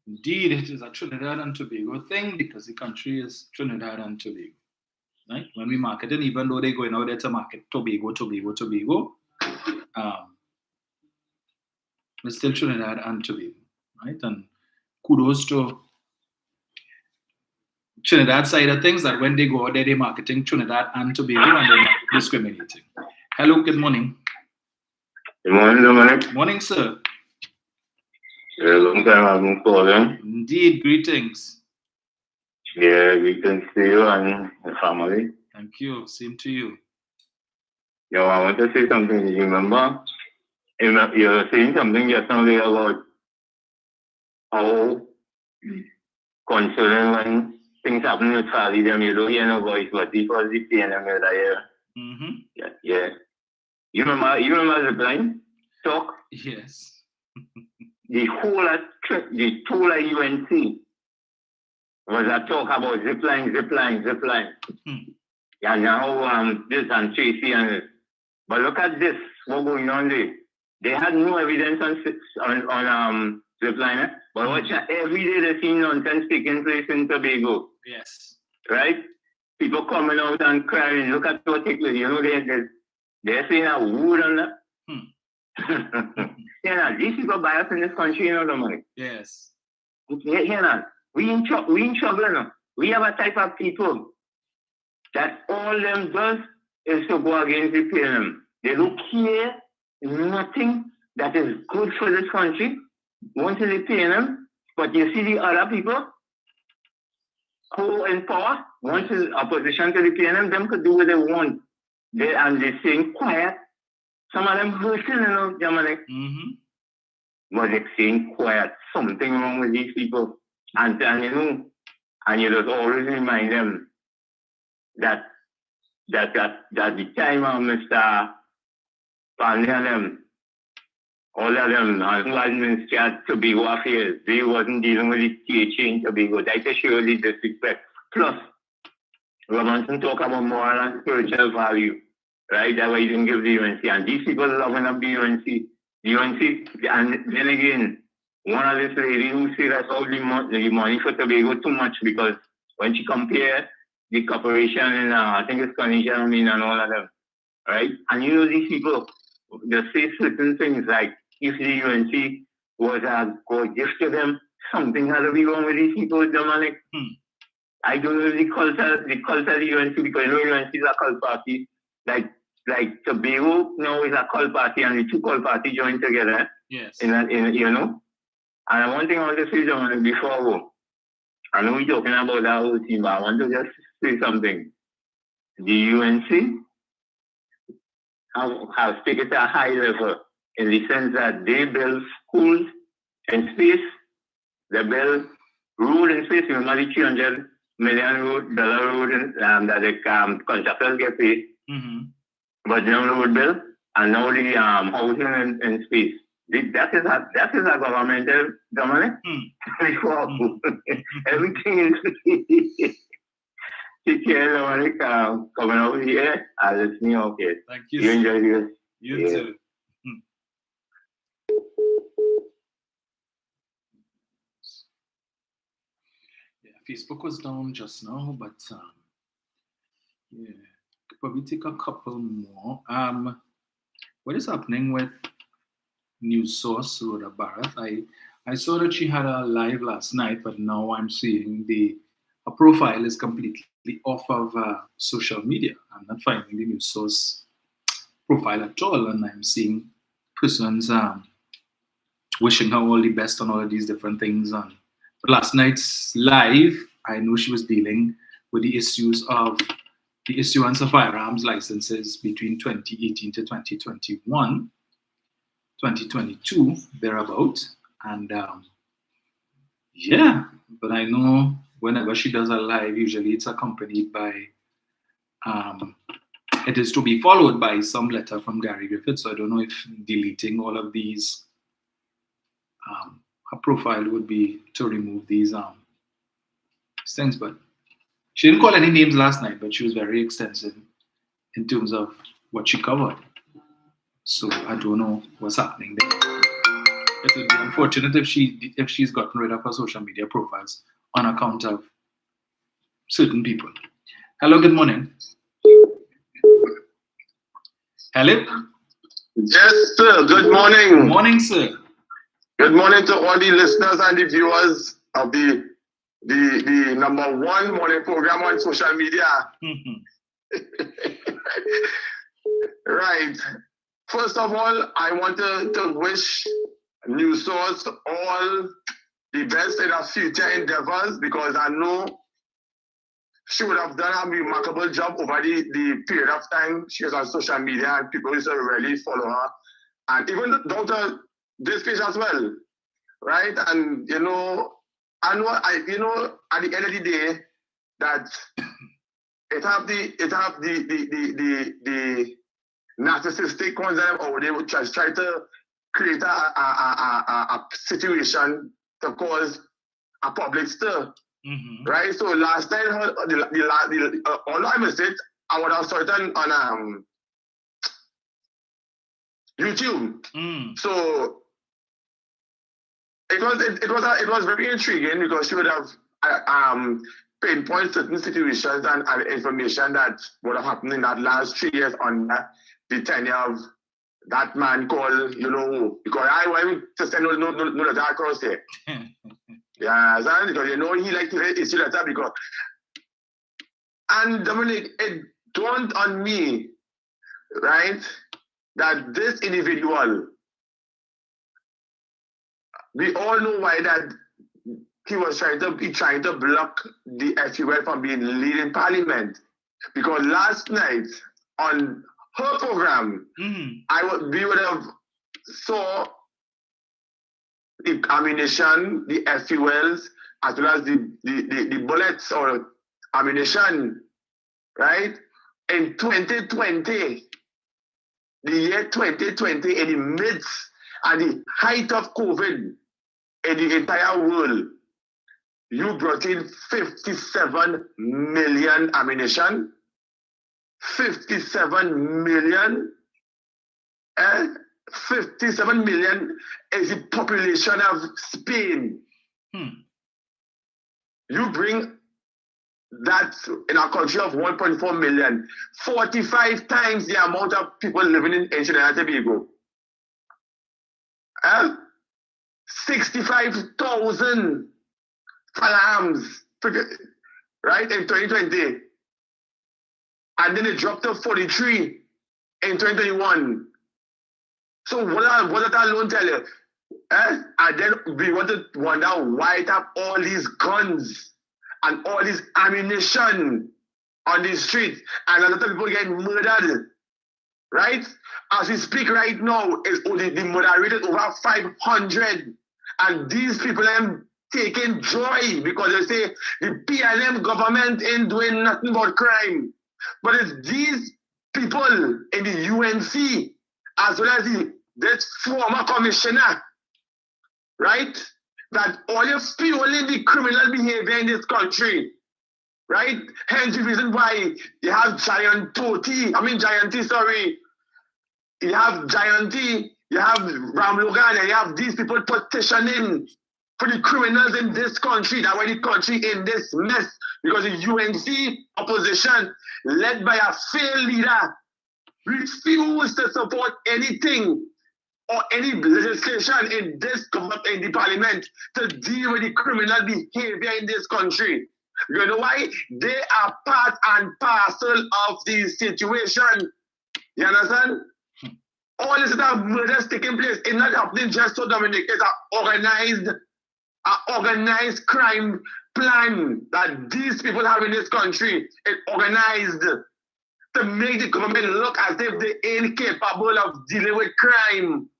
[SPEAKER 1] Indeed, it is a Trinidad and Tobago thing because the country is Trinidad and Tobago. Right? When we market it, even though they're going out there to market Tobago, it's still Trinidad and Tobago. Right? And kudos to Trinidad side of things, that when they go out there, they're marketing Trinidad and Tobago and they're not discriminating. Hello, good morning.
[SPEAKER 8] Good morning, Dominic.
[SPEAKER 1] Morning, sir.
[SPEAKER 8] Yeah, long time I've been calling.
[SPEAKER 1] Indeed, greetings.
[SPEAKER 8] Yeah, greetings to you and the family.
[SPEAKER 1] Thank you. Same to you.
[SPEAKER 8] Yo, I want to say something. You remember? You were saying something yesterday about how concerning when things happen with Charlie, them you don't hear no voice, but because the pain them you hear.
[SPEAKER 1] Mm-hmm.
[SPEAKER 8] Yeah. You remember the blind talk?
[SPEAKER 1] Yes.
[SPEAKER 8] The whole UNC was a talk about zip line. And now this and Tracy and this. But look at this, what's going on there. They had no evidence on zip line, but watch every day they see nonsense taking place in Tobago.
[SPEAKER 1] Yes.
[SPEAKER 8] Right? People coming out and crying. Look at what take place. You know, they're saying a word on that. These people bias in this country, you know, the money.
[SPEAKER 1] Yes.
[SPEAKER 8] We in trouble now. We have a type of people that all them does is to go against the PNM. They don't care nothing that is good for this country. Once they PNM, but you see the other people who in power, once is opposition to the PNM, them could do what they want. They're staying quiet. Some of them hurting, you know, Dominic. But they're staying quiet. Something wrong with these people. And you know, and you just always remind them that the time of Mr. Pandy and them, all of them, who administered Tobago affairs, they wasn't dealing with the THA in Tobago. That is surely disrespect. Plus, Robinson talk about moral and spiritual value, right? That's why he didn't give the UNC. And these people loving up the UNC. The UNC, and then again, one of this lady who said that all the money for Tobago too much because when she compared the corporation and I think it's Connection, and all of them, right? And you know these people, they say certain things like if the UNC was a God gift to them, something had to be wrong with these people, Dominic. I don't know the culture of the UNC because you know UNC is a cult party. Like Tobago now is a cult party and the two cult parties join together.
[SPEAKER 1] Yes.
[SPEAKER 8] In you know. And one thing I want to say, Dominic, before I go, I know we're talking about that whole team, but I want to just say something. The UNC have taken it to a high level in the sense that they build schools in space, they build road in space. Remember the $300 million road that the contractors get paid, but now road bill and now the housing in space. That is a governmental, Dominic. Everything is take care, Dominic. Coming over here, I'll listen you. Okay.
[SPEAKER 1] Thank you.
[SPEAKER 8] You enjoy this.
[SPEAKER 1] You too. Yeah, Facebook was down just now, but yeah, could probably take a couple more. What is happening with news source Rhoda Barrett? I saw that she had a live last night, but now I'm seeing her profile is completely off of social media. I'm not finding the news source profile at all, and I'm seeing persons wishing her all the best on all of these different things. But last night's live, I know she was dealing with the issues of the issuance of firearms licenses between 2018 to 2021. 2022 thereabout, and yeah, but I know whenever she does a live, usually it's accompanied by it is to be followed by some letter from Gary Griffith. So I don't know if deleting all of these her profile would be to remove these things, but she didn't call any names last night, but she was very extensive in terms of what she covered. So I don't know what's happening there. It would be unfortunate if she's gotten rid of her social media profiles on account of certain people. Hello, good morning. Hello?
[SPEAKER 10] Yes, sir. Good morning.
[SPEAKER 1] Good morning, sir.
[SPEAKER 10] Good morning to all the listeners and the viewers of the the number one morning program on social media. Right. First of all, I want to wish New Source all the best in her future endeavors, because I know she would have done a remarkable job over the period of time she was on social media, and people used to really follow her. And even down to this page as well, right? And I know at the end of the day that it have the narcissistic ones or they would just try to create a situation to cause a public stir. Right? So last time although I missed it, I would have started on YouTube. So it was very intriguing, because she would have pinpoint certain situations and information that would have happened in that last 3 years on the tenure of that man called, because I want to send no that across there. Yeah, because he likes to issue that because, and Dominic, it dawned on me, right, that this individual, we all know why that he was trying to block the FUL from being lead in Parliament, because last night on her program, we would have saw the ammunition, the FULs, as well as the bullets or ammunition, right? In 2020, the year 2020, in the midst and the height of COVID in the entire world, you brought in 57 million ammunition. 57 million. 57 million is the population of Spain. You bring that in a country of 1.4 million, 45 times the amount of people living in Trinidad and Tobago. 65,000 alarms, right, in 2020. And then it dropped to 43 in 2021. So what does that alone tell you? And then we wonder why it have all these guns and all this ammunition on the street, and a lot of people getting murdered, right? As we speak right now, the murder rate is over 500, and these people are taking joy because they say the PLM government ain't doing nothing but crime. But it's these people in the UNC, as well as this former commissioner, right, that all are fueling the criminal behavior in this country, right? Hence the reason why you have Gianti, you have Gianti, you have Ram Logan, and you have these people petitioning for the criminals in this country, that why the country in this mess, because the UNC opposition, led by a failed leader, refused to support anything or any legislation in this government, in the parliament, to deal with the criminal behavior in this country. You know why? They are part and parcel of the situation. You understand? All this stuff murders taking place. It's not happening just so, Dominic. It's an organized crime plan that these people have in this country. It's organized to make the government look as if they're incapable of dealing with crime.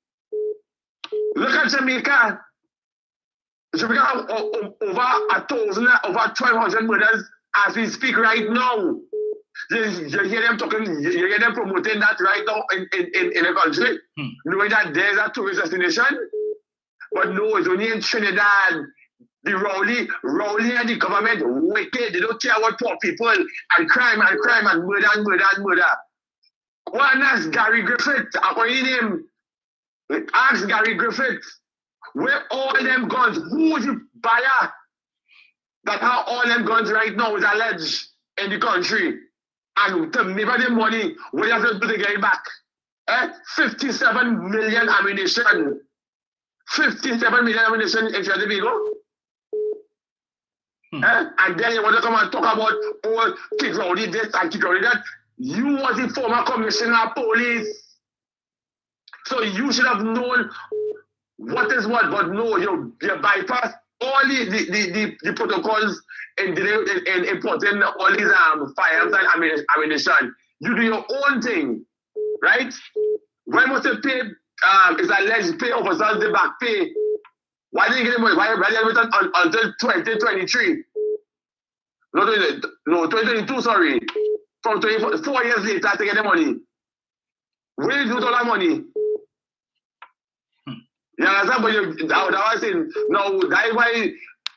[SPEAKER 10] Look at Jamaica. Jamaica have over 1,000, over 1,200 murders as we speak right now. You hear them talking, you hear them promoting that right now in the country, knowing that there's a tourist destination. But no, it's only in Trinidad. The Rowley and the government wicked. They don't care about poor people and crime and murder and murder and murder. Go and ask Gary Griffith, according to him. Ask Gary Griffith, where all them guns, who is the buyer that have all them guns right now is alleged in the country? And to make the money, what you have to do to get it back? 57 million ammunition. 57 million ammunition in Trinidad and Tobago. And then you want to come and talk about Kid Rowdy this and Kid Rowdy that. You was the former commissioner of police. So you should have known what is what, but no, you bypass all the protocols in importing all these firearms and ammunition. You do your own thing, right? Why must you pay, is alleged pay officers the back pay? Why didn't you get the money? Why didn't you get it until 2023? No, 2022, sorry. From 4 years later to get the money. Where did you do all that money? You understand? But that was saying, no, that's why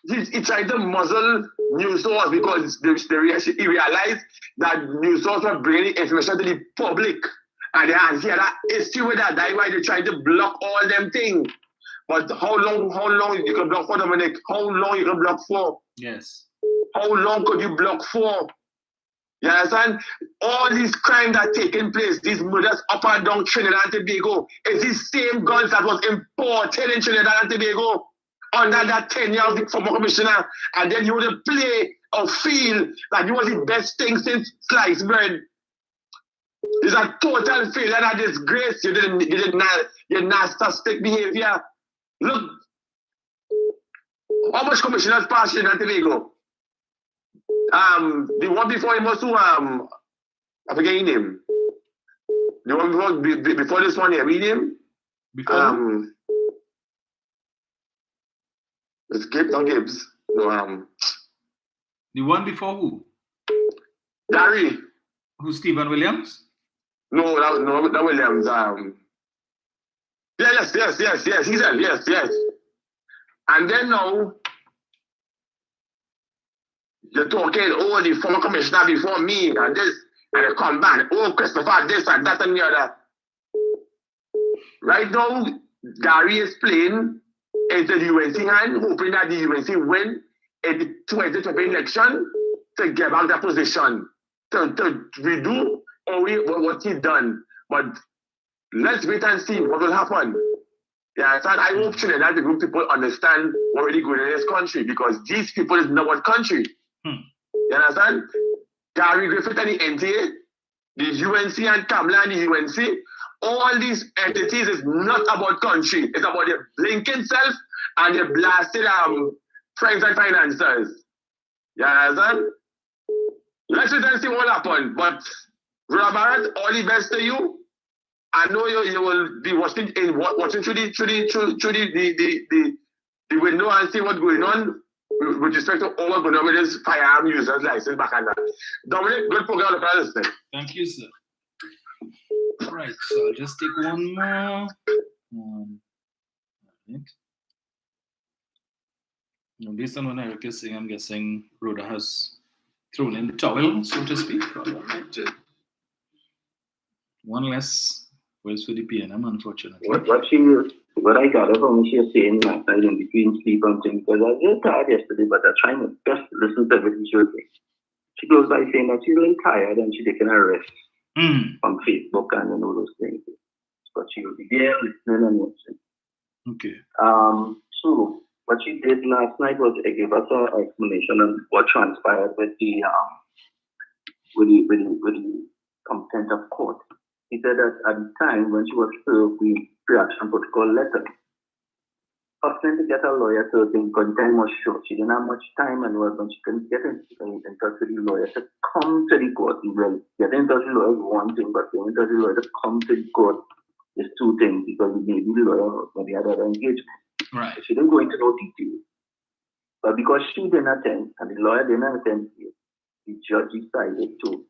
[SPEAKER 10] he tried to muzzle news source because he realized that news source were bringing information to the public. And they had that issue with that. That's why they tried to block all them things. But how long you can block for, Dominic? How long you can block for?
[SPEAKER 1] Yes.
[SPEAKER 10] How long could you block for? You understand? All these crimes that are taking place, these murders up and down Trinidad and Tobago, is these same guns that was imported in Trinidad and Tobago under that tenure of the former commissioner. And then you want to play or feel that you was the best thing since sliced bread. It's a total failure and a disgrace. You did narcissistic behavior. Look, how much commissioners passed in Tobago? The one before him was I forget his name. The one before this one here, read him.
[SPEAKER 1] Before
[SPEAKER 10] it's Gibbs. No,
[SPEAKER 1] the one before who?
[SPEAKER 10] Gary.
[SPEAKER 1] Who's Stephen Williams?
[SPEAKER 10] No, that Williams. Yes. He said yes. And then now you're talking, the former commissioner before me and this, and they come back, Christopher, this and that and the other. Right now, Gary is playing into the UNC hand, hoping that the UNC win in the 2020 election to get back that position, to redo what he done. But let's wait and see what will happen. Yeah, so I hope Trinidad the group people understand what really good in this country because these people is not what country. You understand? Gary Griffith and the NTA, the UNC and Kamla and the UNC, all these entities is not about country. It's about their blinking self and their blasted friends and financiers. You understand? Let's wait and see what happens. But Robert, all the best to you. I know you will be watching through the window and see what's going on with respect to all what's going on with this firearm users license back and that. Dominic, good program of listening.
[SPEAKER 1] Thank you, sir. All right, so I'll just take one more. Based on what Eric is saying, I'm guessing Rhoda has thrown in the towel, so to speak. One less voice for the PNM, unfortunately.
[SPEAKER 9] What I got from she was saying last night in between sleep and things, because I was just tired yesterday, but I tried my best to listen to everything she was saying. She goes by saying that she's a little tired and she's taking a rest on Facebook and all those things. But she will be there listening and watching.
[SPEAKER 1] Okay.
[SPEAKER 9] So what she did last night was give us an explanation of what transpired with the content of court. He said that at the time when she was served the pre-action protocol letter, often to get a lawyer to think because the time was short. She didn't have much time and when she couldn't get in touch with the lawyer to come to the court. Well, getting in touch with the lawyer is one thing, but getting in touch with the lawyer to come to the court is two things because maybe the lawyer maybe had other engagement.
[SPEAKER 1] Right.
[SPEAKER 9] She didn't go into no detail. But because she didn't attend and the lawyer didn't attend, the judge decided to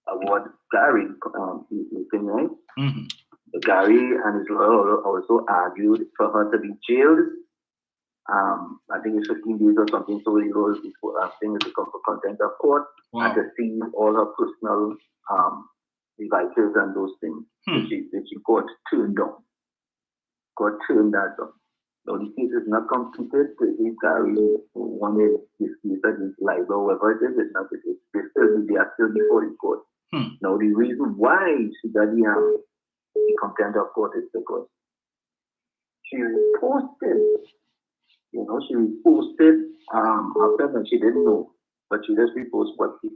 [SPEAKER 9] award Gary anything, right?
[SPEAKER 1] Mm-hmm.
[SPEAKER 9] Gary and his lawyer also argued for her to be jailed. I think it's 15 days or something, so he was asking her to come for contempt of court and to see all her personal devices and those things which she got turned down. Got turned that down. Now the case is not completed. If Gary wanted this case against libel, whatever it is, it's not the case. They are still before the court. Now the reason why she got the contempt of court is because she posted You know, she reposted after when she didn't know, but she just reposted what the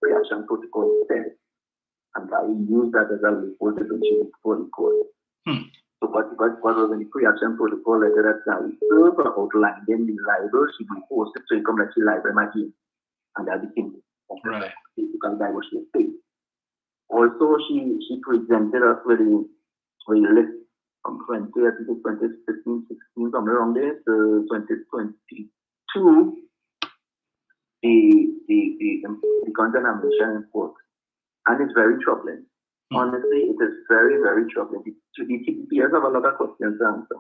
[SPEAKER 9] reaction protocol said. And I used that as a reposted when she before the court. So what was in the pre-action protocol letter that I served outlined in the libel, she reposted so it come like she libel my team. And that became
[SPEAKER 1] right.
[SPEAKER 9] What she said. Also, she presented us with a list from 2015, 16, somewhere around there, to 2022, the contamination import. And it's very troubling. Honestly, it is very, very troubling. The TPPS have a lot of questions to answer.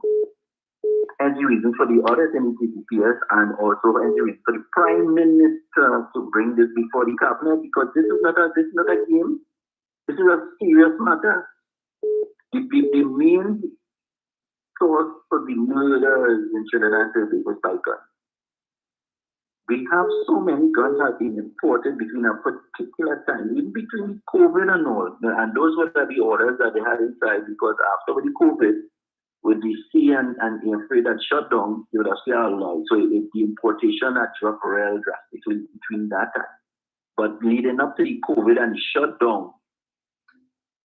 [SPEAKER 9] As the reason for the audit in the TPPS, and also as the reason for the Prime Minister to bring this before the cabinet, because this is not a game. This is a serious matter. The main source for the murders in Trinidad and Tobago is by guns. We have so many guns have been imported between a particular time, even between COVID and all. And those were the orders that they had inside, because after the COVID, with the sea and air freight that shut down, you would have seen a lot. So the importation had dropped real drastically between that time. But leading up to the COVID and shutdown,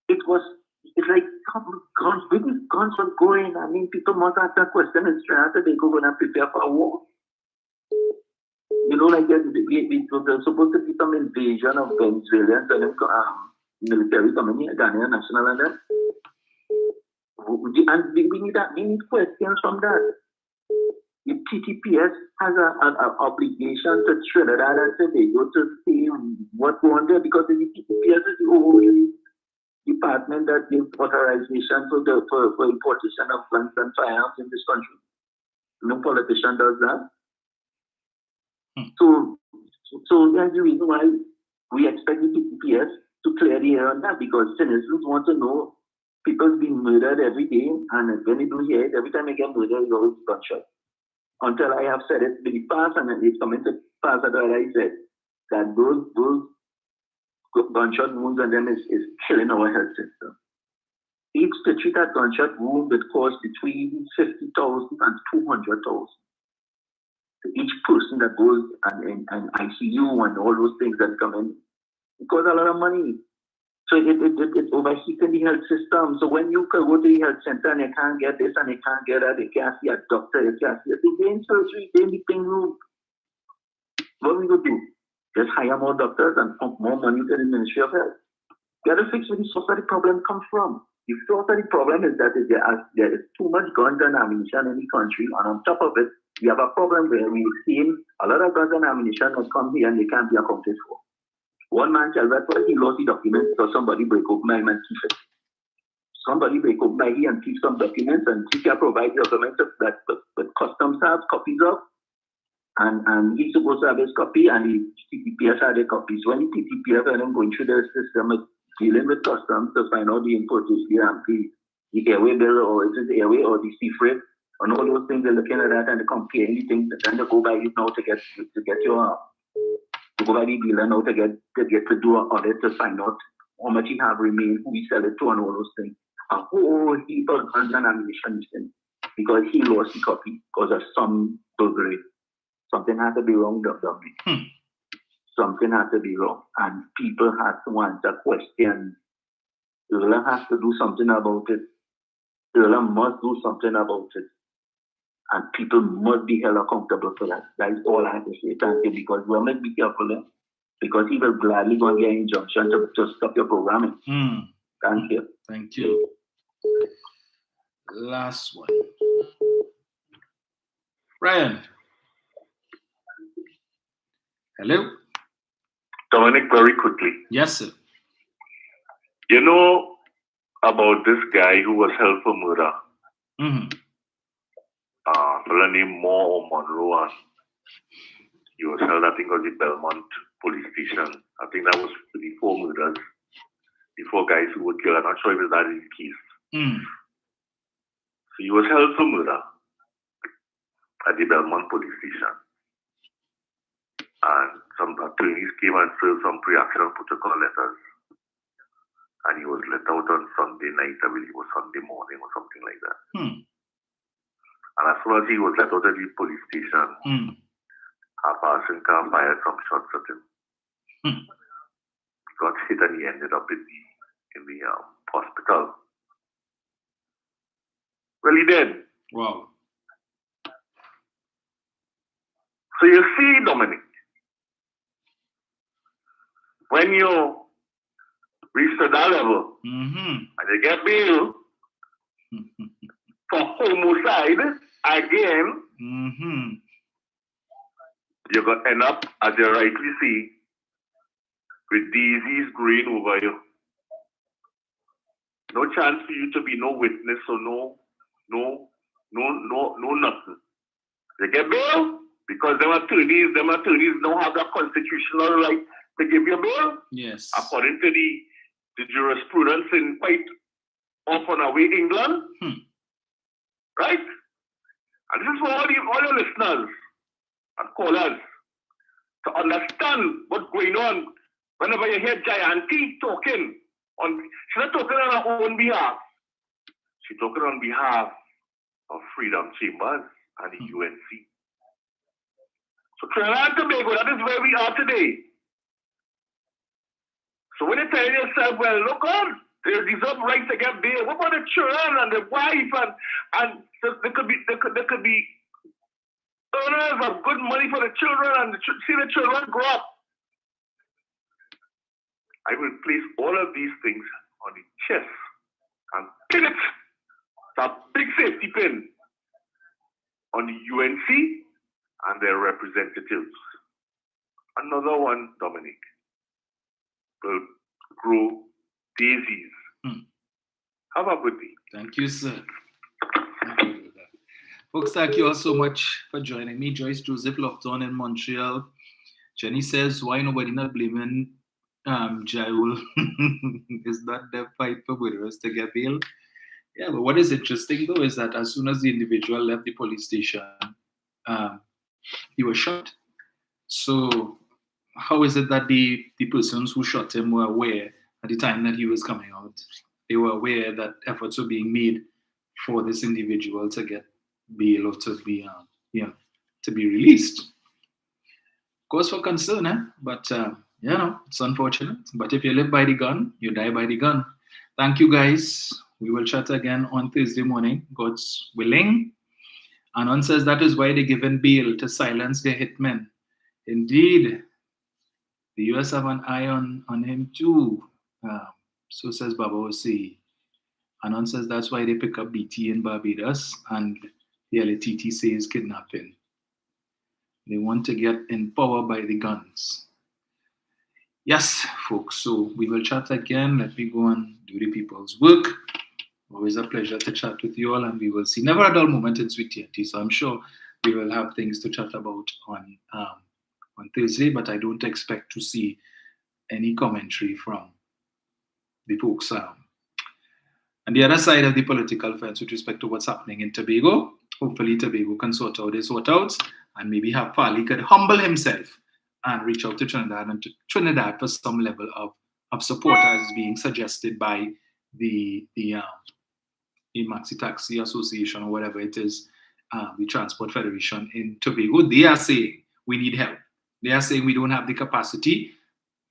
[SPEAKER 9] it's like guns, where these guns were going. I mean, people must ask that question in Trinidad, they go and prepare for a war. You know, like there's supposed to be some invasion of Venezuelans and military coming here, Ghanaian national and that. And we need questions from that. The TTPS has an obligation to Trinidad and Tobago to see what we want there, because the TTPS is the only department that gives authorization for importation of guns and firearms in this country. No politician does that. So that's the reason why we expect the TTPS to clear the air on that, because citizens want to know people being murdered every day, and when they do hear it, every time they get murdered, it's always gunshot. Until I have said it in the past, and it's coming to pass that I said that those gunshot wounds and them is killing our health system. Each to treat that gunshot wound would cost between 50,000 and 200,000. Each person that goes and ICU and all those things that come in, it costs a lot of money. So it's overheating the health system. So when you go to the health center and you can't get this and you can't get that, you can't see a doctor, you can't see they're in surgery, they're in the pain room. What are we going to do? Just hire more doctors and pump more money to the Ministry of Health. You got to fix where the source of the problem comes from. The source of the problem is that there is too much guns and ammunition in the country, and on top of it, we have a problem where we've seen a lot of guns and ammunition that come here and they can't be accounted for. One man tells us, well, he lost the documents because somebody break open my man keep it. Somebody break open my he and keep some documents, and he can provide the documents that customs have copies of. And he's supposed to have his copy, and the TTPS had the copies. When the TTPS and I'm going through the system, dealing with customs to find out the importation, the airway bill, or is it the airway or the sea freight, and all those things. They're looking at that and they compare anything, and they go by it now to get your to go by the dealer now to get to do an audit to find out how much he have remained, who he sell it to, and all those things. A whole heap of guns and ammunition because he lost the copy because of some burglary. Something had to be wrong, Dr. Something had to be wrong. And people had to answer questions. Irla has to do something about it. Irla must do something about it. And people must be held accountable for that. That is all I have to say. Thank you. Because we must be careful. Because he will gladly go and get an injunction to stop your programming. Thank you.
[SPEAKER 1] Thank you. Last one. Ryan. Hello?
[SPEAKER 8] Dominic, very quickly.
[SPEAKER 1] Yes, sir.
[SPEAKER 8] You know about this guy who was held for murder? Fella named Moore or Monroe, and he was held, I think, at the Belmont police station. I think that was for the 4 murders, the 4 guys who were killed. I'm not sure if that is the case. So he was held for murder at the Belmont police station. And some attorneys came and served some pre-action protocol letters. And he was let out on Sunday night, I believe it was Sunday morning or something like that. And as soon as he was let out of the police station, a person came fired some shots at him. He got hit and he ended up in the hospital. Well, he did.
[SPEAKER 1] Wow.
[SPEAKER 8] So you see, Dominic, when you reach to that level and you get bail for homicide again, you're going to end up, as you rightly see, with daisies growing over you. No chance for you to be no witness or no nothing. You get bail because them attorneys don't have that constitutional right to give you bail.
[SPEAKER 1] Yes.
[SPEAKER 8] According to the jurisprudence in quite often away England. Right? And this is for all your listeners and callers to understand what's going on whenever you hear Gianti talking. She's not talking on her own behalf. She's talking on behalf of Freedom Chambers and the UNC. So Trinidad and Tobago, that is where we are today. So when you're telling yourself, well, look on, they deserve rights to get bail. What about the children and the wife and so there could be earners of good money for the children and see the children grow up. I will place all of these things on the chest and pin it, that big safety pin, on the UNC and their representatives. Another one, Dominic, will grow daisies. Have a good day.
[SPEAKER 1] Thank you, sir. Folks, thank you all so much for joining me. Joyce Joseph Lofton in Montreal. Jenny says, why nobody not blaming Jaul? Is that the fight for murderers to get bail? Yeah, but what is interesting though is that as soon as the individual left the police station, he was shot. So how is it that the persons who shot him were aware at the time that he was coming out? They were aware that efforts were being made for this individual to get bail or to be, to be released. Cause for concern, but it's unfortunate. But if you live by the gun, you die by the gun. Thank you, guys. We will chat again on Thursday morning, God's willing. Anon says that is why they given bail to silence their hitmen. Indeed, the US have an eye on him too. So says Baba Osi. Anon says that's why they pick up BT in Barbados and the LTT says kidnapping. They want to get in power by the guns. Yes, folks, so we will chat again. Let me go and do the people's work. Always a pleasure to chat with you all, and we will see. Never a dull moment in Sweet TNT, so I'm sure we will have things to chat about on Thursday, but I don't expect to see any commentary from the folks on the other side of the political fence with respect to what's happening in Tobago. Hopefully Tobago can sort out his sort outs, and maybe have Farley could humble himself and reach out to Trinidad for some level of support as is being suggested by the Maxi Taxi Association or whatever it is, the Transport Federation in Tobago. They are saying we need help. They are saying we don't have the capacity.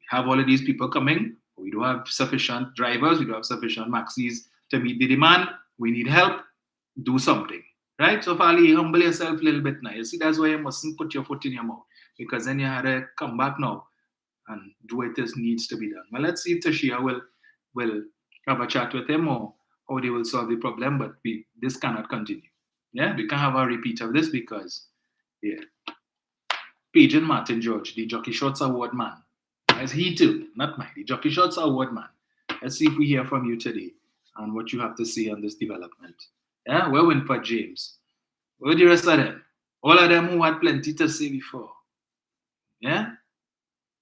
[SPEAKER 1] We have all of these people coming. We don't have sufficient drivers. We don't have sufficient Maxis to meet the demand. We need help. Do something. Right? So Farley, humble yourself a little bit now. You see, that's why you mustn't put your foot in your mouth. Because then you had to come back now and do what it needs to be done. Well, let's see if Tashia will have a chat with him or how they will solve the problem, but this cannot continue. Yeah, we can't have a repeat of this because, Pajan Martin George, the Jockey Shorts Award man, as he too, not mine, the Jockey Shorts Award man. Let's see if we hear from you today and what you have to say on this development. Yeah, where went for James? Where the rest of them? All of them who had plenty to say before. Yeah?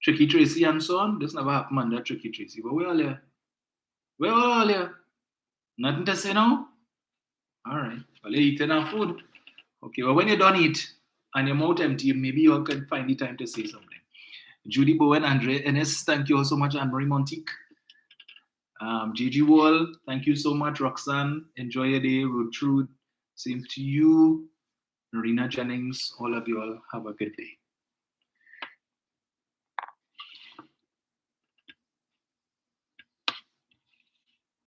[SPEAKER 1] Tricky Tracy and so on. This never happened under Tricky Tracy. But we're all here. We're all here. Nothing to say now? All right. Well, you're eating our food. Okay, well, when you don't eat and your mouth empty, maybe you all can find the time to say something. Judy Bowen, Andre Ennis, thank you all so much. Anne-Marie Montique. JG Wall, thank you so much. Roxanne, enjoy your day. Rotrude, same to you. Marina Jennings, all of you all have a good day.